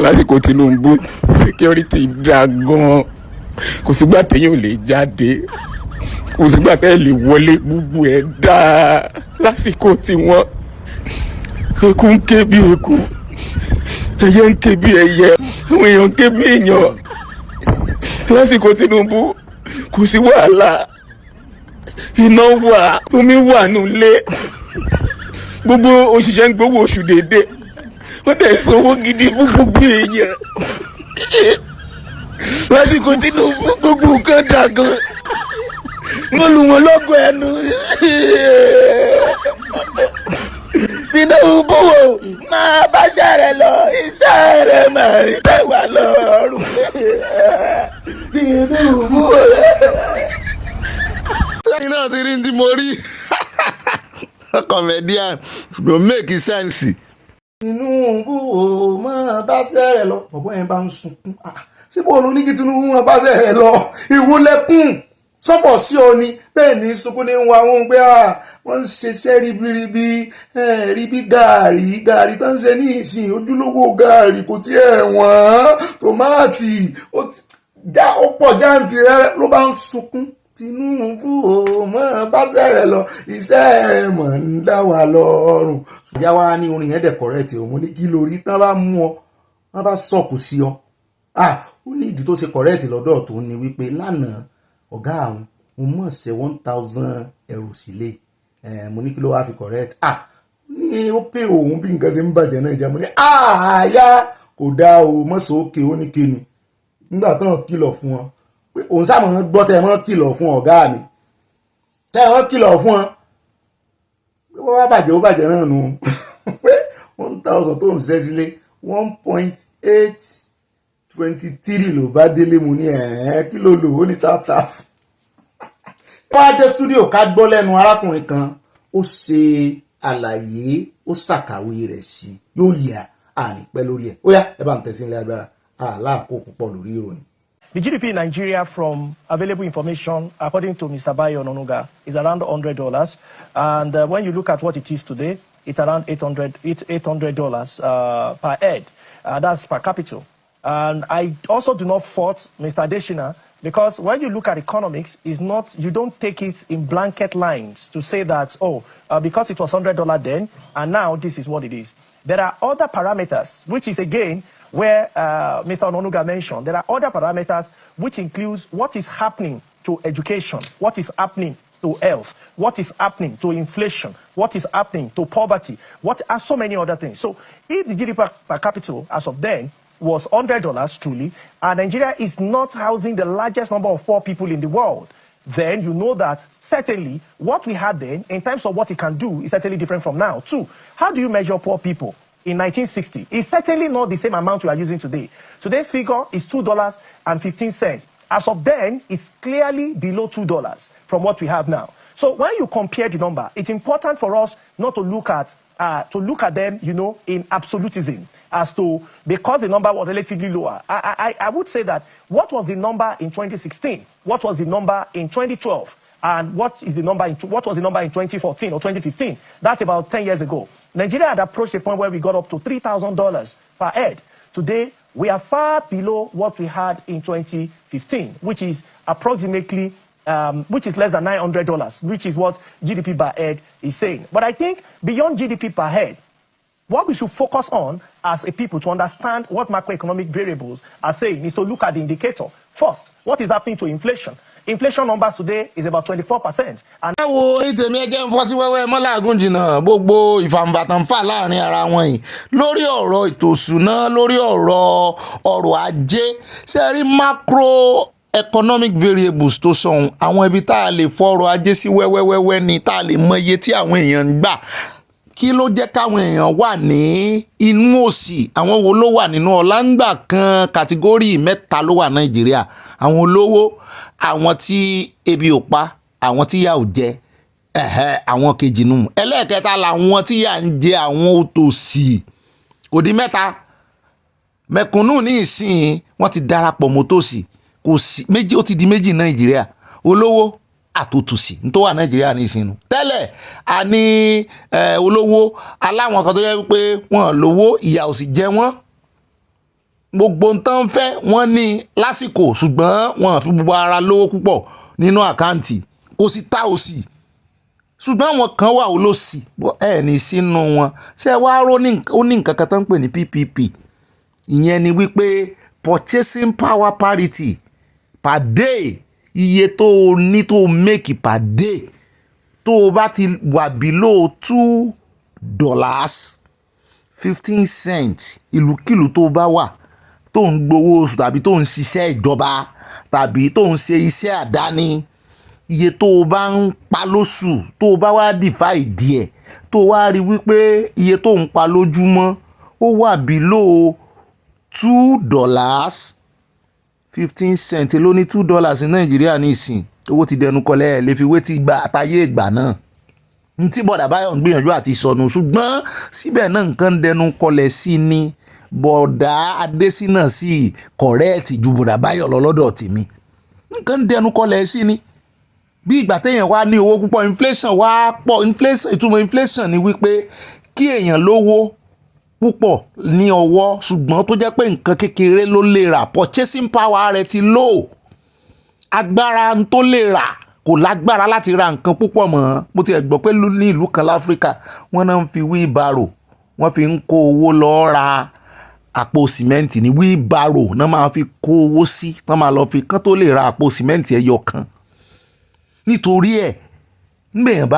lásìkò Tinubu security dá gan kò sígbà téèyàn ò lè jáde kò sígbà téèyàn lè wọlé gbogbo ẹ̀ dá lásìkò tiwọn eku ń ké bí eku ẹyẹ ń ké bí ẹyẹ àwọn èèyàn ń ké bí èèyàn lásìkò Tinubu kò sí wàhálà iná wà omi wà nílé gbogbo òṣìṣẹ́ ń gbowó oṣù déédéé wọ́n dẹ̀ sanwó gidi fún gbogbo èèyàn lásìkò Tinubu gbogbo nǹkan dà gan wọ́n lù wọ́n lọ́gọ̀ ẹnu Tinubu máa báṣẹ́ rẹ̀ lọ iṣẹ́ rẹ̀ máa ń tẹ̀ wá lọ́rùn Tinubu. lẹ́yìn náà ti rí ní mo rí comedian ló make sense. Tinubu ò máa báṣẹ́ rẹ̀ lọ ọ̀bọ̀n yẹn bá ń sunkún síbò olú ní kí Tinubu máa báṣẹ́ rẹ̀ lọ ìwúlẹ̀kùn sọ́fọ̀ sí ọ ni bẹ́ẹ̀ ní sunkún ní wa wọn pé wọ́n ń ṣiṣẹ́ ribiribi ríbi gààrí tó ń ṣe ní ìsìn ojúlówó gààrí kò tiẹ̀ wọ́n tòmáàtì ó pọ̀ jáǹtì rẹ̀ ló bá ń sunkún Tinubu ò mọ̀ báṣẹ́ rẹ̀ lọ iṣẹ́ rẹ̀ mọ̀ ń dá wa lọ́rùn. ìyá wa ní orin yẹn dẹ̀ kọ̀rẹ́ẹ̀tì òun ní kí lórí tán bá mú ọ wọ́n bá sọ̀kù sí ọ ó ní ìdí tó ṣe kọ̀rẹ́ẹ̀tì lọ́dọ̀ tó ní wípé lánàá ọ̀gá àwọn mo mọ̀ ṣe 1,000 ẹrù sílé mo ní kí ló wá fi correct ní ó pè òun bí nǹkan ṣe ń bàjẹ́ náà jẹ́ mo ní àyà kò dáa o mọ̀sọ̀ òkè ó ní kíni nígbà tó ń kìlọ̀ fún wọn pé òun sáà mọ̀ gbọ́ tẹ́ ẹ mọ́ kìlọ̀ fún ọ̀gá mi tẹ́ ẹ mọ́ kìlọ̀ fún wọn pé wọ́n bá bàjẹ́ ó bàjẹ́ náà nù pé 1,000 tó ń ṣẹ́ sílé 1.823 ló bá délé mu ní kí ló lò ó ní tap. wọ́n á dé stúdíò ká gbọ́ lẹ́nu arákùnrin kan ó ṣe àlàyé ó ṣàkàwé rẹ̀ sí yóò yà ànípẹ́ lórí ẹ̀ ó yá ẹ bá ń tẹ̀sí ilé agbára àláàkó púpọ̀ lórí ìròyìn. The GDP in Nigeria, from available information, according to Mr. Bayo Ononuga, is around $100. And when you look at what it is today, it's around $800 per head. That's per capita. And I also do not fault Mr. Adeshina, because when you look at economics, is not, you don't take it in blanket lines to say that, because it was $100 then, and now this is what it is. There are other parameters, which is again where Mr. Ononuga mentioned. There are other parameters which includes what is happening to education, what is happening to health, what is happening to inflation, what is happening to poverty, what are so many other things. So if the GDP per capita as of then was $100 truly, and Nigeria is not housing the largest number of poor people in the world, then you know that certainly what we had then in terms of what it can do is certainly different from now. Two, how do you measure poor people? In 1960, it's certainly not the same amount we are using today. Today's figure is $2.15. As of then, it's clearly below $2 from what we have now. So when you compare the number, it's important for us not to look at them, you know, in absolutism, as to because the number was relatively lower. I would say that what was the number in 2016? What was the number in 2012? And what was the number in 2014 or 2015? That's about 10 years ago. Nigeria had approached a point where we got up to $3,000 per head. Today, we are far below what we had in 2015, which is approximately, which is less than $900, which is what GDP per head is saying. But I think beyond GDP per head, what we should focus on as a people to understand what macroeconomic variables are saying is to look at the indicator. First, what is happening to inflation? Inflation numbers today is about 24%. And ẹ wo ìtẹ̀mí ẹjẹ́ ń fọ́ sí wẹ́wẹ́ mọ́láàgùn jìnnà gbogbo ìfàǹbàtàn fà láàrin ara wọn yìí lórí ọ̀rọ̀ ètò ìṣúná lórí ọ̀rọ̀ ajé ṣe rí macro economic variables tó sọ̀hún àwọn ibi tá a lè fọ̀rọ̀ ajé sí wẹ́wẹ́wẹ́wẹ́ ni tá a lè mọ iye tí àwọn èèyàn ń gbà kí ló jẹ́ káwọn èèyàn wà ní inú òṣì àwọn wo ló wà nínú ọ̀làǹgbà kan kàtígórì mẹ́ta ló wà Nàìjíríà àwọn olówó àwọn tí ebi ò pa àwọn tí yà ò jẹ àwọn kejì nù ẹlẹ́ẹ̀kẹta làwọn tí yà ń jẹ àwọn òtòṣì òdì mẹ̀kúnnù ní ìsìn wọ́n ti darapọ̀ mọ́tòsí kò sí méjì, ó ti di méjì Nàìjíríà, olówó àtòtòsí ní tó wà Nàìjíríà ní ìsìn. Tẹ́lẹ̀ a ní olówó aláwọn kan tó yẹ pé wọ́n lówó ìyà ò sì jẹ wọ́n, gbogbo nǹkan fẹ́ wọ́n ní lásìkò, ṣùgbọ́n wọ́n fi gbogbo ara lówó púpọ̀ nínú àkáǹtì, kò sí tá òsì, ṣùgbọ́n àwọn kan wà olóṣì ní sínú wọn. Ṣé wàá ó ní nǹkan kan tó ń pè ní PPP, ìyẹn ni wípé purchasing power parity per day, iye tó o ní tó o make per day, tó o bá ti wà below $2.15 ìlúkìlú tó o bá wà, tó ń gbowó oṣù tàbí tó ń ṣiṣẹ́ ìjọba tàbí tó ń ṣe iṣẹ́ àdáni, iye tó o bá ń pa lóṣù, tó o bá wá divide ẹ̀, tó o wá rí wípé iye tó ń pa lójúmọ́ ó wà below $2.15 ló ní $2 ní Nàìjíríà ní ìsìn, owó ti dẹnu kọlẹ̀ lè fi wé ti gba àtàyè ìgbà náà. Ní tí bọ̀dà Báyọ̀ ń gbìyànjú àti sọnù, ṣùgbọ́n síbẹ̀ náà nǹkan dẹnu kọlẹ̀ sí ni. Bọ̀dà Adésínà sí kọ̀rẹ́ẹ̀tì ju bọ̀dà Báyọ̀ lọ lọ́dọ̀ tèmi, nǹkan dẹnu kọlẹ̀ sí ni. Bí ìgbà téèyàn wá ní owó púpọ̀, inflation wá pọ̀. Ìtumọ̀ inflation ni wípé kí èèyàn lówó púpọ̀ ní ọwọ́ ṣùgbọ́n tó jẹ́ pé nǹkan kékeré ló lè rà, purchasing power rẹ̀ ti low, agbára tó lè rà kò lágbára láti ra nǹkan púpọ̀ mọ́. Mo ti ẹ̀ gbọ́ pé ní ìlú kan láfíríkà wọ́n náà ń fi wheelbarrow wọ́n fi ń kó owó lọ ra àpò sìmẹ́ǹtì ní wheelbarrow náà máa fi kó owó sí, tán máa lọ fi kán tó lè ra àpò sìmẹ́ǹtì ẹyọ kan. Nítorí ẹ̀ nígbèyàn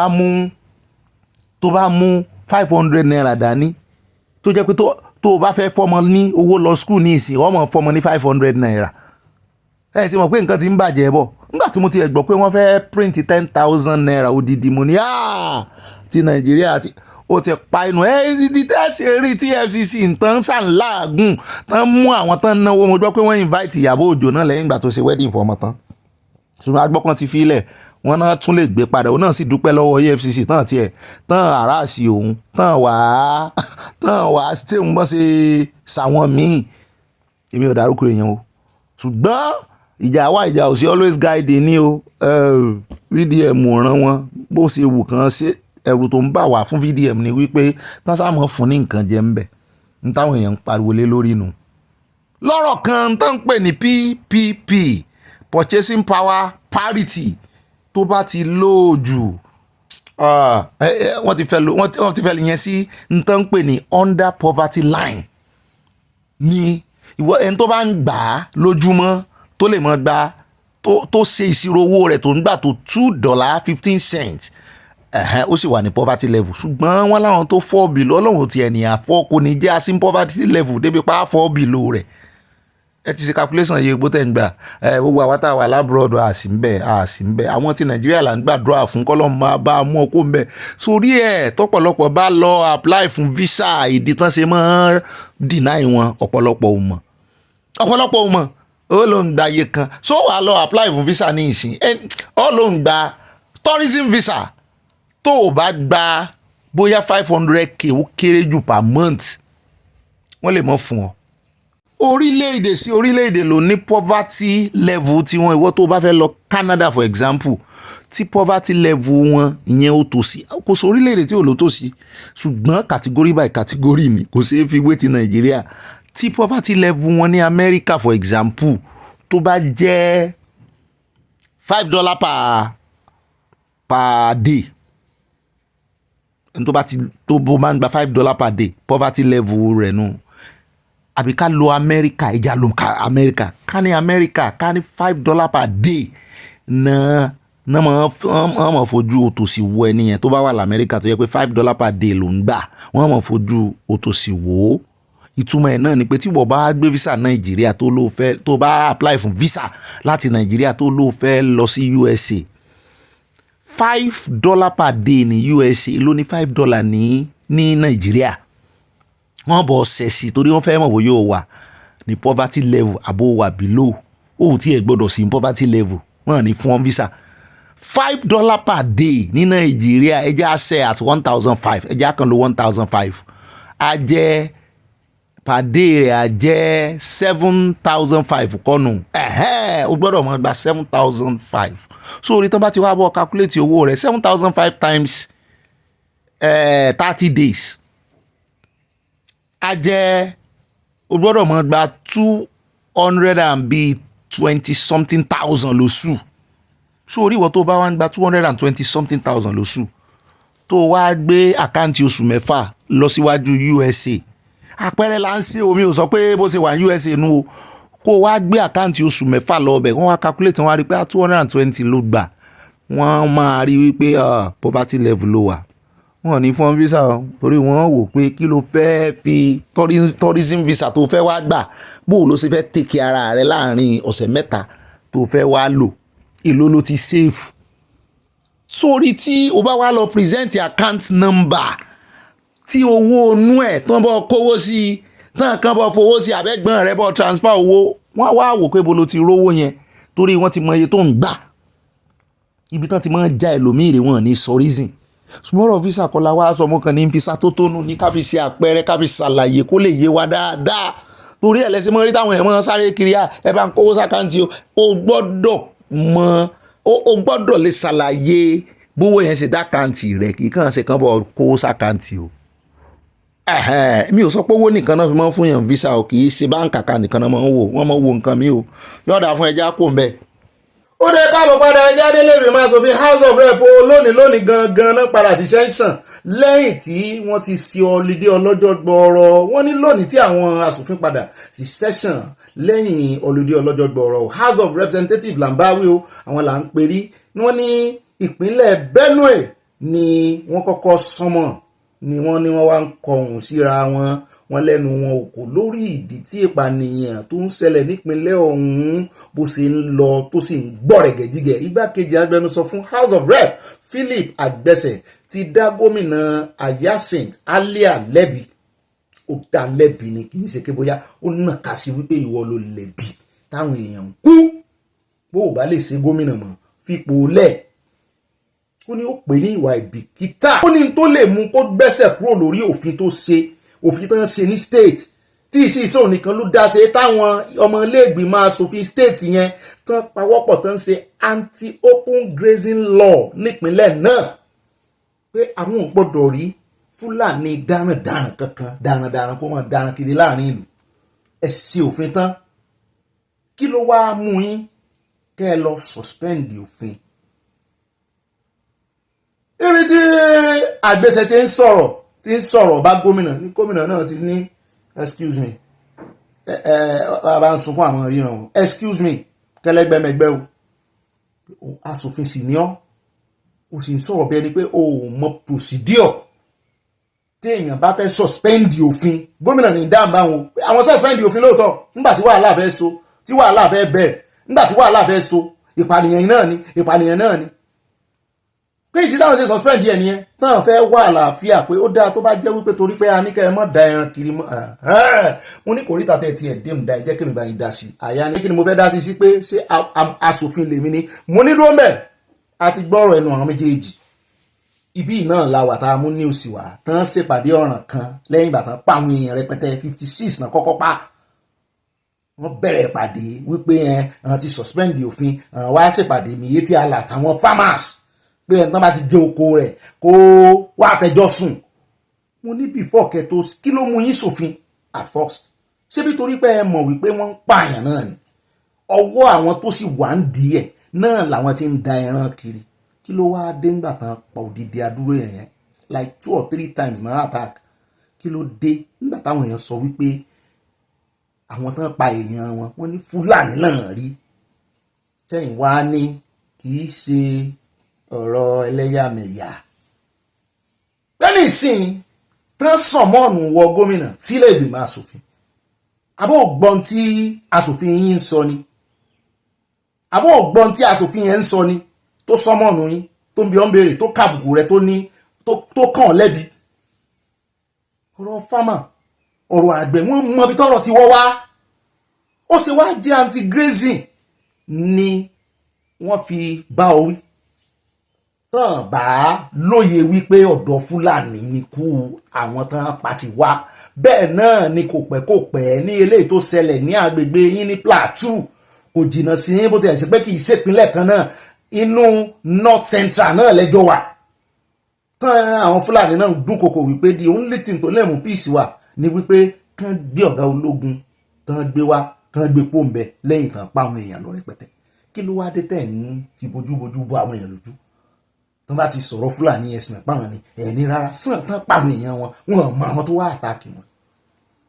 tó bá mú 500 naira dání, tó jẹ́ pé tó o bá fẹ́ fọmọ ní owó lọ school ní ìsìn, ọmọ fọmọ ní 500 naira, ẹ ti mọ̀ pé nǹkan ti ń bàjẹ́ bọ̀. Nígbà tí mo ti ẹ̀ gbọ́ pé wọ́n fẹ́ print 10,000 naira odidi, mo ní ti Nàìjíríà ó ti pa inú ìdí tẹ́ ṣe rí tí Efcc nǹkan ṣàǹláàgùn tán mú àwọn tán náwó. Mo gbọ́ pé wọ́n invite Iyabo Òjó náà lẹ́yìn ìgbà tó ṣe wedding fún ọmọ tán, ṣùgbọ́n agbọ́pọ́n ti fi ilẹ̀, wọ́n náà tún lè gbé padà. Òun náà sì dúpẹ́ lọ́wọ́ Efcc tán àráàsì òun tán wàá ṣé òun bọ́ ṣe ṣàwọn míì. Èmi ò dárúkọ èèyàn o, ṣùgbọ́n ìjà ò sí always guide ní o. VDM ràn wọ́n bó ṣe wù kàn ṣe. Ẹ̀rù tó ń bà wá fún VDM ni wípé kán sáà mọ̀ fún ní nǹkan jẹ́ ń bẹ̀, ní táwọn èèyàn ń pariwo lé lórí nu. Lọ́rọ̀ kan tó ń pè ní PPP, purchasing power parity, tó bá ti lóòjù wọ́n ti fẹ́ yẹn sí ní tó ń pè ní under poverty line. Ní ìwọ ẹni tó bá ń gbà á lójúmọ́ tó lè mọ́ gbà tó ṣe ìṣirò owó rẹ̀ tó ń gbà tó $2.15, ó sì wà ní poverty level. Ṣùgbọ́n wọ́n láwọn tó fall below, Ọlọ́run ti ẹni àfọ́ kò ní jẹ́ asin poverty level débi pa fall below rẹ̀. Ẹ ti ṣe calculation yẹ gbó tẹ̀ ń gbà, gbogbo àwa tá a wà lábúròdù àsìnbẹ̀. Àwọn tí Nàìjíríà là ń gbàdúrà fún kọ́lọ́ máa bá a mú ọkọ ń bẹ̀. Sórí ẹ̀ tọ́pọ̀lọpọ̀ bá lọ apply fún visa, ìdí tán ṣe máa deny wọn ọ̀pọ̀lọpọ̀ ò mọ̀. Ó ló ń gba iye kan, so wàá lọ apply fún visa ní ìsìn, ó ló ń gba tourism visa. Tó o bá gba bóyá 500k ó kéré jù per month, wọ́n lè mọ̀ fún ọ. Orílẹ̀-èdè sí orílẹ̀-èdè ló ní poverty level tiwọn. Ìwọ tó o bá fẹ́ lọ Canada for example, tí poverty level wọn ìyẹn ó tòsí, kò sí orílẹ̀-èdè tí ò ló tòsí, ṣùgbọ́n category by category ni, kò ṣeé fi wé ti Nàìjíríà. Tí poverty level wọn ní America for example tó bá jẹ́ $5 per day, tó bó máa ń gba $5 per day, poverty level rẹ̀ nù. Àbí ká lo America, ìjà ló ka America, ká ní America ká ní $5 per day náà mọ̀ fojú òtòṣì wo ẹni yẹn tó bá wà l'Amẹ́ríkà tó yẹ pé $5 per day ló ń gbà, wọ́n mọ̀ fojú òtòṣì wò ó. Ìtumọ̀ ẹ̀ náà ni pé tí wọ́n bá gbé visa Nàìjíríà tó bá apply fún visa láti Nàìjíríà tó ló fẹ́ lọ sí USA, $5 per day ní USA ló ní $5 ní Nàìjíríà. Wọ́n bọ̀ ṣẹ̀ sí torí wọ́n fẹ́ mọ̀ bóyá ó wà ní poverty level àbó wà below. Òun tí ẹ gbọ́dọ̀ sí poverty level, wọ́n ní fún visa. $5 per day ní Nàìjíríà, ẹja ṣe at 1,500, ẹja kan lo 1,500, á jẹ́ pàdé rẹ̀ á jẹ́ 7,500 kọ́nù o gbọ́dọ̀ máa gba 7,500 so orí tán bá ti wá bọ́ calculate owó rẹ̀ 7,500 times 30 days á jẹ́ o gbọ́dọ̀ máa gba 220 something thousand lóṣù so orí ìwọ tó bá wá ń gba 220 something thousand lóṣù tó wá gbé àkáǹtì oṣù mẹ́fà lọ síwájú USA àpẹẹrẹ là ń ṣe omi ò sọ pé bó ṣe wà ní USA nu o kó wá gbé àkáǹtì oṣù mẹ́fà lọ ọbẹ̀ wọ́n wá calculate wọ́n wá rí pé 220 ló gbà wọ́n máa rí wípé poverty level ló wà wọ́n ní fún visa torí wọ́n wò pé kí ló fẹ́ fi tourism visa tó fẹ́ wá gbà bó ló ṣe fẹ́ take ara rẹ láàrin ọ̀sẹ̀ mẹ́ta tó fẹ́ wá lò èló ló ti save sórí tí o bá wá lọ present account number tí owó inú ẹ̀ tán bọ́ kówó sí i tán kan bọ́ fowó sí abẹ́gbọ́n rẹ bọ́ transfer owó wọ́n wá wò pé bolo ti rówó yẹn torí wọ́n ti mọ iye tó ń gbà ibi tán ti máa ń já ẹlòmíì rè wọ́n ní sọ reason ṣùgbọ́n ọ̀rọ̀ visa kọ́lá wá sọ ọmọ kan ní visa tó tónú ní ká fi ṣe àpẹẹrẹ ká fi ṣàlàyé kó lè yé wa dáadáa torí ẹ̀ lẹ́sìn mọ́ rí táwọn èèyàn máa sáré kiri ẹ bá ń kówó sákàǹtì o gbọ́dọ̀ lè ṣàlàyé bówó yẹn ṣe dákàǹtì rẹ̀ kì í kàn ṣe kàn bọ̀ kówó sákàǹtì o mi ò sọ pé owó nìkan náà fi máa ń fún yàn visa o kì í ṣe báńkì àká nìkan náà máa ń wò wọ́n máa ń wo nǹkan mi o yọ̀ọ̀dà fún ẹja kò ń bẹ̀. ó dé káàbọ̀ padà ẹja délé ìgbìmọ̀ asòfin House of Rep lónìí gangan náà padà sí sẹ́ńsàn lẹ́yìn tí wọ́n ti ṣe ọlídé ọlọ́jọ́ gbọ́ọ̀rọ̀ wọ́n ní lónìí tí àwọn asòfin padà sí session lẹ́yìn ọlídé ọlọ́jọ́ gbọ́ọ̀rọ̀ House of Representatives là ń bá wí o àwọn là ń perí wọ́n ní ìpínlẹ̀ Benue ni wọ́n kọ́kọ́ sánmọ̀ ni wọ́n ní wọ́n wá ń kọ̀hún síra wọn lẹ́nu wọn ò kò lórí ìdí tí ìpànìyàn tó ń ṣẹlẹ̀ nípínlẹ̀ ọ̀hún bó ṣe ń lọ tó sì ń gbọ̀rẹ̀gẹ̀jígẹ̀ igbákejì agbẹnusọ fún House of Rep Philip Agbese ti dá gómìnà Hyacint Alia lẹ́bi ó dá lẹ́bi ni kì í ṣe pé bóyá ó nàka sí wípé ìwọ ló lẹ́bi táwọn èèyàn ń kú bó o bá lè ṣe gómìnà mọ́ fipò lẹ̀ ó ní ó pè ní ìwà ìbìkítà ó ní tó lè mú kó gbẹ́sẹ̀ kúrò lórí òfin tó ń ṣe ní state tí ìṣìṣẹ́ nìkan ló dá ṣe táwọn ọmọ iléègbìmọ̀ asòfin state yẹn tán pawọ́pọ̀ tán ṣe anti-open grazing law nípínlẹ̀ náà pé àwọn ò gbọ́dọ̀ rí Fúlàní darandaran kankan darandaran kó máa daran kiri láàrin ìlú ẹ ṣe òfin tán kí ló wá mú yín kẹ́ ẹ lọ suspend òfin ibi tí Agbese ti ń sọ̀rọ̀ bá gómìnà ní gómìnà náà ti ní excuse me bá ń sunkún àwọn ríran excuse me kẹlẹ́gbẹ́mẹgbẹ́ o asòfin sì ní ọ́ o sì ń sọ̀rọ̀ bí ẹni pé o ò mọ procedure téèyàn bá fẹ́ suspend òfin gómìnà ní dáhùn báwọn àwọn suspend òfin lóòótọ́ nígbà tí wàhálà fẹ́ so tí wàhálà fẹ́ bẹ̀rẹ̀ nígbà tí wàhálà fẹ́ so ìpànìyàn náà ni pé ìdí táwọn ṣe suspend díẹ̀ nìyẹn táwọn fẹ́ wà àlàáfíà pé ó dáa tó bá jẹ́ wípé torí pé a ní kẹ́ ẹ mọ́ da ẹran kiri mọ́ mo ní kò rí tàtẹ́ tiẹ̀ dé mu da ẹ jẹ́ kí mi bá yín dá sí àyà ní kí ni mo fẹ́ dá sí pé ṣé aṣòfin lèmi ni mo ní ló ń bẹ̀ a ti gbọ́rọ̀ ẹnu àwọn méjèèjì ibi náà la wà tá a mú ní òsì wà tán ṣèpàdé ọ̀ràn kan lẹ́yìn ìgbà tán pa àwọn èèyàn rẹpẹtẹ 56 náà kọ́kọ́ pa wọ́n bẹ̀rẹ̀ ìpàdé wípé àwọn ti suspend òfin wá ṣèpàdé mi yé tí a là táwọn farmers pé ẹ̀ntán bá ti jẹ oko rẹ̀ kó wá fẹjọ́ sùn mo ní before kẹtó kí ló mú yín ṣòfin at first ṣé bí torí pé ẹ mọ̀ wípé wọ́n ń pààyàn náà ni ọwọ́ àwọn tó sì wà ń di ẹ̀ náà làwọn ti ń da ẹran kiri kí ló wá dé ńgbà tán pa òdìdí adúró yẹn like 2 or 3 times náà attack kí ló dé nígbà táwọn èèyàn sọ wípé àwọn tán pa èèyàn wọn ní Fúlàní náà rí tẹ́yìn wá ní kì í ṣe ọ̀rọ̀ ẹlẹ́yàmẹ̀yà bẹ́ẹ̀ni ìsìn tán sọ̀mọ́ọ̀nù wọ gómìnà sílé ìgbìmọ̀ asòfin àbó ògbọ́n tí asòfin yín ń sọ ni àbó ògbọ́n tí asòfin yẹn ń sọ ni tó sọ̀mọ́ọ̀nù yín tó ń bi ọ́n béèrè tó kàbùkù rẹ tó kàn lẹ́bi ọ̀rọ̀ fámà ọ̀rọ̀ àgbẹ̀ wọ́n mọ ibi tọ́rọ̀ ti wọ́ wá ó sì wá jẹ́ anti-grazing ni wọ́n fi bá orí tán bá lóye wípé ọ̀dọ̀ Fúlàní ni kú àwọn tán pa ti wá bẹ́ẹ̀ náà ni kò pẹ́ ní eléyìí tó ṣẹlẹ̀ ní agbègbè yín ní Plateau kò jìnnà sí yín bó ti ẹ̀ ṣe pé kì í ṣèpínlẹ̀ kan náà inú North Central náà lẹ́jọ́ wà tán àwọn Fúlàní náà dúnkokò wípé the only thing tó lè mú peace wà ni wípé kán gbé ọ̀gá ológun tán gbé wá kán gbé pòǹbẹ lẹ́yìn kan pa àwọn èèyàn lọ rẹpẹtẹ kí ló wá dé tẹ̀ ń fi bójúbójú bọ́ àwọn èèyàn lójú tán bá ti sọ̀rọ̀ Fúlàní ẹ̀sìn páwọn ni ẹ̀ní rárá sàn tán pàwọn èèyàn wọn wọn mọ àwọn tó wá àtàkì wọn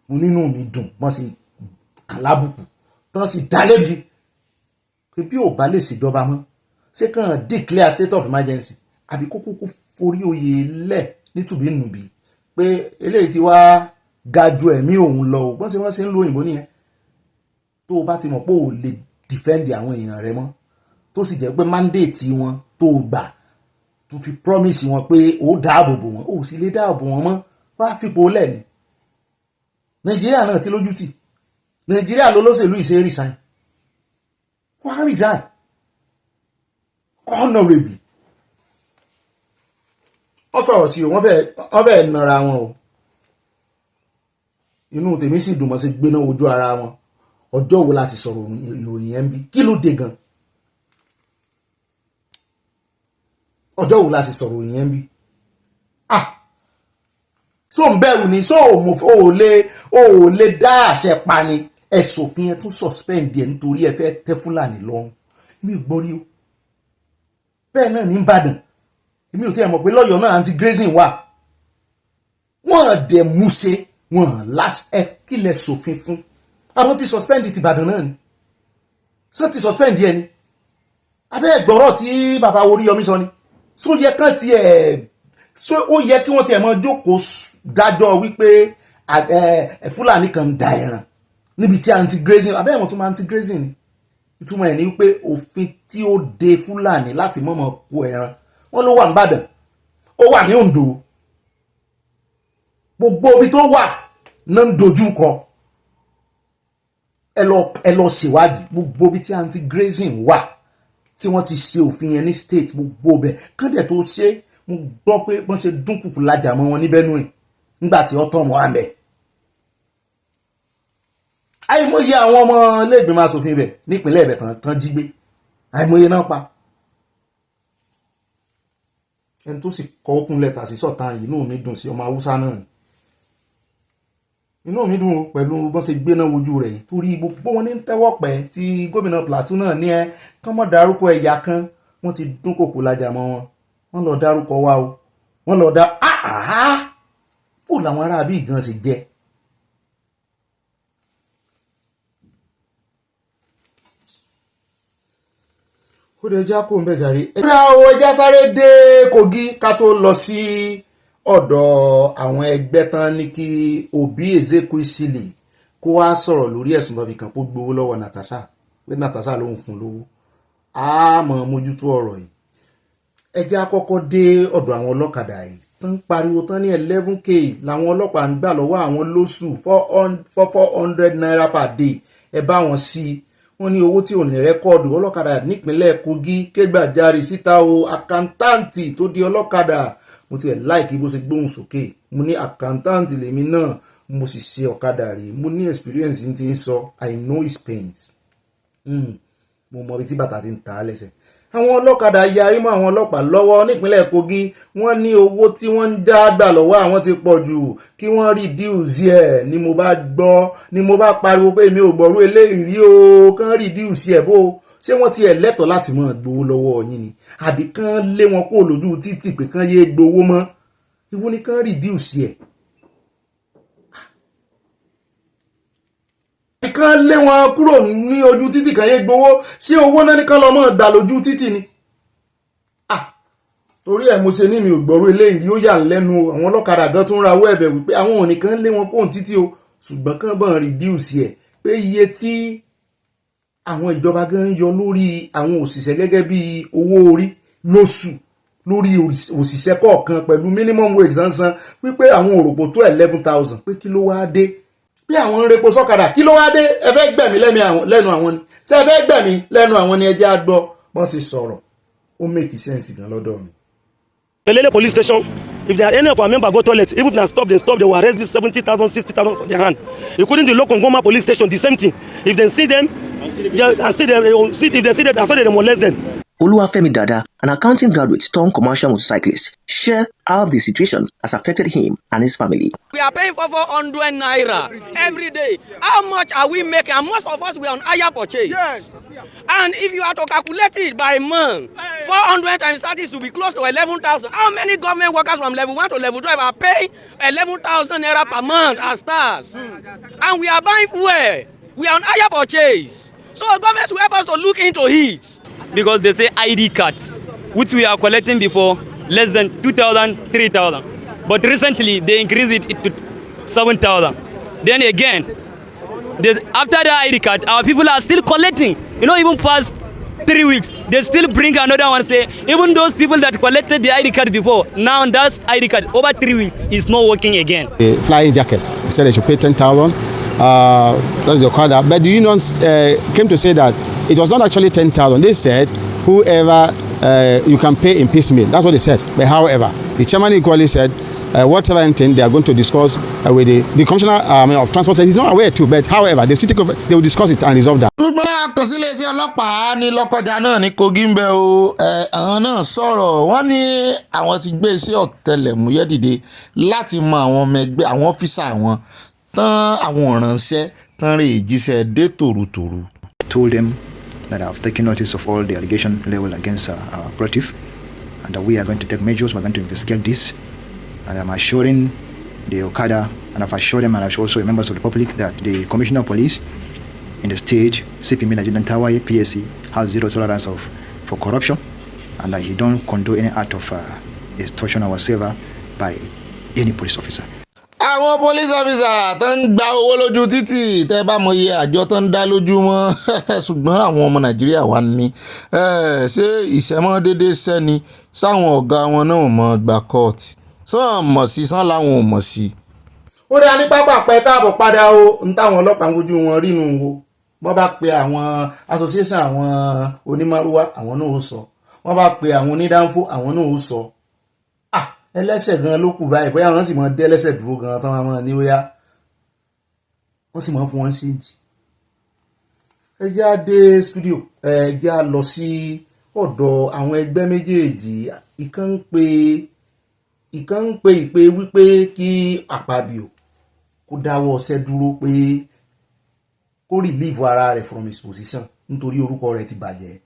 mo nínú mi dùn wọ́n sì kàlábùkù tán sì dá lẹ́bi pé bí ò bá lè ṣèjọba mọ́ ṣé kàn declare state of emergency àbí kókó kó forí oyè lẹ̀ nítùbí nùbí pé eléyìí ti wá ga ju ẹ̀mí òun lọ ò wọ́n ṣe ń lo òyìnbó nìyẹn tó o bá ti mọ̀ pé o lè defend àwọn èèyàn rẹ mọ́ tó sì jẹ́ pé mandate wọn tó o gbà tó fi promise wọn pé o dáàbò bò wọn o sì lè dáàbò wọn mọ́ wá fipò lẹ̀ ni Nàìjíríà náà ti lójú tì Nàìjíríà ló lóṣèlú ìṣe resign wá resign honorable wọ́n sọ̀rọ̀ sí o wọ́n fẹ́ nara wọn o inú tèmi sì dùn mọ́ sí gbéná ojú ara wọn ọjọ́ wo la sì sọ̀rọ̀ ìròyìn yẹn bí kí ló dé gan ọjọ́ wo la sì sọ̀rọ̀ ìròyìn yẹn bí so ń bẹ̀rù ni so ò lè dá àṣẹ pa ni ẹ̀sòfin ẹ̀ tún suspend ẹ̀ nítorí ẹ fẹ́ tẹ́ Fúlàní lọ́rùn mi ò gbọ́ rí o bẹ́ẹ̀ náà ní Ìbàdàn èmi ò tí ẹ mọ̀ pé lọ́yọ̀ọ́ náà anti-grazing wà wọ́n dẹ̀ múṣe wọ́n láṣẹ kílẹ̀ sòfin fún àwọn tí suspend ti Ìbàdàn náà ni sọ ti suspend yẹn ni abẹ́ ẹ̀gbọ́rọ̀ tí bàbá Oríyọmí sọ ni so yẹ kán ti ẹ̀ so ó yẹ kí wọ́n ti ẹ̀ mọ jókòó dájọ́ wípé Fúlàní kan ń da ẹran níbi tí anti-grazing abẹ́ ẹ̀wọ̀n tún máa anti-grazing ni ìtumọ̀ ẹ̀ ní wípé òfin tí ó de Fúlàní láti mọ̀mọ́ kó ẹran wọ́n ló wà ní Ìbàdàn ó wà ní Oǹdó gbogbo ibi tó wà náà ń dojú kọ ẹ lọ ṣèwádìí gbogbo ibi tí anti-grazing wà tí wọ́n ti ṣe òfin yẹn ní state gbogbo bẹ̀ kán dẹ̀ tó ṣe mo gbọ́ pé wọ́n ṣe dúnkùkù lájà mọ́ wọn ní Benue nígbà tí ọ̀tọ̀ wọn àmẹ́ àìmọye àwọn ọmọ ilé-ìgbìmọ̀ asòfin ibẹ̀ nípínlẹ̀ ibẹ̀ tán jí gbé àìmọye náà pa ẹni tó sì kọ open letter sí Sultan yìí inú mi dùn sí ọmọ Haúsá náà inú mi dùn pẹ̀lú bọ́n ṣe gbéná wojú rẹ̀ yìí torí gbogbo wọn ní tẹ́wọ́ pẹ́ tí gómìnà Plateau náà ní ẹ kán mọ́ dárúkọ ẹ̀yà kan wọ́n ti dúnkòkò lájà mọ́ wọ́n lọ dárúkọ wa o wọ́n lọ dá bó làwọn ará bí gan ṣe jẹ́ ó lè já kó ń bẹ̀ jàre. ẹja sáré dé Kogi ká tó lọ sí ọ̀dọ̀ àwọn ẹgbẹ́ tán ní kí Obi Ezekwesili kó wá sọ̀rọ̀ lórí ẹ̀sùn tó fi kàn kó gbowó lọ́wọ́ Natasha pé Natasha ló ń fún lówó a mọ̀ mójútó ọ̀rọ̀ yìí ẹja kọ́kọ́ dé ọ̀dọ̀ àwọn ọlọ́kadà yìí tán pariwo tán ní 11k làwọn ọlọ́pàá ń gbà lọ́wọ́ àwọn lóṣù 400 naira per day ẹ bá wọn sí i wọ́n ní owó tí ò ní rẹ́kọ́ọ̀dù ọlọ́kadà nípínlẹ̀ Kogi kégbàjarì síta o àkántáǹtì tó di ọlọ́kadà mo tiẹ̀ láìkí bó ṣe gbóhùn sókè mo ní àkántáǹtì lèmi náà mo sì ṣe ọ̀kadà rí mo ní experience ti ń sọ I know his pains mo mọ ibi tí bàtà ti ń ta á lẹ́sẹ̀ àwọn ọlọ́kadà yarí mọ́ àwọn ọlọ́pàá lọ́wọ́ nípínlẹ̀ Kogi wọ́n ní owó tí wọ́n ń já gbà lọ́wọ́ àwọn ti pọ̀ jù kí wọ́n reduce ẹ̀ ni mo bá gbọ́ ni mo bá pariwo pé mi ò gbọ́rú eléyìí rí o kán reduce ẹ̀ bó ṣé wọ́n ti ẹ̀ lẹ́tọ̀ọ́ láti máa gbowó lọ́wọ́ yín ni àbí kán lé wọn kó lójú títì pé kán yé gbowó mọ́ ìwọ ni kán reduce ẹ̀ kán lé wọn kúrò ní ojú títì kan yé gbowó sí owó náà nìkan lọ́mọ gbà lójú títì ni torí ẹ̀ mo ṣe ní mi ò gbọ́rú eléyìí ó yà ń lẹ́nu àwọn ọlọ́kadà gan tún rawọ́ ẹ̀bẹ̀ wípé àwọn òní kan lé wọn kóhùn títì o ṣùgbọ́n kán bọ̀n reduce ẹ̀ pé iye tí àwọn ìjọba gan ń yọ lórí àwọn òṣìṣẹ́ gẹ́gẹ́ bí owó orí lóṣù lórí òṣìṣẹ́ kọ̀ọ̀kan pẹ̀lú minimum wage tán san wípé àwọn òròpó tó 11,000 pé kí ló wá dé bí àwọn ń repo sọ́kadà kí ló wá dé ẹ fẹ́ gbẹ̀mí lẹ́nu àwọn ni ṣé ẹ fẹ́ gbẹ̀mí lẹ́nu àwọn ni ẹ jẹ́ á gbọ́ wọ́n sì sọ̀rọ̀ ó make sense gan lọ́dọ̀ mi Lele police station, if there are any of our members go toilet, even if they stop, they will arrest this 70,000, 60,000 for their hand. Including the local Ngoma police station, the same thing. If they see them, if they see them, that's why they molest them. Oluwafemi Dada, an accounting graduate turned commercial motorcyclist, shared how the situation has affected him and his family. We are paying for 400 naira every day. How much are we making? And most of us, we are on higher purchase. Yes. And if you are to calculate it by month, 400 times 30 will be close to 11,000. How many government workers from level 1 to level 12 are paying 11,000 naira per month as stars? And we are buying fuel. We are on higher purchase. So government will help us to look into it. Because they say ID cards, which we are collecting before, less than 2,000, 3,000. But recently, they increased it to 7,000. Then again, after the ID card, our people are still collecting. You know, even past 3 weeks, they still bring another one, say, even those people that collected the ID card before, now that ID card, over 3 weeks, is not working again. A flying jacket, they said they should pay 10,000. That's the Okada. But the unions came to say that it was not actually 10,000. They said whoever you can pay in piecemeal. That's what they said. But however, the chairman equally said whatever intent they are going to discuss with the commissioner of transport. He's not aware too. But however, they will discuss it and resolve that. àkọsílẹ̀ iṣẹ́ ọlọ́pàá ní Lọ́kọ́jà náà ní Kogi ń bẹ o àwọn náà sọ̀rọ̀ wọ́n ní àwọn ti gbé iṣẹ́ ọ̀tẹlẹ̀múyẹ́ dìde láti mọ àwọn ọmọ ẹgbẹ́ àwọn ọ́fíìsà wọn tán àwọn ìránṣẹ́ tán rè jíṣẹ́ dé tòrutòru. I told them that I've taken notice of all the allegation level against our operative and that we are going to take measures. We're going to investigate this, and I'm assuring the Okada, and I've assured them, and I've also members of the public, that the Commissioner of Police in the state, CPM Nigerian Tawaye, PSC, has zero tolerance for corruption, and that he don't condone any act of extortion or whatsoever by any police officer. Àwọn police officer tó ń gba owó lójú títì tẹ́ bá mọ iye àjọ tó ń dá lójú wọn ṣùgbọ́n àwọn ọmọ Nàìjíríà wà ní ṣé ìṣẹ́mọ́ déédéé sẹ́ni sáwọn ọ̀gá wọn náà mọ̀ gba court sàn mọ̀ sí sàn láwọn ò mọ̀ sí. Ó dá ní pápá pẹ́ káàbọ̀ padà o ń táwọn ọlọ́pàá ń fojú wọn rí nù o wọ́n bá pe àwọn association àwọn onímọ̀rúwá àwọn náà ó sọ wọ́n bá pe àwọn onídàáfó àwọn náà ó sọ ẹlẹ́sẹ̀ gan ló kù báyìí bóyá wọ́n sì mọ̀ dé ẹlẹ́sẹ̀ dúró gan tán máa ní óyá wọ́n sì mọ̀ fún wọn sí ìjì. Ẹ jẹ́ á dé studio ẹ jẹ́ á lọ sí ọ̀dọ̀ àwọn ẹgbẹ́ méjèèjì ìkan ń pe ìpè wípé kí akpabio kó dáwọ́ ọṣẹ́ dúró pé kó relieve ara rẹ̀ from his position nítorí orúkọ rẹ̀ ti bàjẹ́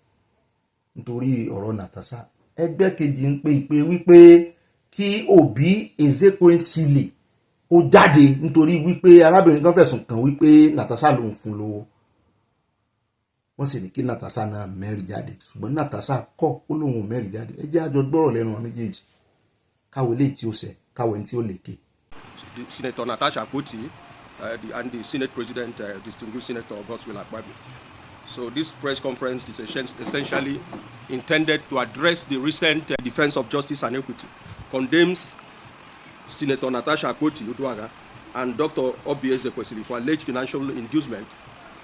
nítorí ọ̀rọ̀ Natasha. Ẹgbẹ́ kejì ń pe ìpè wípé kí Obi Ezekwesili kó jáde nítorí wípé arábìnrin kan fẹ̀sùn kàn wípé Natasha ló ń fún lówó. Wọ́n sì ní kí Natasha náà mẹ́rin jáde ṣùgbọ́n Natasha kọ̀ ó lóun ò mẹ́rin jáde. Ẹ jẹ́ á jọ gbọ́rọ̀ lẹ́nu wọn méjèèjì káwé lè tí ó ṣẹ káwé tí ó lékè. Senator Natasha Akpoti and the Senate President, distinguished Senator Ogbeni Akpabio. So this press conference is essentially intended to address the recent Defense of Justice and Equity condemns Senator Natasha Akpoti and Dr. Obi Ezekwesili for alleged financial inducement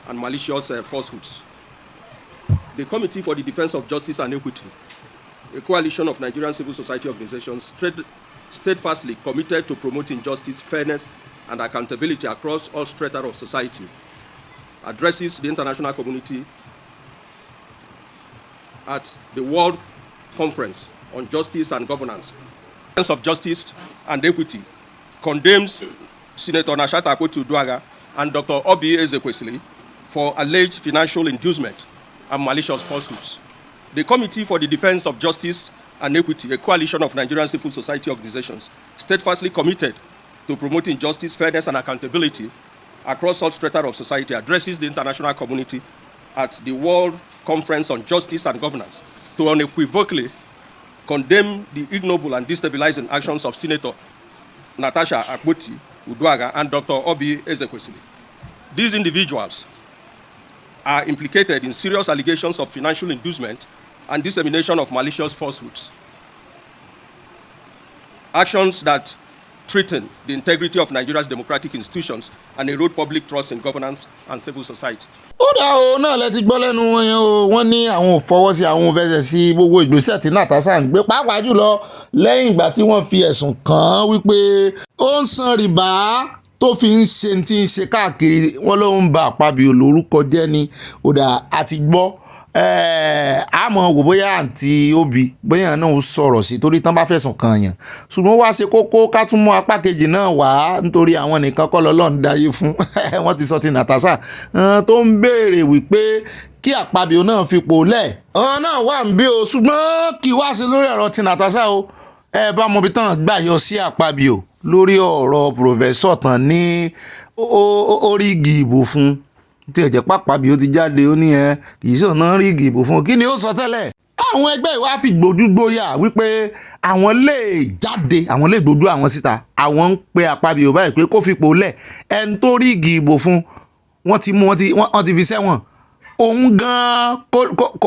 and malicious falsehoods. The Committee for the Defense of Justice and Equity, a coalition of Nigerian civil society organizations, steadfastly committed to promoting justice, fairness, and accountability across all strata of society, addresses the international community at the World Conference on Justice and Governance. The Defense of Justice and Equity condemns Senator Natasha Akpoti and Dr. Obi Ezekwesili for alleged financial inducement and malicious falsehoods. The Committee for the Defense of Justice and Equity, a coalition of Nigerian civil society organizations, steadfastly committed to promoting justice, fairness, and accountability across all strata of society, addresses the international community at the World Conference on Justice and Governance to unequivocally condemn the ignoble and destabilizing actions of Senator Natasha Akpoti and Dr. Obi Ezekwesili. These individuals are implicated in serious allegations of financial inducement and dissemination of malicious falsehoods. Actions that threaten the integrity of Nigeria's democratic institutions and erode public trust in governance and civil society. ó dá o náà lẹ ti gbọ́ lẹ́nu wọn yẹn o wọ́n ní àwọn ò fọwọ́ sí àwọn ò fẹsẹ̀ sí gbogbo ìgbésẹ̀ tí Natasha ń gbé pàápàá jùlọ lẹ́yìn ìgbà tí wọ́n fi ẹ̀sùn kàn án wípé ó ń san rìbá tó fi ń ṣe tí ń ṣe káàkiri wọn ló ń ba akpabio lórúkọ jẹ́ ni ó dá àti gbọ́ àmọ́ wò bóyá àǹtí Obi bóyá náà ó sọ̀rọ̀ sí torí tán bá fẹ̀sùn kàn yàn ṣùgbọ́n wá ṣe kókó ká tún mú apá kejì náà wá nítorí àwọn nìkan kọ́ lọ́lọ́run dáyé fún wọ́n ti sọ ti Natasha tó ń béèrè wípé kí akpabio náà fipò lẹ̀ ọ̀hún náà wà ń bí o ṣùgbọ́n kì í wá sí lórí ọ̀rọ̀ ti Natasha o ẹ bá mọ ibi tán gbà yọ sí akpabio lórí ọ̀rọ̀ pòfẹ́sọ̀ tán ní orígi ìbò fún tí ẹ̀jẹ̀ pàpà bí ó ti jáde ó ní kì í sọ̀nà rí ìbò fún kí ni ó sọ tẹ́lẹ̀ àwọn ẹgbẹ́ ìwà fi gbójúgbóyà wípé àwọn lè jáde àwọn lè gbójú àwọn síta àwọn ń pe akpabio báyìí pé kó fipò lẹ̀ ẹni tó rí ìbò fún wọ́n ti mú wọ́n ti fi sẹ́wọ̀n òun gan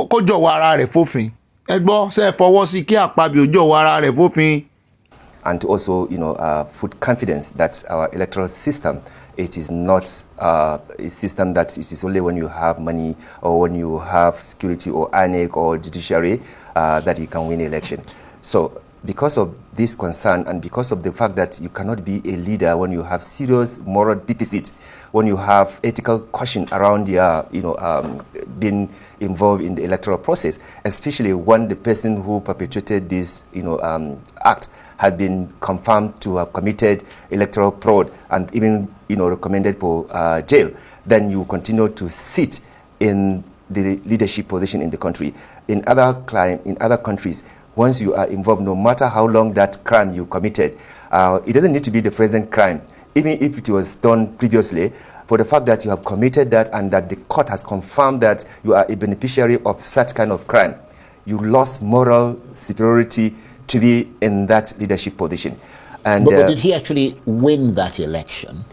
kó jọ̀wọ́ ara rẹ̀ fófin ẹ gbọ́ ṣe fọwọ́ sí kí akpabio jọ̀wọ́ ara rẹ̀ fófin. And to also, put confidence that our electoral system, it is not a system that it is only when you have money or when you have security or ANEC or judiciary that you can win election. So because of this concern and because of the fact that you cannot be a leader when you have serious moral deficit, when you have ethical question around your, being involved in the electoral process, especially when the person who perpetrated this, act has been confirmed to have committed electoral fraud and even, recommended for jail, then you continue to sit in the leadership position in the country. In other countries, once you are involved, no matter how long that crime you committed, it doesn't need to be the present crime. Even if it was done previously, for the fact that you have committed that and that the court has confirmed that you are a beneficiary of such kind of crime, you lost moral superiority to be in that leadership position. And but did he actually win that election?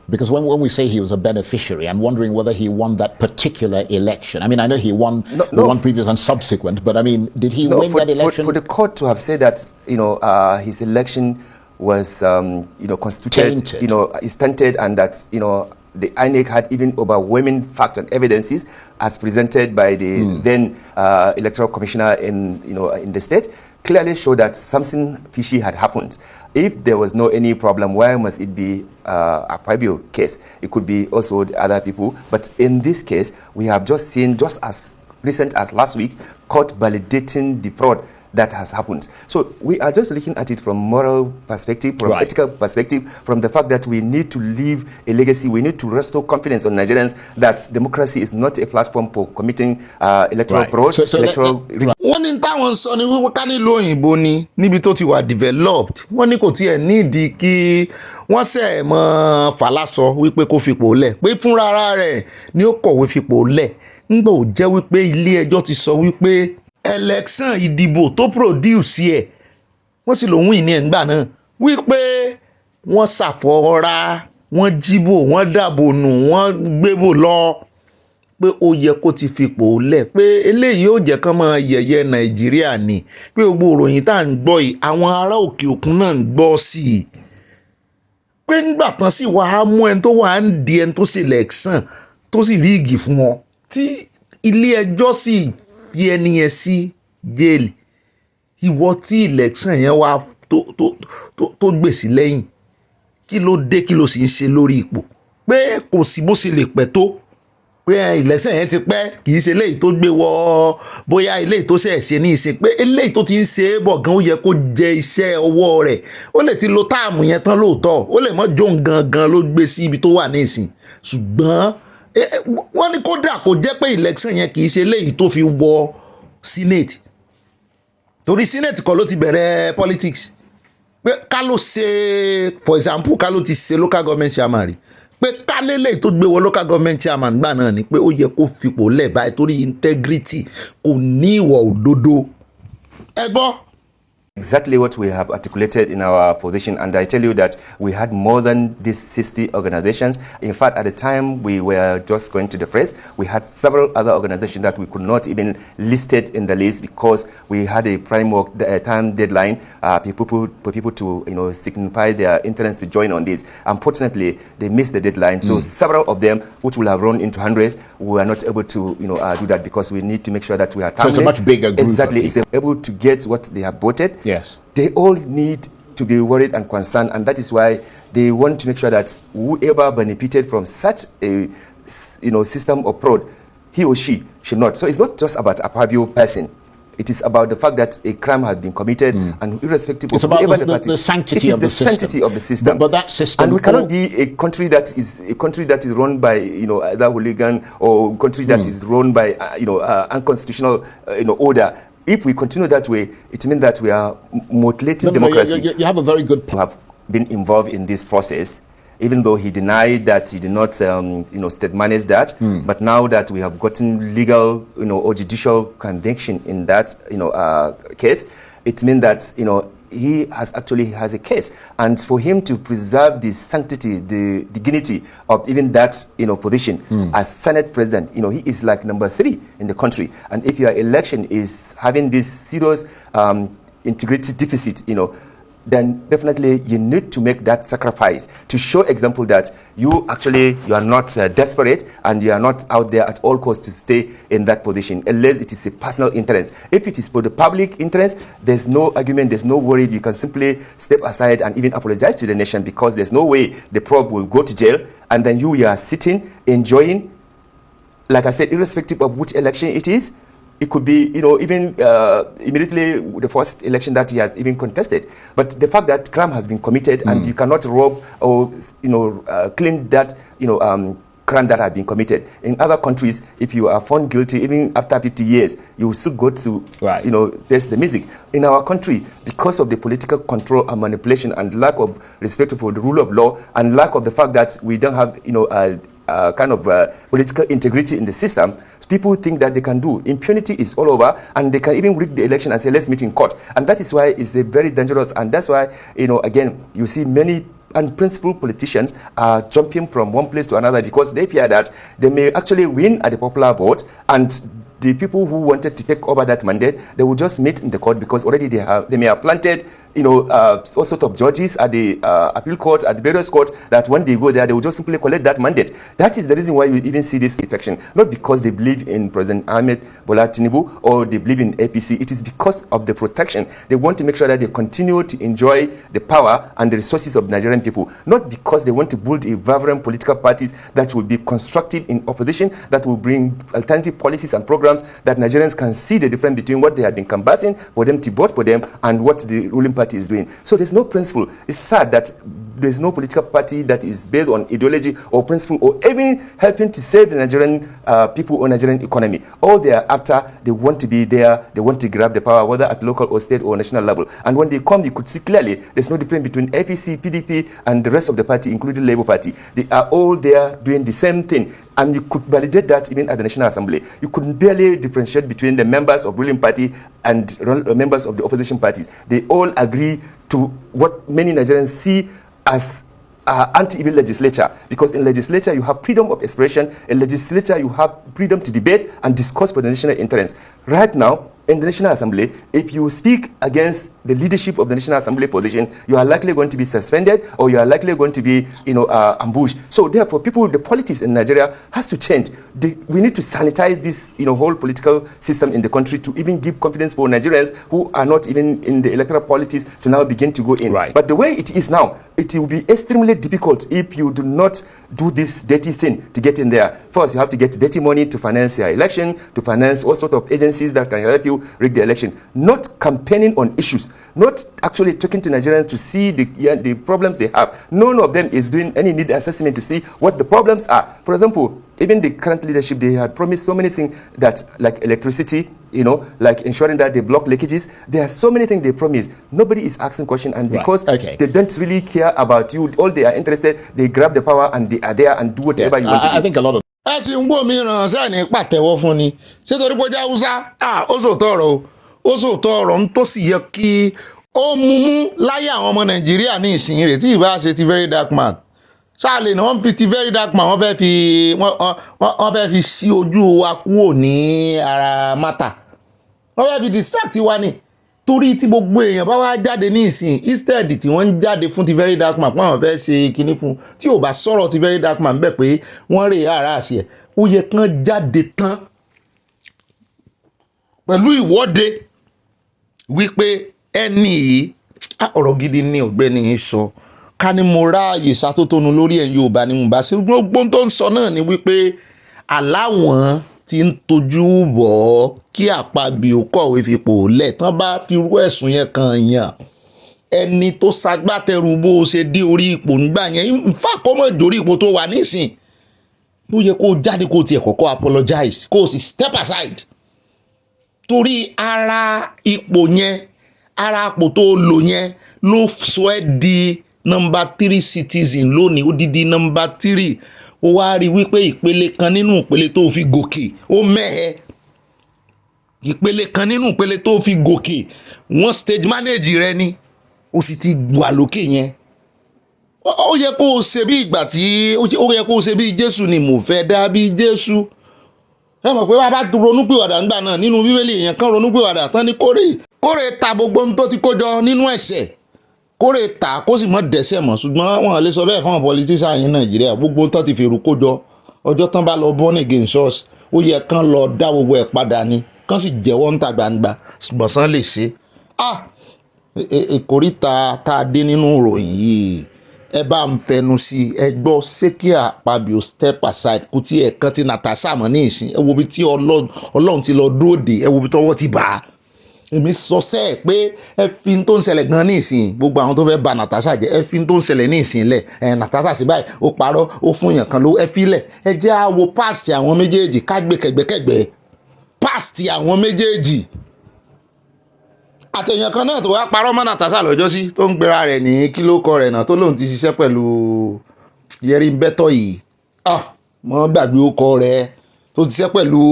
Because when we say he was a beneficiary, I'm wondering whether he won that particular election. I mean, I know he won the one previous and subsequent, but I mean, did he win that election? For the court to have said that, his election was, constituted, tainted. Is tainted, and that, the INEC had even overwhelming facts and evidences as presented by the then electoral commissioner in the state, clearly show that something fishy had happened. If there was no any problem, why must it be a akpabio case? It could be also the other people. But in this case, we have just seen, just as recent as last week, court validating the fraud that has happened. So we are just looking at it from moral perspective, from ethical perspective, from the fact that we need to leave a legacy. We need to restore confidence on Nigerians that democracy is not a platform for committing electoral fraud. Wọ́n ní táwọn sọ ni wípé ká nílò òyìnbó ni níbi tó ti wà developed. Wọ́n ní kò tiẹ̀ nídìí kí wọ́n ṣe mọ́ fàlásọ wípé kó fipò lẹ̀ pé fúnra rẹ̀ ni ó kọ̀wé fipò lẹ̀ nígbà ó jẹ́ wípé ilé ẹjọ́ ti sọ wípé election ìdìbò tó produce ẹ̀ wọ́n sì lòun ìní ẹ̀ ńgbà náà wípé wọ́n ṣàfọwọ́ra wọ́n jíbò wọ́n dàbò nù wọ́n gbébò lọ pé ó yẹ kó ti fipò lẹ̀ pé eléyìí ó jẹ́ kán máa yẹ̀yẹ́ Nàìjíríà ni pé gbogbo ìròyìn tá à ń gbọ́ yìí àwọn ará òkè òkun náà ń gbọ́ sí i pé nígbà kan sì wàá mú ẹni tó wà ń di ẹni tó sì election tó sì rí igi fún wọn tí ilé ẹjọ́ sì fi ẹni yẹn sí jail ìwọ tí election yẹn wá tó gbèsè lẹ́yìn kí ló dé kí ló sì ń ṣe lórí ipò pé kò sí bó ṣe lè pẹ́ tó pé election yẹn ti pẹ́ kì í ṣe eléyìí tó gbé wọ bóyá eléyìí tó ṣe ṣe ní ìsìn pé eléyìí tó ti ń ṣe é bọ̀ gan ó yẹ kó jẹ iṣẹ́ ọwọ́ rẹ̀ ó lè ti lo táàmù yẹn tán lóòótọ́ ó lè mọ́ jóun gangan ló gbé sí ibi tó wà ní ìsìn ṣùgbọ́n wọ́n ní kódà kò jẹ́ pé election yẹn kì í ṣe eléyìí tó fi wọ senate torí senate kọ́ ló ti bẹ̀rẹ̀ politics pé ká ló ṣe for example ká ló ti ṣe local government chairman rí pé ká lélẹ̀ tó gbé wọ local government chairman gbà náà ni pé ó yẹ kó fipò lẹ̀ báyìí torí integrity kò ní ìwà òdodo ẹ gbọ́ Exactly what we have articulated in our position, and I tell you that we had more than these 60 organizations. In fact, at the time we were just going to the press, we had several other organizations that we could not even list it in the list because we had a time deadline for people to signify their interest to join on this. Unfortunately, they missed the deadline, so several of them, which will have run into hundreds, we are not able to do that because we need to make sure that we are So it's a much bigger group. Exactly, it's able to get what they have voted. Yes. They all need to be worried and concerned, and that is why they want to make sure that whoever benefited from such a system of fraud, he or she should not. So it's not just about a akpabio person. It is about the fact that a crime has been committed, and irrespective it's of about whoever the party, sanctity it is of the the system. sanctity of the system. But that system, and we cannot be a country that is run by either hooligan or country that is run by unconstitutional order. If we continue that way, it means that we are mutilating democracy. You have a very good point. Have been involved in this process, even though he denied that he did not, state manage that. But now that we have gotten legal, or judicial conviction in that, case, it means that, he has a case, and for him to preserve the sanctity, the dignity of even that position as Senate President, he is like number 3 in the country. And if your election is having this serious integrity deficit, then definitely you need to make that sacrifice to show example that you are not desperate and you are not out there at all costs to stay in that position unless it is a personal interest. If it is for the public interest, there's no argument, there's no worry. You can simply step aside and even apologize to the nation because there's no way the probe will go to jail and then you are sitting enjoying, like I said, irrespective of which election it is. It could be, even immediately the first election that he has even contested. But the fact that crime has been committed and you cannot rob or, clean that, crime that has been committed. In other countries, if you are found guilty, even after 50 years, you will still go to, face the music. In our country, because of the political control and manipulation and lack of respect for the rule of law and lack of the fact that we don't have, political integrity in the system, people think that they can do. Impunity is all over, and they can even rig the election and say, let's meet in court. And that is why it's a very dangerous, and that's why, again, you see many unprincipled politicians are jumping from one place to another because they fear that they may actually win at the popular vote, and the people who wanted to take over that mandate, they will just meet in the court because already they may have planted all sorts of judges at the appeal court, at the various courts, that when they go there, they will just simply collect that mandate. That is the reason why you even see this defection. Not because they believe in President Ahmed Bola Tinubu or they believe in APC. It is because of the protection. They want to make sure that they continue to enjoy the power and the resources of Nigerian people. Not because they want to build a vibrant political parties that will be constructive in opposition, that will bring alternative policies and programs that Nigerians can see the difference between what they have been canvassing for them to vote for them and what the ruling party is doing. So there's no principle. It's sad that there's no political party that is based on ideology or principle or even helping to save the Nigerian people or Nigerian economy. All they are after, they want to be there, they want to grab the power, whether at local or state or national level. And when they come, you could see clearly there's no difference between APC, PDP, and the rest of the party, including Labour Party. They are all there doing the same thing. And you could validate that even at the National Assembly. You could barely differentiate between the members of ruling party and members of the opposition parties. They all agree to what many Nigerians see as anti-even legislature, because in legislature you have freedom of expression. In legislature you have freedom to debate and discuss for the national interest. Right now, in the National Assembly, if you speak against the leadership of the National Assembly position, you are likely going to be suspended or you are likely going to be, ambushed. So therefore, the politics in Nigeria has to change. We need to sanitize this, whole political system in the country to even give confidence for Nigerians who are not even in the electoral politics to now begin to go in. Right. But the way it is now, it will be extremely difficult if you do not do this dirty thing to get in there. First, you have to get dirty money to finance your election, to finance all sorts of agencies that can help you rig the election. Not campaigning on issues, not actually talking to Nigerians to see the problems they have. None of them is doing any need assessment to see what the problems are. For example, even the current leadership, they had promised so many things that, like electricity, like ensuring that they block leakages. There are so many things they promise. Nobody is asking questions, and because they don't really care about you, all they are interested, they grab the power and they are there and do whatever you want to do. I think a lot of ẹ sì ń gbọ́ mi ràn sáà ní pàtẹ́wọ́ fún ni ṣé torí pé ó jẹ́ haúsá ó sòótọ́ ọ̀rọ̀ ń tó sì yẹ kí ó mú láyé àwọn ọmọ nàìjíríà ní ìsìn rẹ̀ tí ìbá ṣe ti very dark man ṣáàlè ni wọ́n fi ti very dark man wọ́n fẹ́ fi sí ojú wa kúrò ní ara mátà wọ́n fẹ́ fi distract wa ni torí tí gbogbo èèyàn bá wá jáde ní ìsìn instead tí wọ́n ń jáde fún ti very dark man pé àwọn fẹ́ ṣe kinní fún tí ò bá sọ̀rọ̀ ti very dark man bẹ́ẹ̀ pé wọ́n rè ara àṣẹ ó yẹ kán jáde tán pẹ̀lú ìwọ́de wípé ẹni yìí ọ̀rọ̀ gidi ni ọ̀gbẹ́ni yìí sọ ká ní mo ráàyè sátótónu lórí ẹ̀ Yorùbá ni mo bá ṣe gbogbo tó ń sọ náà ni wípé aláwọn ti ń tojú bọ̀ ọ́ kí akpabio kọ̀wé fipò lẹ̀ tán bá fi rú ẹ̀sùn yẹn kan yàn ẹni tó ṣagbátẹrù bó ṣe dé orí ipò nígbà yẹn nfa kọ́mọ̀ jórí ipò tó wà nísìn ló yẹ kó jáde kó tiẹ̀ kọ́kọ́ apologize kó o sì step aside torí ara ipò yẹn ara ipò tó lò yẹn ló sọ ẹ́ di number 3 citizen lónìí odidi number 3 ó wá rí wípé ìpele kan nínú ìpele tó fi gòkè ó mẹ́ẹ̀ ìpele kan nínú ìpele tó fi gòkè wọ́n stage manage rẹ ni ó sì ti wà lókè yẹn ó yẹ kó o ṣe bí ìgbà tí ó yẹ kó o ṣe bí Jésù ni mo fẹ́ dà bí Jésù ẹ mọ̀ pé bàbá ronúpìwàdà ńgbà náà nínú bíbélì èèyàn kan ronúpìwàdà tán ní kórè ta gbogbo ohun tó ti kójọ nínú ẹ̀ṣẹ̀ kórè ta kó sì mọ́ dẹ́ṣẹ̀ mọ́ ṣùgbọ́n wọn lè sọ bẹ́ẹ̀ fún àwọn politician yìí Nàìjíríà gbogbo ohun tó ti fèrú kójọ ọjọ́ tán bá lọ born again church ó yẹ kán lọ dá gbogbo ẹ̀ padà ni kán sì jẹ́wọ́ ń ta gbangba gbọ̀nsán lè ṣe ìkórìtà tá a dé nínú ìròyìn yìí ẹ bá ń fẹnu sí ẹ gbọ́ ṣé kí akpabio step aside kò tí ẹ̀ kan ti Natasha mọ́ ní ìsìn ẹ wo bí tí Ọlọ́run ti lọ dúró dé ẹ wo bí tọwọ́ ti bà á èmi sọ sẹ́ẹ̀ pé ẹ fi tó ń ṣẹlẹ̀ gan ní ìsìn gbogbo àwọn tó fẹ́ ba Natasha jẹ́ ẹ fi tó ń ṣẹlẹ̀ ní ìsìn lẹ̀ Natasha sí báyìí ó parọ́ ó fún èèyàn kan ló ẹ fi lẹ̀ ẹ jẹ́ àwo páàsì àwọn méjèèjì kágbé kẹ̀gbẹ́kẹ̀gbẹ́ páàsì àwọn méjèèjì àtẹ̀yàn kan náà tó wá parọ́ mọ́ Natasha lọ́jọ́ sí tó ń gbéra rẹ̀ ní kílókọ rẹ̀ náà tó lóun ti ṣiṣẹ́ pẹ̀lú yẹrí bẹ́tọ̀ yìí mọ́ gbàgbé ọkọ rẹ̀ tó ti ṣiṣẹ́ pẹ̀lú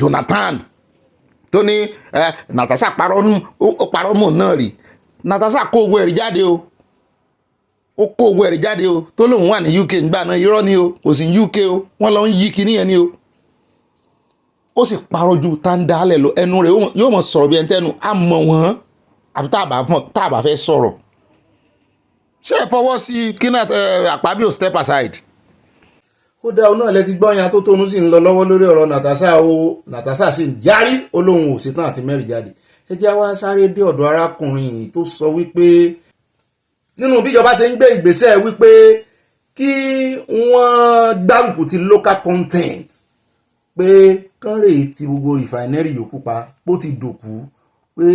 Jonathan tó ní Natasha parọ́ mọ́ náà rí Natasha kó owó ẹ̀rí jáde o ó kó owó ẹ̀rí jáde o tó lóun wà ní UK nígbà náà irọ́ ni o kò sí UK o wọ́n lọ ń yí kinní yẹn ni o ó sì parọ́ ju tàǹdálẹ̀ lọ ẹnu rẹ̀ yóò mọ̀ sọ̀rọ̀ bí ẹni tẹ́nu á mọ̀ wọ́n àfi tá a bá fẹ́ sọ̀rọ̀ ṣé ẹ fọwọ́ sí kí akpabio step aside. ó dá ọ náà lẹ́tí gbọ́yàn tó tónú sí ń lọ lọ́wọ́ lórí ọ̀rọ̀ Natasha sì ń yarí olóhùn òṣètàn àti mẹ́rin jáde ẹ jẹ́ wá sáré dé ọ̀dọ̀ arákùnrin tó sọ wípé nínú bíjọba ṣe ń gbé ìgbésẹ̀ wípé kí wọ́n gbárùkù ti local content pé kán rè ti gbogbo rìfàìnẹ́rì yòókù pa bó ti dòkú pé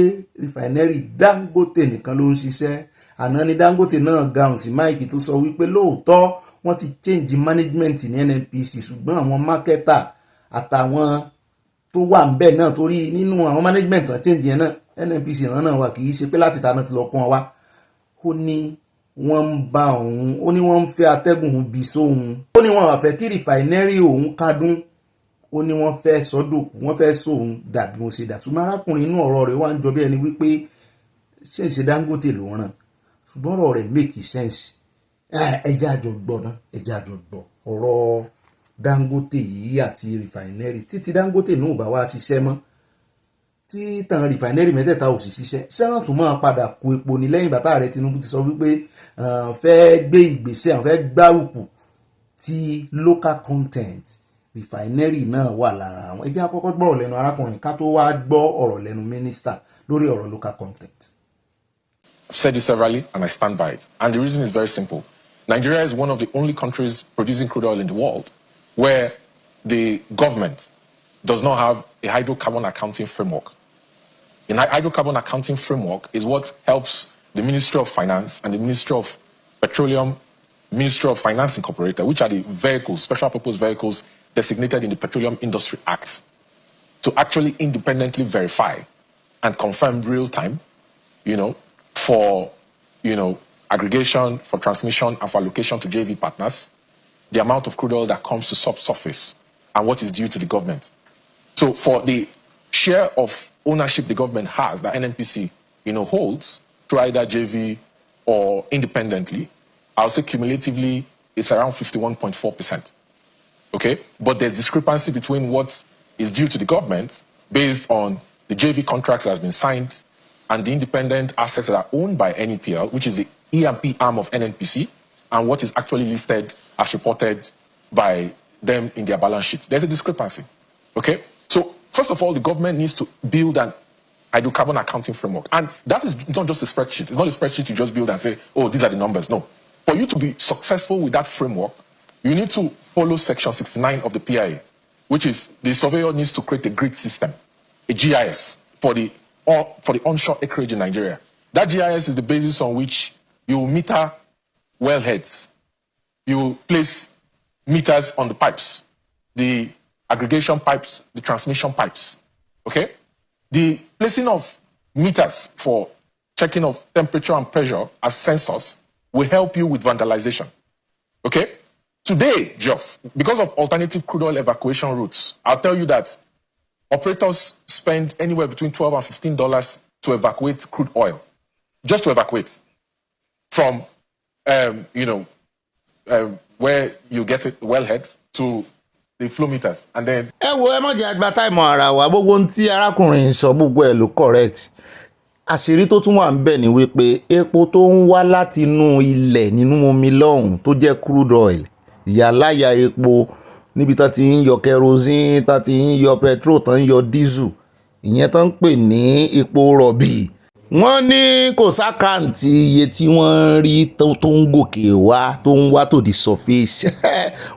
rìfàìnẹ́rì Dangote nìkan ló ń ṣiṣẹ́ àná ni Dangote náà gahùn sí máìkì tó sọ wípé lóòótọ́ wọ́n ti change management ní NNPC ṣùgbọ́n àwọn marketer àtàwọn tó wà ń bẹ̀ náà torí nínú àwọn management tán change yẹn náà NNPC náà wà kì í ṣe pé láti ta náà ti lọ kún ọ wá ó ní wọ́n ń bá òun ó ní wọ́n ń fẹ́ atẹ́gùn bí sóhun ó ní wọ́n wà fẹ́ kí rìfàìnẹ́rì òun kádùn ó ní wọ́n fẹ́ sọ́dọ̀kù wọ́n fẹ́ sóhun dàbí mo ṣe dà ṣùgbọ́n arákùnrin inú ọ̀rọ̀ rẹ̀ wá ń jọ bí ẹni wípé ṣé ń ṣe Dangote ló ràn ṣùgbọ́n ọ̀rọ̀ rẹ̀ make sense ẹjẹ́ àjọ gbọ́ náà ẹjẹ́ àjọ gbọ́ ọ̀rọ̀ Dangote yìí àti rìfàìnẹ́rì títí Dangote náà ò bá wá ṣiṣẹ́ mọ́ tí tàn rìfàìnẹ́rì mẹ́tẹ̀ẹ̀ta ò sì ṣiṣẹ́ sẹ́wọ̀n tún máa padà kó epo ní lẹ́yìn bàtà rẹ̀ Tinubu ti sọ wípé fẹ́ gbé ìgbésẹ̀ fẹ́ gbárùkù ti local content rìfàìnẹ́rì náà wà lára àwọn ẹ jẹ́ àkọ́kọ́ gbọ́rọ̀ lẹ́nu arákùnrin ká tó wá gbọ́ ọ̀rọ̀ lẹ́nu mínísítà lórí ọ̀rọ̀ local content. I've said this severally and I stand by it. And the reason is very simple. Nigeria is one of the only countries producing crude oil in the world where the government does not have a hydrocarbon accounting framework. A hydrocarbon accounting framework is what helps the Ministry of Finance and the Ministry of Petroleum, Ministry of Finance Incorporated, which are the vehicles, special purpose vehicles designated in the Petroleum Industry Act, to actually independently verify and confirm real time, for, aggregation, for transmission, and for allocation to JV partners, the amount of crude oil that comes to subsurface and what is due to the government. So for the share of ownership the government has, that NNPC, holds through either JV or independently, I'll say cumulatively it's around 51.4%. Okay, but there's discrepancy between what is due to the government based on the JV contracts that has been signed and the independent assets that are owned by NEPL, which is the E&P arm of NNPC, and what is actually lifted as reported by them in their balance sheet. There's a discrepancy. Okay, so first of all, the government needs to build an hydrocarbon accounting framework, and that is not just a spreadsheet. It's not a spreadsheet you just build and say, oh, these are the numbers. No, for you to be successful with that framework, you need to follow section 69 of the PIA, which is the surveyor needs to create a grid system, a GIS for the onshore acreage in Nigeria. That GIS is the basis on which you meter wellheads, you place meters on the pipes, the aggregation pipes, the transmission pipes. Okay, the placing of meters for checking of temperature and pressure as sensors will help you with vandalization. Okay. Today, Geoff, because of alternative crude oil evacuation routes, I'll tell you that operators spend anywhere between $12 and $15 to evacuate crude oil, just to evacuate from, where you get it, wellheads, to the flow meters, and then. Ẹ wo ẹ má jẹ́ àgbà táìmù ara wa, gbogbo ohun tí arákùnrin sọ gbogbo ẹ̀ ló correct. Àṣírí tó tún wà ń bẹ̀ ni wípé epo tó ń wá láti inú ilẹ̀ nínú omi lọ́hùn tó jẹ́ crude oil, yàláyà epo níbi tá ti ń yọ kerosene, tá ti ń yọ petrol, tá ń yọ diesel, ìyẹn tá ń pè ní epo rọ̀bì. Wọ́n ní kò sákàǹtì iye tí wọ́n rí tó ń gòkè wá tó ń wá to the surface.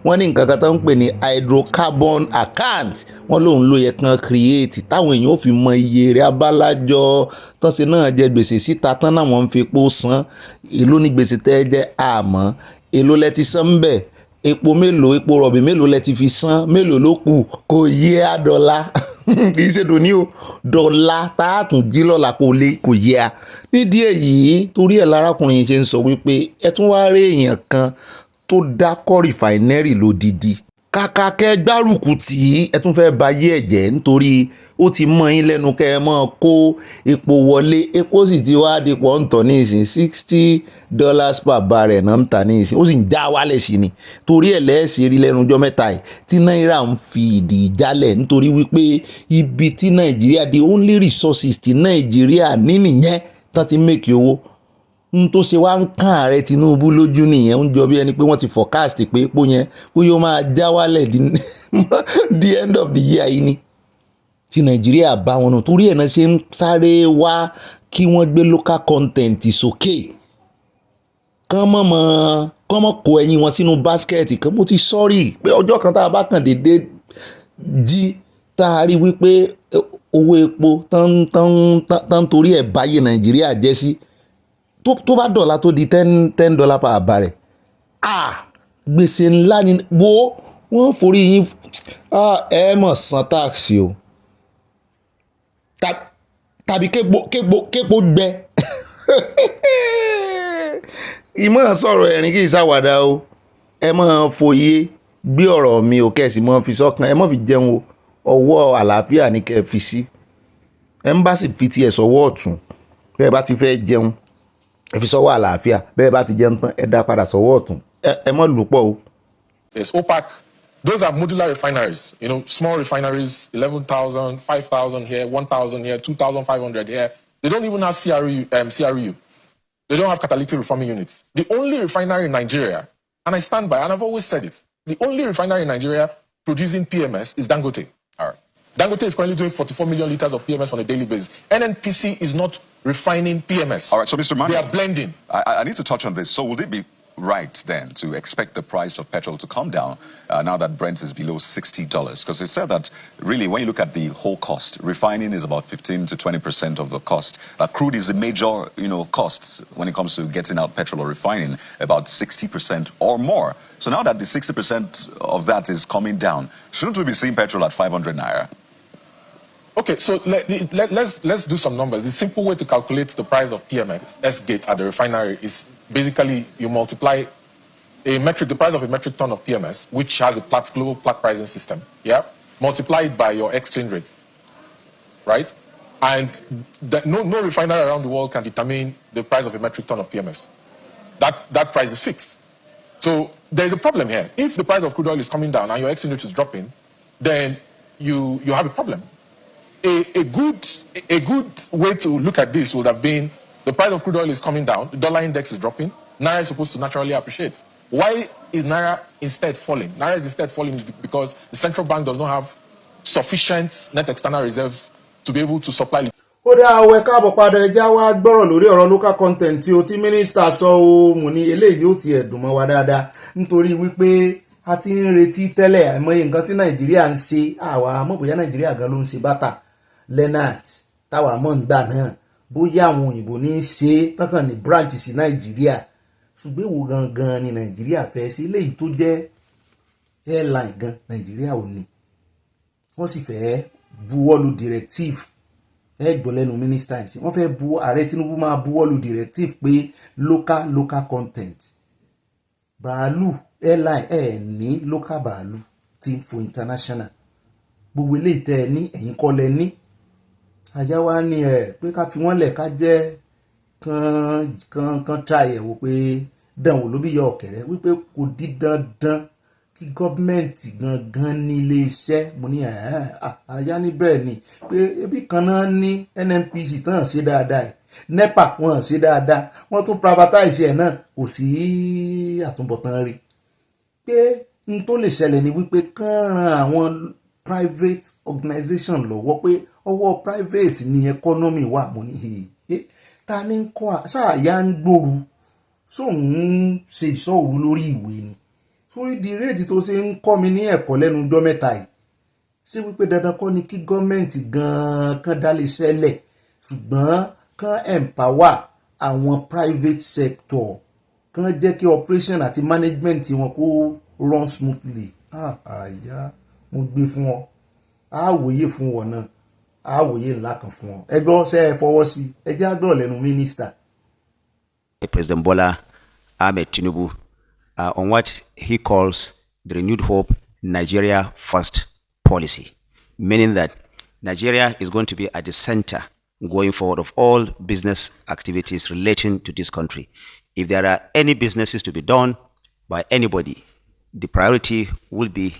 Wọ́n ní nǹkan kan tó ń pè ní hydrocarbon account. Wọ́n lòun ló yẹ kan create táwọn èèyàn ò fi mọ iye rẹ̀ abálájọ tán ṣe náà jẹ gbèsè síta tán náà wọ́n ń fi epo san. Èló ní gbèsè tẹ́ jẹ́ àmọ́ èló lẹ ti san ń bẹ̀. Epo mélòó, epo rọ̀bì mélòó lẹ ti fi san, mélòó ló kù, kò yẹ á dọ́là. Kì í ṣe dòní o, dọ́là tá a tún jí lọ́la kò yẹ á. Nídìí èyí torí ẹ̀ lárákùnrin ṣe ń sọ wípé ẹ tún wá rí èèyàn kan tó dákọ́ rìfàìnẹ́rì lódidi. Kàkà kẹ́ gbárùkù tí ẹ tún fẹ́ ba yé ẹ̀jẹ̀ nítorí ó ti mọ́ yín lẹ́nu kẹ́ ẹ mọ́ kó epo wọlé. Epo sì ti wá dípò ń tọ̀ ní ìsìn $60 per barrel náà ń tà ní ìsìn, ó sì ń já wálẹ̀ sí ni. Torí ẹ̀ lẹ́ẹ̀sì rí lẹ́nu ọjọ́ mẹ́ta yìí tí náírà ń fi ìdí jálẹ̀ nítorí wípé ibi tí Nàìjíríà, the only resources tí Nàìjíríà ní nìyẹn tán ti make owó. N tó ṣe wá ń kàn ààrẹ Tinubu lójú nìyẹn, ń jọ bí ẹni pé wọ́n ti forecast pé epo yẹn ó yóò máa já wálẹ̀ the end of the year yìí ni. Tí Nàìjíríà bá wọn nù torí ẹ̀ náà ṣe ń sáré wá kí wọ́n gbé local content sókè. Kán mọ̀ kó ẹyin wọn sínú basket kan. Mo ti sọ́rí pé ọjọ́ kan tá a bá kàn dédé jí tá a rí wípé owó epo tán torí ẹ̀ báyé Nàìjíríà jẹ́ sí tó bá dọ̀la tó di $10 per barrel. Gbèsè ńlá ni wọ́n forí yín ẹ mọ̀ san tax o. Tàbí képo gbẹ. Ìmọ̀ sọ̀rọ̀ ẹ̀rín kì í ṣàwàdà o. Ẹ máa fòye gbé ọ̀rọ̀ mi ò kẹ́sì mọ́ fi sọ́kàn, ẹ mọ́ fi jẹun o. Ọwọ́ àlàáfíà ní kẹ́ fi sí. Embassy fi tiẹ̀ sọ́wọ́ ọ̀tún. Bẹ́ẹ̀ bá ti fẹ́ jẹun ẹ fi sọ́wọ́ àlàáfíà, bẹ́ẹ̀ bá ti jẹun tán ẹ dá padà sọ́wọ́ ọ̀tún. Ẹ mọ́ lù pọ̀ o. Yes, OPAC. Those are modular refineries, small refineries, 11,000, 5,000 here, 1,000 here, 2,500 here. They don't even have CRU. They don't have catalytic reforming units. The only refinery in Nigeria, and I stand by, and I've always said it, the only refinery in Nigeria producing PMS is Dangote. All right. Dangote is currently doing 44 million liters of PMS on a daily basis. NNPC is not refining PMS. All right, so Mr. Mani, they are blending. I need to touch on this. So would it be right then to expect the price of petrol to come down now that Brent is below $60? Because it said that really when you look at the whole cost, refining is about 15 to 20% of the cost. Crude is a major cost when it comes to getting out petrol or refining, about 60% or more. So now that the 60% of that is coming down, shouldn't we be seeing petrol at 500 naira? Okay, so let's do some numbers. The simple way to calculate the price of PMS S-gate at the refinery is basically you multiply the price of a metric ton of PMS, which has a global flat pricing system, multiply it by your exchange rates, right? And no refinery around the world can determine the price of a metric ton of PMS. That price is fixed. So there's a problem here. If the price of crude oil is coming down and your exchange rate is dropping, then you have a problem. A good way to look at this would have been the price of crude oil is coming down, the dollar index is dropping, Naira is supposed to naturally appreciate. Why is Naira instead falling? Naira is instead falling because the central bank does not have sufficient net external reserves to be able to supply. Ó dá àwẹ̀ káàbọ̀ padà ẹja wá gbọ́rọ̀ lórí ọ̀rọ̀ local content tí o tí mínísítà sọ o mú ní eléyìí ó ti ẹ̀dùn mọ́ wa dáadáa nítorí wípé a ti ń retí tẹ́lẹ̀ àìmọye nǹkan tí Nàìjíríà ń ṣe àwa mọ̀ bóyá Nàìjíríà gan ló ń ṣe bàtà Lenat táwa mọ̀ ń gbà náà bóyá àwọn òyìnbó ní í ṣe kankan ní branch sí Nàìjíríà ṣùgbọ́n èwo gangan ni Nàìjíríà fẹ́ sí eléyìí tó jẹ́ airline gan Nàìjíríà ò ní wọ́n sì fẹ́ buwọ́lu directive gbọ́ lẹ́nu mínísítà yìí wọ́n fẹ́ bu ààrẹ Tinubu máa buwọ́lu directive pé local content bàálù airline ní local bàálù tí ń fò international gbogbo eléyìí tẹ́ ẹ ní ẹ̀yin kọ́ lẹ ní àyà wa ní pé ká fi wọ́n lẹ̀ ká jẹ́ kan try ẹ̀ wò pé dánwò ló bí yọ ọ̀kẹ́rẹ́ wípé kò di dandan kí gọ́ọ̀mẹ̀ntì gangan ní ilé iṣẹ́ mo ní àyà ní bẹ́ẹ̀ ni pé ebi kan náà ní NNPC tán ṣe dáadáa NEPA wọ́n ṣe dáadáa wọ́n tún privatize ẹ̀ náà kò sí àtúbọ̀tán rí pé n tó lè ṣẹlẹ̀ ni wípé kán ran àwọn private organization lọ́wọ́ pé ọwọ́ private ní economy wà mo ní ta ní kọ́ sáàyà ń gbòòrú sóun ṣe ìṣọ́òru lórí ìwé ni torí di réètì tó ṣe ń kọ́ mi ní ẹ̀kọ́ lẹ́nu ọjọ́ mẹ́ta yìí ṣé wípé dandan kọ́ ni kí gọ́ọ̀mẹ̀ntì gan-an kan dá lè ṣẹlẹ̀ ṣùgbọ́n kan empower àwọn private sector kan jẹ́ kí operation àti management wọn kó run smoothly àyà mo gbé fún ọ àwòye fún wọn náà àwòye ńlá kan fún ọ ẹgbẹ́ ṣe é fọwọ́ sí ẹjẹ́ àgbọ̀ lẹ́nu mínísítà. President Bola Ahmed Tinubu on what he calls the renewed hope Nigeria first policy, meaning that Nigeria is going to be at the center going forward of all business activities relating to this country. If there are any businesses to be done by anybody, the priority will be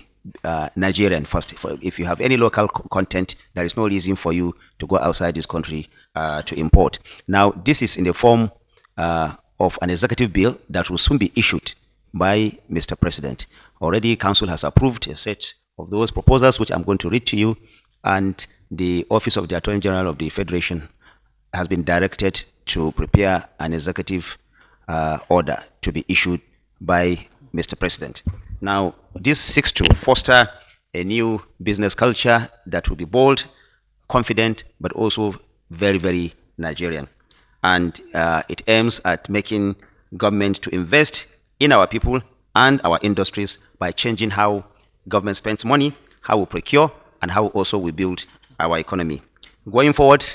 Nigerian first. If you have any local content, there is no reason for you to go outside this country to import. Now, this is in the form of an executive bill that will soon be issued by Mr. President. Already, Council has approved a set of those proposals, which I'm going to read to you, and the Office of the Attorney General of the Federation has been directed to prepare an executive order to be issued by Mr. President. Now, this seeks to foster a new business culture that will be bold, confident, but also very, very Nigerian. And it aims at making government to invest in our people and our industries by changing how government spends money, how we procure, and how also we build our economy. Going forward,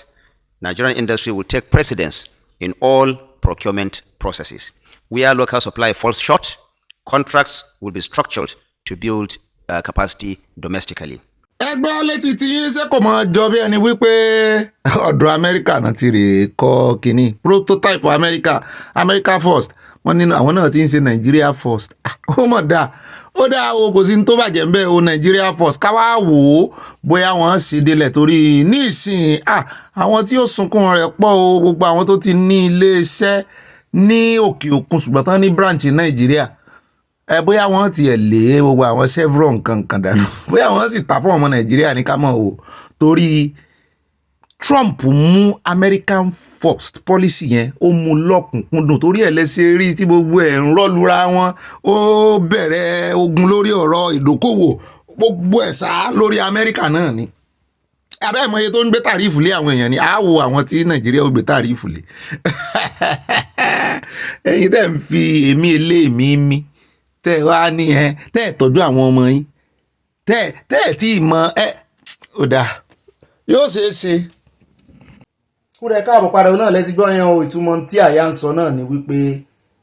Nigerian industry will take precedence in all procurement processes. Where local supply falls short, contracts will be structured to build capacity domestically. ẹgbẹ́ létí tí yín ṣe kò mọ jọ bí ẹni wípé ọ̀dọ̀ Amẹ́ríkà náà ti rè kọ́ kínní prototype America first wọ́n nínú àwọn náà ti ń ṣe Nigeria first ó mọ̀ dáa ó dáa o kò sí ní tó bàjẹ́ ń bẹ́ẹ̀ o Nigeria first ká wá wò ó bóyá wọ́n sì délẹ̀ torí ní ìsìn àwọn tí ó sunkún rẹ̀ pọ̀ o gbogbo àwọn tó ti ní ilé iṣẹ́ ní òkè òkun ṣùgbọ́n tán ní branch Nigeria bóyá wọ́n ti ẹ̀ lé gbogbo àwọn Chevron kankan dànù bóyá wọ́n sì ta fún ọmọ Nàìjíríà ní ká mọ̀ o torí Trump mú American first policy yẹn ó mú lọ́kùnkúndùn torí ẹ̀ lẹ́sẹ̀ rí tí gbogbo ẹ̀ ń rọ́lura wọn ó bẹ̀rẹ̀ ogun lórí ọ̀rọ̀ ìdókòwò gbogbo ẹ̀ sá lórí Amẹ́ríkà náà ni abẹ́ ìmọ̀ye tó ń gbé tàrífù lé àwọn èèyàn ni àwò àwọn tí Nàìjíríà ó gbé tàrífù lé ẹ̀yin tẹ́ ń fi èmi elé mi mí tẹ́ wá ní tẹ́ tọ́jú àwọn ọmọ yín tẹ́ tí mọ ó dáa yóò ṣeé ṣe. kúrẹ́ káàbọ̀ padà náà lẹ́tí gbọ́ yẹn o ìtumọ̀ tí àyà ń sọ náà ni wípé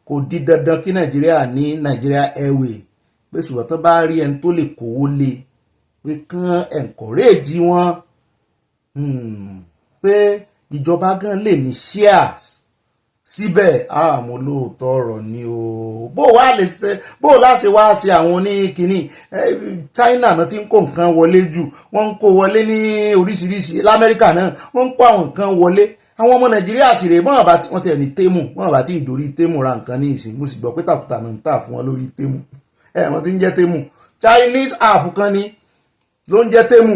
kò di dandan kí Nàìjíríà ní Nigeria Airway pé ṣùgbọ́n tó bá rí ẹni tó lè kówó lé pé kán encourage wọn pé ìjọba gan lè ní shares síbẹ̀ àmọ́ lóòótọ́ ọ̀rọ̀ ni o bó láṣẹ wá ṣe àwọn oníkìíní China náà ti ń kó nǹkan wọlé jù wọ́n ń kó wọlé ní oríṣiríṣi l'Amẹ́ríkà náà wọ́n ń kó àwọn nǹkan wọlé àwọn ọmọ Nàìjíríà sì rèé bọ́n bá tí wọ́n ti ẹ̀ ní Temu bọ́n bá tí ìdórí Temu ra nǹkan ní ìsìn mo sì gbọ́ pé tàkùtà náà ń tà fún wọn lórí Temu wọ́n ti ń jẹ́ Temu Chinese app kan ni ló ń jẹ́ Temu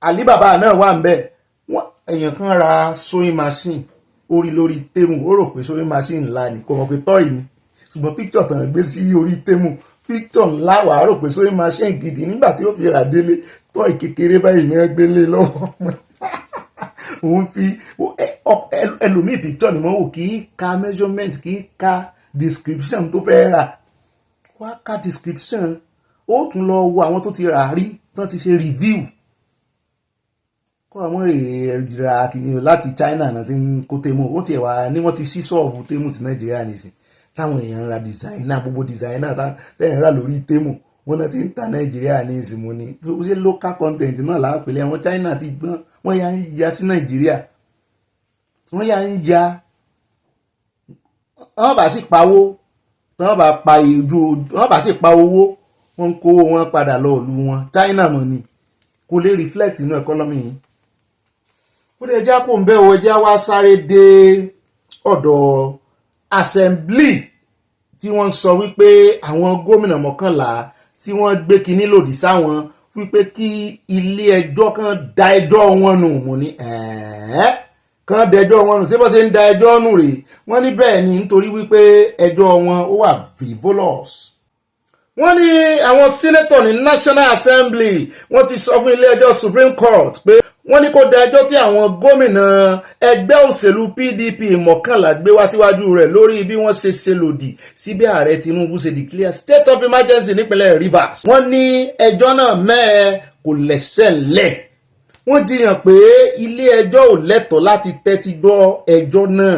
Alibaba náà wà ń bẹ̀ èèyàn kan ra sewing machine orí lórí Temu ó rò pé sewing machine ńlá ni kò mọ̀ pé tọ́ì ni ṣùgbọ́n picture tàn gbé sí orí Temu picture ńlá wàá rò pé sewing machine gidi nígbà tí ó fi rà délé tọ́ì kékeré báyìí ní ẹgbẹ́lé lọ́wọ́ òun fi ẹlòmíì picture ni wọ́n wò kì í ka measurement kì í ka description tó fẹ́ rà wá ka description ó tún lọ wo àwọn tó ti rà rí tán ti ṣe review kọ́ àwọn ra kìnìún láti China náà ti ń kó Temu wọ́n ti wà ní wọ́n ti sí ṣọ́ọ̀bù Temu ti Nàìjíríà nìsín táwọn èèyàn ra designer gbogbo designer tẹ́yìn rà lórí Temu wọ́n náà ti ń ta Nàìjíríà ní ìsìn mo ní ó ṣe local content náà láàpẹ̀lẹ̀ àwọn China ti gbọ́n wọ́n yà ń ya sí Nàìjíríà wọ́n yà ń ya wọ́n bá sì pawó wọ́n bá pa ìjú wọ́n bá sì pa owó wọ́n ń kó wọn padà lọ ìlú wọn China mọ̀ ni kò lè reflect inú economy yìí ó lè já kó ń bẹ́ o ẹjá wá sáré dé ọ̀dọ̀ assembly tí wọ́n sọ wípé àwọn gómìnà 11 tí wọ́n gbé kinní lòdì sáwọn wípé kí ilé ẹjọ́ kan da ẹjọ́ wọn nù mo ní kan dẹjọ́ wọn nù ṣé bó ṣe ń da ẹjọ́ nù rèé wọ́n ní bẹ́ẹ̀ ni nítorí wípé ẹjọ́ wọn ó wà frivolous wọ́n ní àwọn senator ní National Assembly wọ́n ti sọ fún ilé ẹjọ́ Supreme Court pé wọ́n ní kó da ẹjọ́ tí àwọn gómìnà ẹgbẹ́ òṣèlú PDP 11 gbé wá síwájú rẹ̀ lórí bí wọ́n ṣe ṣe lòdì sí bí ààrẹ Tinubu ṣe declare state of emergency nípínlẹ̀ Rivers. wọ́n ní ẹjọ́ náà mẹ́ẹ̀ kò lẹ́sẹ̀ lẹ̀ wọ́n jiyàn pé ilé ẹjọ́ ò lẹ́tọ̀ọ́ láti tẹ́tí gbọ́ ẹjọ́ náà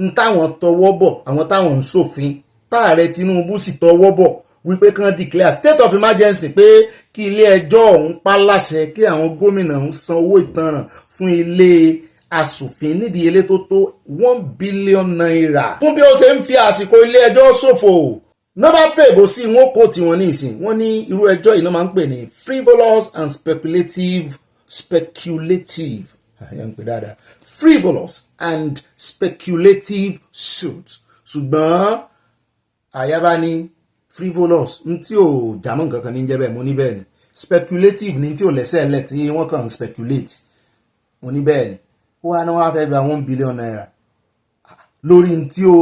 ń táwọn tọwọ́ bọ̀ àwọn táwọn ń ṣòfin táàrẹ Tinubu sì tọwọ́ bọ̀ wípé kán declare state of emergency pé kí ilé ẹjọ́ ọ̀hún pa láṣẹ kí àwọn gómìnà ń san owó ìtanràn fún ilé asòfin nídìíyelé tó tó 1 billion naira fún bí ó ṣe ń fi àsìkò ilé ẹjọ́ ṣòfò náà bá fèbò sí wọn kó tiwọn ní ìsìn wọn ní irú ẹjọ́ yìí náà máa ń pè ní frivolous and speculative frivolous and speculative suit ṣùgbọ́n àyàbá ní frivolous n tí ò jámọ́ nǹkan kan ní jẹ́ bẹ́ẹ̀ mo ní bẹ́ẹ̀ ni speculative ní tí ò lẹ́sẹ̀ lẹ̀ tí wọ́n kàn ń speculate mo ní bẹ́ẹ̀ ni ó wá náà wá fẹ́ gba 1 billion naira lórí n tí ò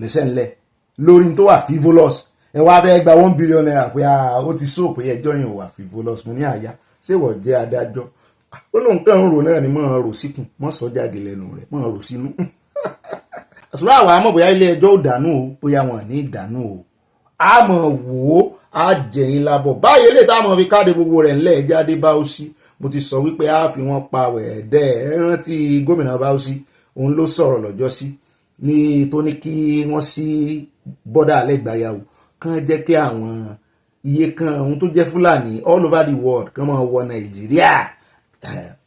lẹ́sẹ̀ ńlẹ̀ lórí n tó wà frivolous ẹ wá fẹ́ gba 1 billion naira pé ó ti sọ pé ẹjọ́ yẹn wà frivolous mo ní àyà ṣé wọ́n jẹ́ adájọ́ ó lóun kàn ń rò náà ni mọ̀ rò síkùn mọ̀ sọ jáde lẹ́nu rẹ̀ mọ̀ rò sínú ṣùgbọ́n àwa mọ̀ bóyá ilé ẹjọ́ ò dànù o bóyá wọn ní ìdànù o a mọ̀ wò ó a jẹ̀yìn labọ̀ báyìí lè táwọn fi káde gbogbo rẹ̀ ńlẹ̀ jáde Bauchi mo ti sọ wípé a fi wọn pa ẹ̀ẹ́dẹ́ rántí gómìnà Bauchi òun ló sọ̀rọ̀ lọ́jọ́ sí ní tó ní kí wọ́n sí bọ́dà Alẹ́gbàyàwó kàn jẹ́ kí àwọn iye kan ohun tó jẹ́ Fúlàní all over the world kàn máa wọ Nàìjíríà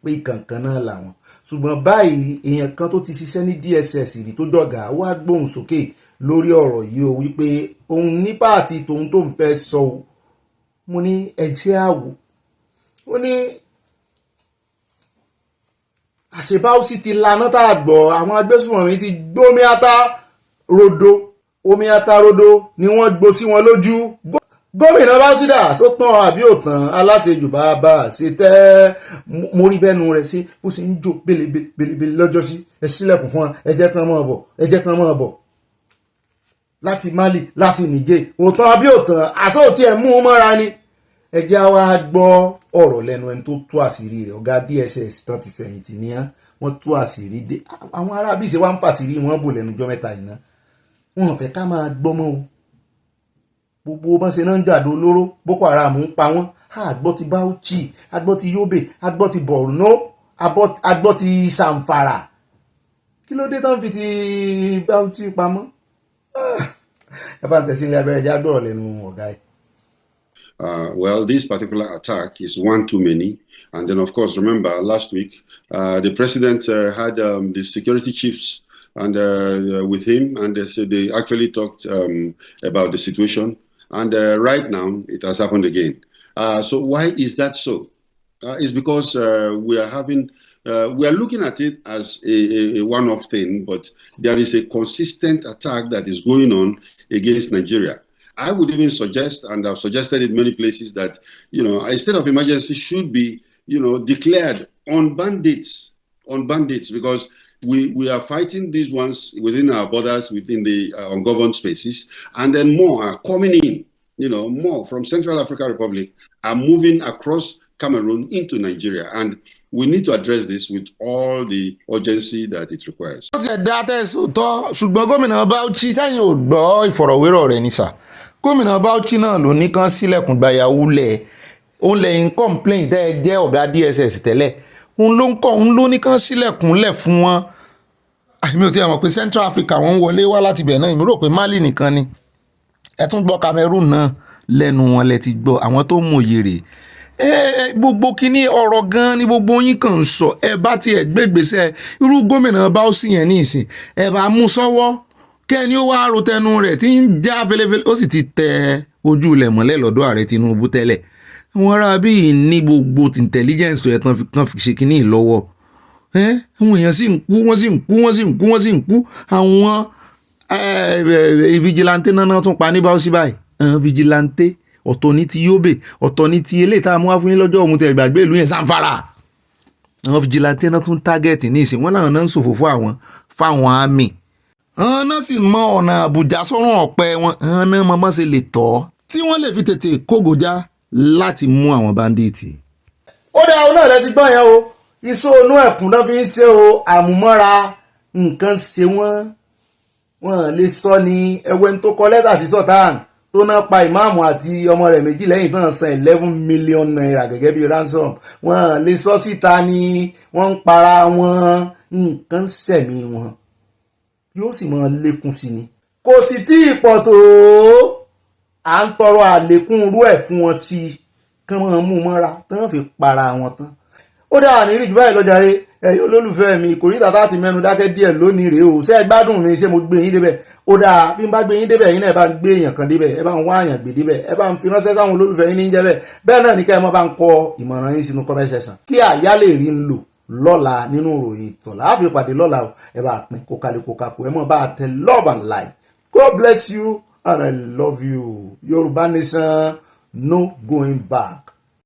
pé kankan náà làwọn ṣùgbọ́n báyìí èèyàn kan tó ti ṣiṣẹ́ ní DSS rí tó dọ̀gá wá gbóhùn sókè lórí ọ̀rọ̀ yìí o wípé òun ní pààtì tòun tó ń fẹ́ sọ o mo ní ẹ̀jẹ̀ àwò ó ní àṣebáwòsí ti laná tá a gbọ́ àwọn agbésùnmọ̀mí ti gbómi ata rodo omi ata rodo ni wọ́n gbó sí wọn lójú gómìnà Básídà só tán àbí òtàn aláṣejù bàbá ṣe tẹ́ mo rí bẹ́nu rẹ̀ sí bó ṣe ń jó belebele lọ́jọ́ sí ẹ sílẹ̀kùn fún wọn ẹ jẹ́ kán mọ́ bọ̀ láti Mali láti Niger òtàn àbí òtàn àsọ̀tí ẹ̀ mú un mọ́ra ni ẹ jẹ́ wá gbọ́ ọ̀rọ̀ lẹ́nu ẹni tó tú àṣírí rẹ̀ ọ̀gá DSS tán ti fẹ̀yìntì ní wọ́n tú àṣírí dé àwọn arábí ṣe wá ń fàṣírí wọn bò lẹ́nu ọjọ́ mẹ́ta yìí ná wọn fẹ́ ká máa gbọ́mọ́ o gbogbo bọ́n ṣe náà ń jàdó olóró Boko Haram ń pa wọ́n àgbọ́ ti Bauchi àgbọ́ ti Yobe àgbọ́ ti Borno àgbọ́ ti Zamfara kí ló dé tán fi ti Bauchi pamọ́ ẹ bá ń tẹ̀sí ilé abẹ́rẹ́ já gbọ́rọ̀ lẹ́nu ọ̀gá ẹ̀. Well, this particular attack is one too many. And then, of course, remember last week, the president had the security chiefs and with him, and they actually talked about the situation. And right now, it has happened again. So why is that so? It's because we are looking at it as a one-off thing, but there is a consistent attack that is going on against Nigeria. I would even suggest, and I've suggested in many places, that a state of emergency should be declared on bandits, because we are fighting these ones within our borders, within the ungoverned spaces, and then more are coming in. More from Central African Republic are moving across Cameroon into Nigeria, and we need to address this with all the urgency that it requires. ó ti ẹ̀ dá tẹ̀sán tọ́ ṣùgbọ́n gómìnà Bauchi sẹ́yìn ò gbọ́ ìfọ̀rọ̀wérọ̀ rẹ̀ ní sà gómìnà Bauchi náà ló ní kán sílẹ̀kùn gbayàwó lẹ̀ òun lẹ́yìn complain tẹ́ ẹ jẹ́ ọ̀gá DSS tẹ́lẹ̀ òun ló ní kán sílẹ̀kùn lẹ̀ fún wọn. àmì ò tí a mọ̀ pé Central Africa wọ́n ń wọlé wá láti bẹ̀ náà èmi rò pé Mali nìkan ni ẹ tún gbọ́ Cameroon náà lẹ́nu wọn lẹ ti gbọ́ àwọn tó mú òye rè gbogbo kíní ọ̀rọ̀ gan ni gbogbo yín kàn ń sọ ẹ bá tiẹ̀ gbégbèsè irú gómìnà Bauchi yẹn ní ìsìn ẹ bá mú sọ́wọ́ kẹ́ni ó wá ro tẹnu rẹ̀ tí ń já fẹlẹ́fẹlẹ́ ó sì ti tẹ ojú ilẹ̀ mọ́lẹ̀ lọ́dọ̀ ààrẹ Tinubu tẹ́lẹ̀ wọn rà bí ní gbogbo intelligence tó yẹ tán fi ṣe kíní lọ́wọ́ àwọn èèyàn sì ń kú wọ́n sì ń kú àwọn vigilante náà tún pa ní Bauchi báyìí vigilante ọ̀tọ̀ ní ti Yobe ọ̀tọ̀ ní ti eléyìí tá a mú wá fún yín lọ́jọ́ òun tẹ̀ gbàgbé ìlú yẹn Zamfara àwọn vigilante náà tún target ní ìsìn wọn náà ń ṣòfò fáwọn àmì àwọn náà sì mọ ọ̀nà àbújá sọ́run ọ̀pẹ wọn àwọn náà mọ bọ́n ṣe lè tọ́ tí wọ́n lè fi tètè kógojá láti mú àwọn báńdíìtì. ó dá ọ náà lẹ ti gbọ́ yẹn o iṣẹ́ onú ẹ̀kún náà fi ń ṣe o àmúmọ́ra nǹkan ṣe wọ́n lè sọ ní ẹwẹ́ tó kọ lẹ́tà sí Sultan tó náà pa ìmáàmù àti ọmọ rẹ̀ méjì lẹ́yìn tán san 11 million naira gẹ́gẹ́ bí ransom wọ́n lè sọ síta ni wọ́n ń para wọn nǹkan sẹ̀mí wọn yóò sì máa lékún sí ni kò sì tí ì pọ̀ tó à ń tọrọ àlékún irú ẹ̀ fún wọn sí i kí wọ́n mú mọ́ra tán fi para wọn tán ó dáa ní ìrìjú báyìí lọ́jàre ẹ̀yin olólùfẹ́ mi kò rí tàtà ti mẹ́nu dákẹ́ díẹ̀ lónìí rèé o ṣé ẹ gbádùn mi ṣé mo gbé yín débẹ̀ ó dáa bí n bá gbé yín débẹ̀ yín náà ẹ bá ń gbé èèyàn kan débẹ̀ ẹ bá ń wá èèyàn gbé débẹ̀ ẹ bá ń fi ránṣẹ́ sáwọn olólùfẹ́ yín ní jẹ́ bẹ́ẹ̀ náà ní ká ẹ mọ́ bá ń kọ ìmọ̀ràn yín sínú comment section kí àyá lè rí ń lò lọ́la nínú ìròyìn ìtàn láàfin ìpàdé lọ́la o ẹ bá pín kó kalẹ̀ kó kakò ẹ mọ́ bá tẹ love and like God bless you and I love you Yorùbá nation no going back.